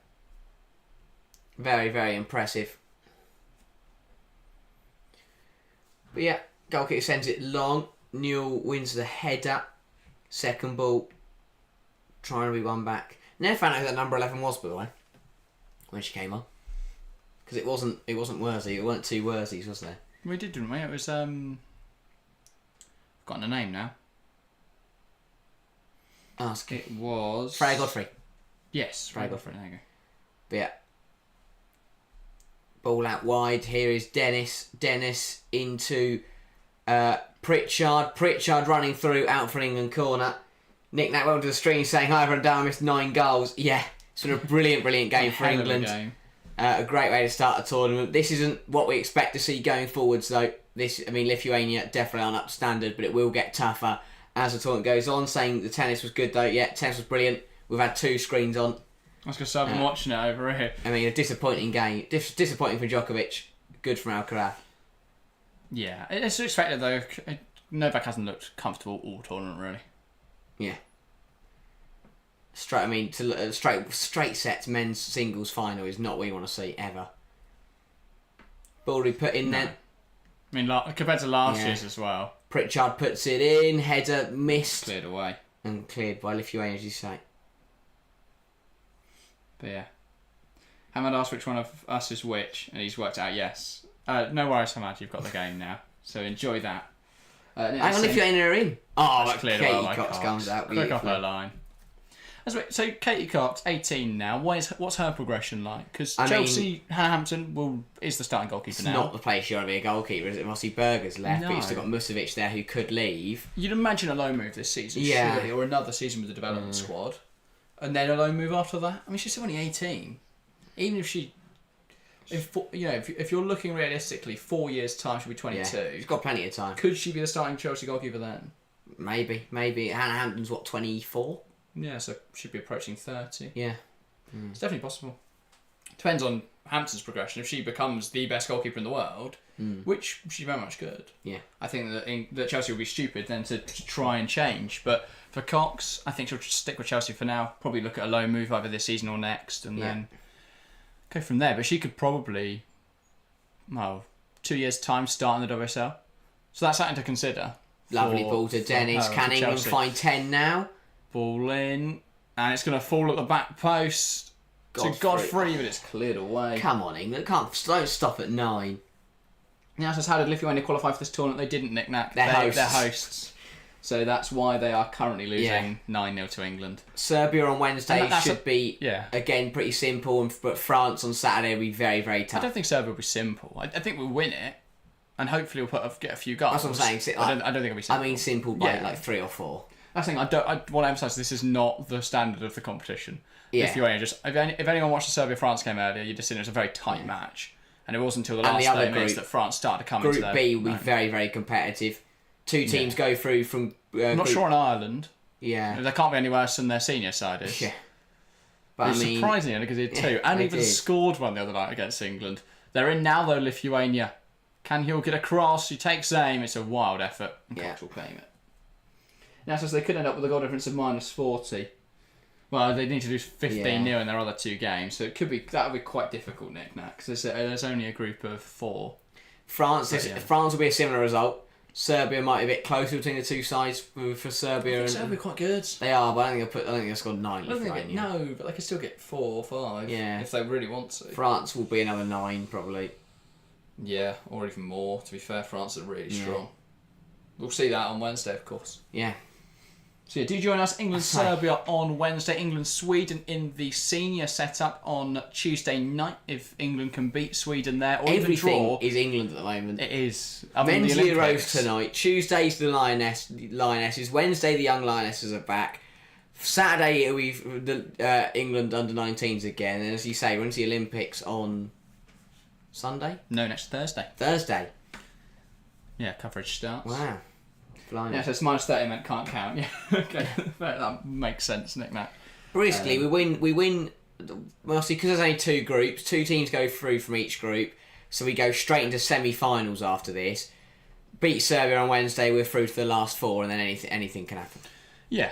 Very, very impressive. But yeah, goalkeeper sends it long. Newell wins the header. Second ball. Trying to be one back. Never found out who that number 11 was, by the way, when she came on. Because it wasn't Worsley. It weren't 2 Worsleys, was there? We did, didn't we? It was I've forgotten a name now. Ask. It was Freya Godfrey. Yes, Freya Godfrey. There you go. But yeah. Ball out wide. Here is Dennis. Dennis into Pritchard. Pritchard running through out for an England corner. Nick Nat went to the stream saying, "Hi everyone, down, I missed 9 goals." Yeah, sort of brilliant game for England. A great way to start a tournament. This isn't what we expect to see going forwards, though. Lithuania definitely aren't up to standard, but it will get tougher as the tournament goes on. Saying the tennis was good, though. Yeah, tennis was brilliant. We've had 2 screens on. I was going to say, I've been watching it over here. I mean, a disappointing game. Disappointing for Djokovic. Good from Alcaraz. Yeah, it's expected, though. Novak hasn't looked comfortable all tournament, really. Yeah. Straight sets men's singles final is not what you want to see ever. Ball we put in there. I mean, compared to last year's as well. Pritchard puts it in, header missed. Cleared away. And cleared by Lithuania, as you say. But yeah. Hamad asked which one of us is which, and he's worked out yes. No worries, Hamad, you've got the game now. So enjoy that. Hang on, Lithuania are in. Oh, that's cleared Katie away. Cox comes out quick off her line. So Katie Cox, 18 now. What's her progression like? Because Chelsea, Hannah Hampton is the starting goalkeeper now. It's not the place you want to be a goalkeeper, is it? Obviously Berger's left, but you've still got Musovic there who could leave. You'd imagine a loan move this season, surely, or another season with the development squad, and then a loan move after that. I mean, she's only 18. Even if she, if you're looking realistically, 4 years' time she'll be 22. Yeah, she's got plenty of time. Could she be the starting Chelsea goalkeeper then? Maybe. Hannah Hampton's 24. Yeah, so she'd be approaching 30. Yeah. It's definitely possible. Depends on Hampton's progression. If she becomes the best goalkeeper in the world, which she very much could, I think that Chelsea will be stupid then to try and change. But for Cox, I think she'll just stick with Chelsea for now. Probably look at a loan move either this season or next, and then go from there. But she could probably, 2 years' time, start in the WSL. So that's something to consider. Lovely ball to Dennis. Can England find 10 now? Ball in, and it's going to fall at the back post to Godfrey, but it's cleared away. Come on, England. Don't stop at 9. Now, so how did Lithuania qualify for this tournament? They didn't knick-knack. They're hosts. So that's why they are currently losing 9-0 to England. Serbia on Wednesday should be, again, pretty simple, but France on Saturday will be very, very tough. I don't think Serbia will be simple. I think we'll win it, and hopefully we'll get a few goals. That's what I'm saying. I don't think it'll be simple. I mean simple by 3 or 4. That's the thing, I want to emphasise this is not the standard of the competition. Yeah. Lithuania if anyone watched the Serbia-France game earlier, you'd have seen it was a very tight match. And it wasn't until the last 30 minutes that France started to come into Group B will be very, very competitive. two teams go through from. I'm not sure on Ireland. Yeah. They can't be any worse than their senior side is. Yeah. But It's surprising because they did two, and even scored one the other night against England. They're in now though, Lithuania. Can Hill get across? He takes aim. It's a wild effort. And Cox will claim it. Now, so they could end up with a goal difference of -40. Well, they need to do 15-0 in their other two games, so that would be quite difficult, Nick. Because there's only a group of 4. France will be a similar result. Serbia might be a bit closer between the two sides for Serbia. I think Serbia are quite good. They are, but I think they'll score 9. No, but they can still get 4 or 5 if they really want to. France will be another 9 probably. Yeah, or even more. To be fair, France are really strong. We'll see that on Wednesday, of course. Yeah. So do join us, England-Serbia on Wednesday, England-Sweden in the senior setup on Tuesday night, if England can beat Sweden there, or everything even draw. Is England at the moment. It is. Men's Euros tonight, Tuesday's the Lionesses, Wednesday the Young Lionesses are back, Saturday we've the England under-19s again, and as you say, we're into the Olympics on Sunday? No, next Thursday. Thursday? Yeah, coverage starts. Wow. Blimey. Yeah, so it's -30 meant can't count. Yeah, okay, that makes sense, Nick. That. Basically, we win. Mostly because there's only 2 groups. 2 teams go through from each group, so we go straight into semi-finals after this. Beat Serbia on Wednesday, we're through to the last 4, and then anything can happen. Yeah,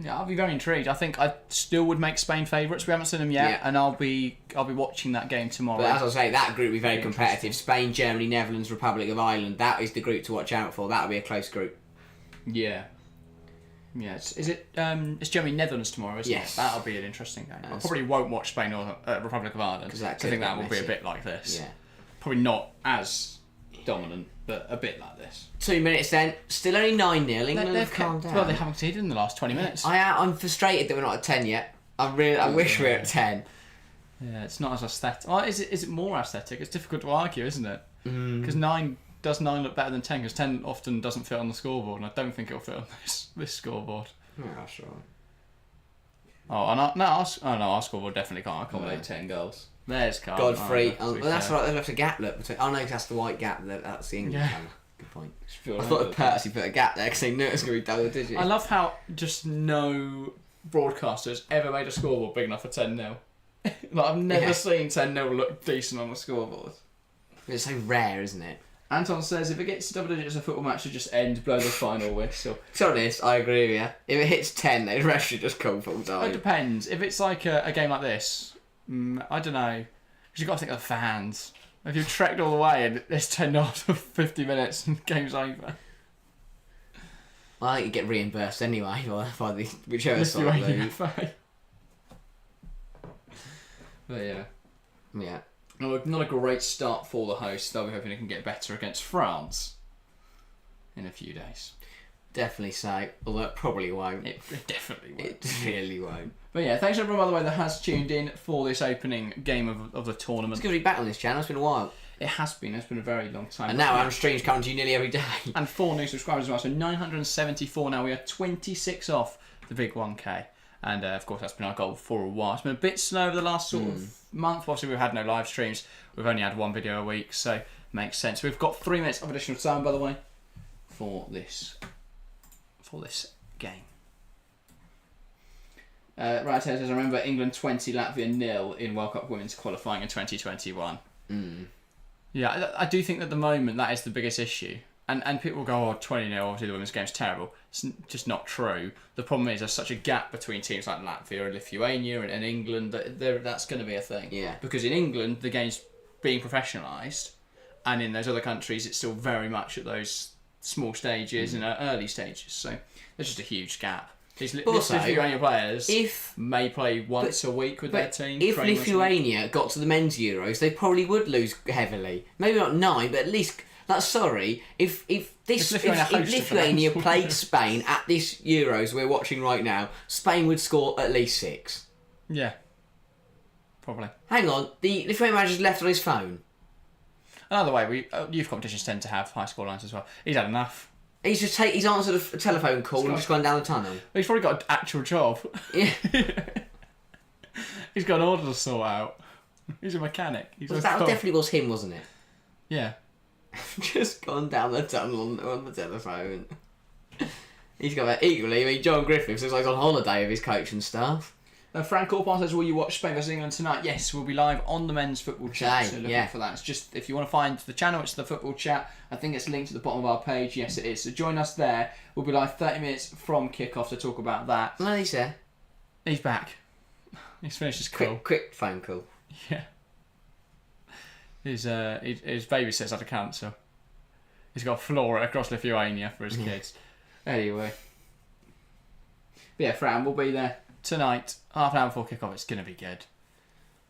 I'll be very intrigued. I think I still would make Spain favourites. We haven't seen them yet, and I'll be watching that game tomorrow. But as I say, that group will be very competitive. Spain, Germany, Netherlands, Republic of Ireland. That is the group to watch out for. That'll be a close group. Yeah. Yeah. It's Germany, Netherlands tomorrow, isn't it? That'll be an interesting game. I probably won't watch Spain or Republic of Ireland because I think that will be a bit like this. Yeah. Probably not as dominant, but a bit like this. 2 minutes then. Still only 9-0. England have calmed down. Well, they haven't conceded in the last 20 minutes. I'm frustrated that we're not at 10 yet. I wish we were at 10. Yeah, it's not as aesthetic. Oh, is it more aesthetic? It's difficult to argue, isn't it? Because 9 look better than 10? Because 10 often doesn't fit on the scoreboard, and I don't think it'll fit on this scoreboard. Yeah, that's right. Our scoreboard definitely can't accommodate 10 goals. There's Carl. Godfrey. That's right. There's a gap look between. Oh no, that's the white gap. That's the England camera. Good point. I thought they purposely put a gap there because they knew it was going to be double digits. I love how just no broadcasters ever made a scoreboard big enough for 10-0. I've never seen 10-0 look decent on a scoreboard. It's so rare, isn't it? Anton says if it gets to double digits, a football match should just end, blow the final whistle. To be honest, I agree with you. If it hits 10, the rest should just call full time. It depends. If it's like a game like this, I don't know. Because you've got to think of the fans. If you've trekked all the way and it's 10-0 after 50 minutes and the game's over. Well, I think you get reimbursed anyway by the whichever side lose. But yeah. Yeah. Not a great start for the host. They'll be hoping they can get better against France in a few days. Definitely so. Although it probably won't. It definitely won't. It really won't. But yeah, thanks everyone, by the way, that has tuned in for this opening game of the tournament. It's good to be back on this channel. It's been a while. It has been. It's been a very long time. And now our streams come to you nearly every day. And 4 new subscribers as well. So 974 now. We are 26 off the big 1K. And of course, that's been our goal for a while. It's been a bit slow over the last sort of month. Obviously, we've had no live streams. We've only had 1 video a week, so makes sense. We've got 3 minutes of additional time, by the way, for this game. Right, says, I remember England 20, Latvia 0 in World Cup Women's qualifying in 2021. Yeah, I do think that at the moment that is the biggest issue. And people will go, 20-0, obviously the women's game's terrible. It's just not true. The problem is there's such a gap between teams like Latvia and Lithuania and England that that's going to be a thing. Yeah. Because in England, the game's being professionalised, and in those other countries, it's still very much at those small stages and early stages. So there's just a huge gap. These Lithuania players may play once a week with their team. If Lithuania got to the men's Euros, they probably would lose heavily. Maybe not 9, but at least... If Lithuania played Spain at this Euros we're watching right now, Spain would score at least 6. Yeah. Probably. Hang on, the Lithuanian manager's left on his phone. Another way, youth competitions tend to have high score lines as well. He's had enough. He's answered a telephone call and just gone down the tunnel. He's probably got an actual job. Yeah. He's got an order to sort out. He's a mechanic. That definitely was him, wasn't it? Yeah. just gone down the tunnel on the telephone. He's got that equally. I mean, John Griffiths looks like he's on holiday with his coach and staff. Frank Orpon says, will you watch Spain vs England tonight? Yes, we'll be live on the men's football chat. So looking for that. It's just, if you want to find the channel, it's the football chat. I think it's linked at the bottom of our page. Yes, it is. So join us there. We'll be live 30 minutes from kickoff to talk about that. No, he's there. He's back. He's finished his call. Quick phone call. Yeah. His babysitter's had to cancel. He's got a floor across Lithuania for his kids. Anyway. But yeah, Fran, we'll be there tonight, half an hour before kickoff. It's going to be good.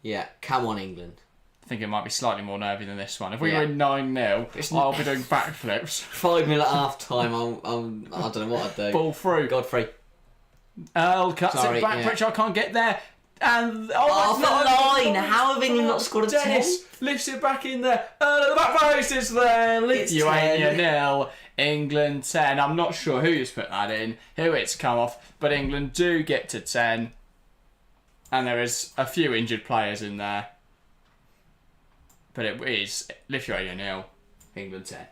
Yeah, come on, England. I think it might be slightly more nervy than this one. If we were in 9-0, I'll be doing backflips. 5 minutes at half time, I don't know what I'd do. Ball through. Godfrey. Earl cuts it back. Pritchard can't get there. And off the line. How have England not scored a 10? Dennis lifts it back in there. Earl at the back post. It's there. Lithuania 0. England 10. I'm not sure who's put that in, who it's come off, but England do get to 10. And there is a few injured players in there. But it is Lithuania 0, England 10.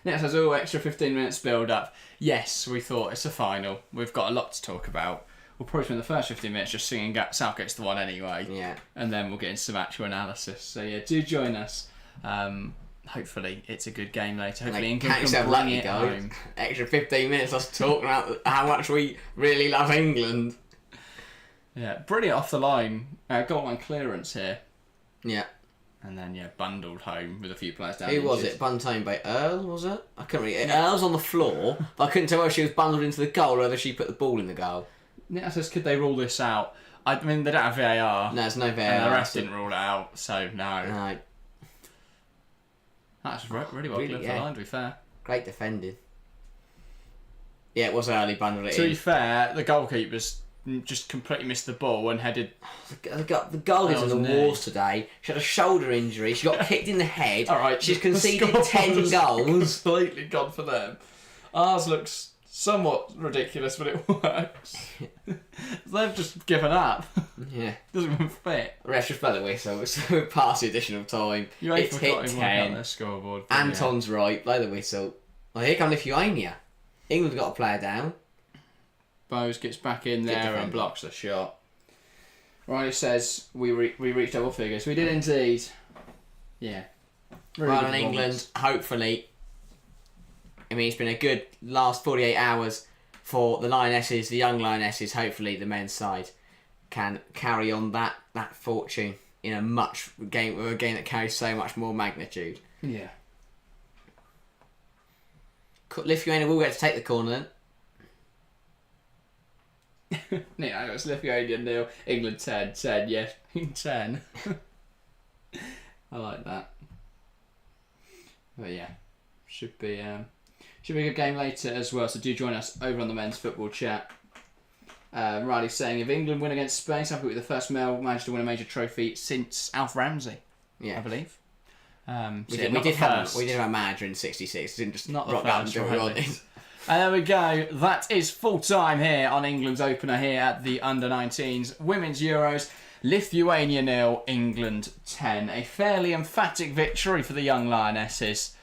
Next has all extra 15 minutes build up. Yes, we thought it's a final. We've got a lot to talk about. We'll probably spend the first 15 minutes just singing Southgate's the one anyway. Yeah. And then we'll get into some actual analysis. So yeah, do join us. Hopefully it's a good game later. Hopefully England can bring it home. Extra 15 minutes us talking about how much we really love England. Yeah, brilliant off the line. Goal line clearance here. Yeah. And then, bundled home with a few players down. Who was it? Bundled home by Earl, was it? I couldn't read it. Earl's on the floor, but I couldn't tell whether she was bundled into the goal or whether she put the ball in the goal. Nick says, could they rule this out? I mean, they don't have VAR. No, there's no VAR. And the rest didn't rule it out, so no. No. That's really well cleared the line, to be fair. Great defending. Yeah, it was early bundled it To in. be fair, the goalkeeper's just completely missed the ball and headed... The goalie's on the walls today. She had a shoulder injury. She got kicked in the head. All right, she's conceded 10 goals. Completely gone for them. Ours looks somewhat ridiculous, but it works. They've just given up. Yeah. Doesn't even fit. The ref just blow the whistle. So past the additional time. It's hit 10. Their scoreboard, Anton's right. Blow the whistle. Well, here comes Lithuania. England's got a player down. Bowes gets back in there and blocks the shot. Riley says we reached double figures. We did indeed. Yeah. Really well on England, hopefully. I mean, it's been a good last 48 hours for the Lionesses, the young Lionesses. Hopefully, the men's side can carry on that fortune in a game that carries so much more magnitude. Yeah. Lithuania will get to take the corner then. Yeah, it's Lithuania 0, England 10, yes, 10. I like that. But yeah, should be a good game later as well. So do join us over on the men's football chat. Riley's saying if England win against Spain, South will be the first male manager to win a major trophy since Alf Ramsey. Yeah, I believe. We did have a manager in '66. Didn't just not rock out and do it. And there we go. That is full time here on England's opener here at the Under-19s Women's Euros. Lithuania 0, England 10. A fairly emphatic victory for the young Lionesses.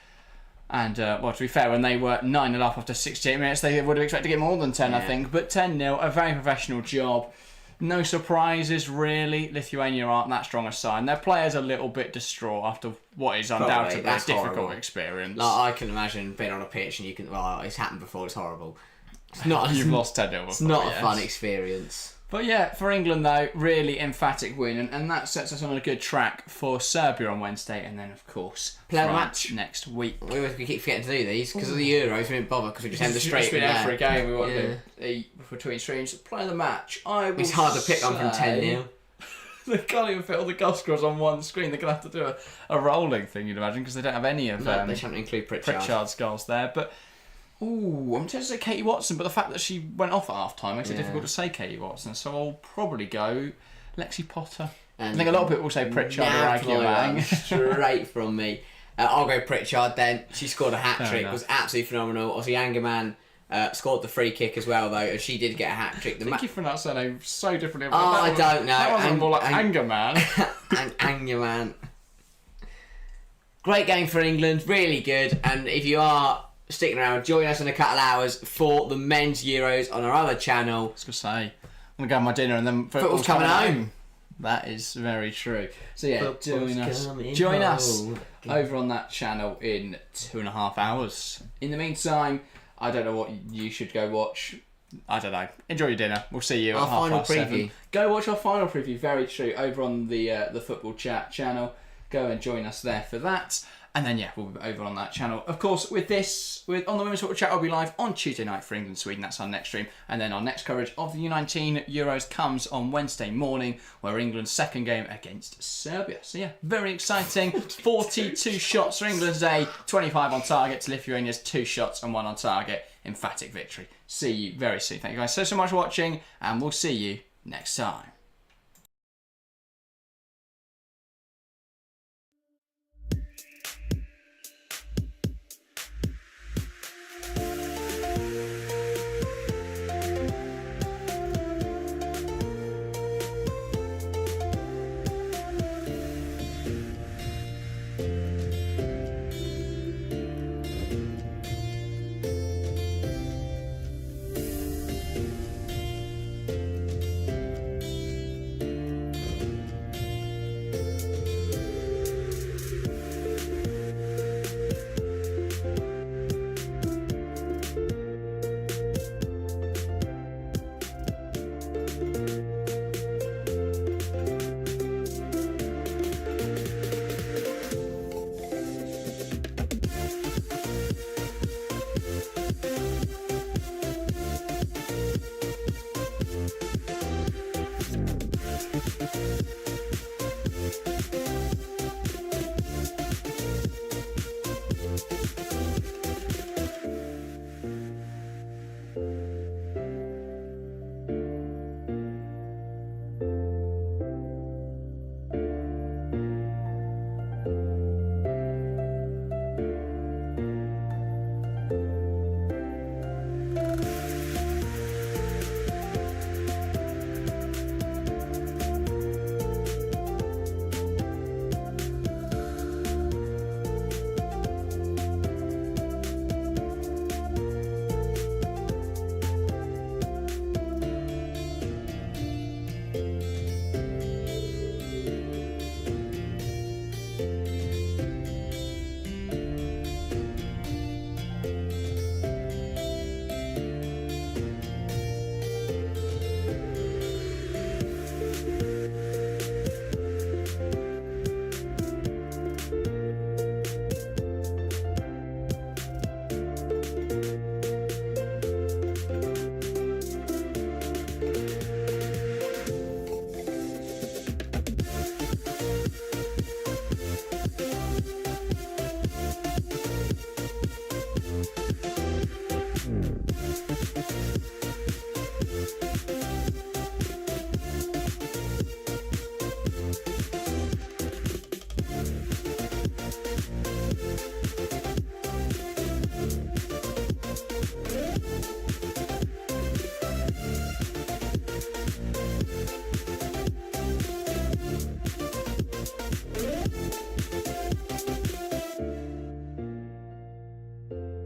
And, to be fair, when they were 9-0 up after 68 minutes, they would have expected to get more than 10, I think. But 10-0, a very professional job. No surprises, really. Lithuania aren't that strong a side. Their players are a little bit distraught after what is undoubtedly a difficult experience. Like, I can imagine being on a pitch and you can... Well, it's happened before, it's horrible. It's not... You've lost 10-0 before, it's not a fun experience. But yeah, for England though, really emphatic win, and that sets us on a good track for Serbia on Wednesday, and then of course France next week. We keep forgetting to do these because of the Euros. We didn't bother because we just end the straight. It's been every game we want to eat between streams. Play the match. It's hard to pick on from 10-0. They can't even fit all the goal scorers on one screen. They're going to have to do a rolling thing, you'd imagine, because they don't have any of they can't include Pritchard's goals there, but. Ooh, I'm tempted to say Katie Watson, but the fact that she went off at half time makes it difficult to say Katie Watson, so I'll probably go Lexi Potter. And I think a lot of people will say Pritchard or Aguilang. Straight from me. I'll go Pritchard then. She scored a hat-trick, was absolutely phenomenal. Obviously, Angerman scored the free kick as well, though, and she did get a hat-trick. Thank you for that surname so differently. I don't know. That wasn't more like Angerman. Angerman. Great game for England, really good. And if you are sticking around, join us in a couple of hours for the men's Euros on our other channel. I was going to say, I'm going to go have my dinner and then Football's coming home. That is very true. So yeah, Football's join us over on that channel in 2.5 hours. In the meantime, I don't know what you should go watch. I don't know. Enjoy your dinner. We'll see you at Our final 7:30. preview. Go watch our final preview. Very true. Over on the Football Chat channel. Go and join us there for that. And then, yeah, we'll be over on that channel. Of course, on the Women's Football Chat, I'll be live on Tuesday night for England, Sweden. That's our next stream. And then our next coverage of the U19 Euros comes on Wednesday morning, where England's second game against Serbia. So, yeah, very exciting. 42 shots for England today, 25 on target to Lithuania's 2 shots and 1 on target. Emphatic victory. See you very soon. Thank you guys so much for watching, and we'll see you next time.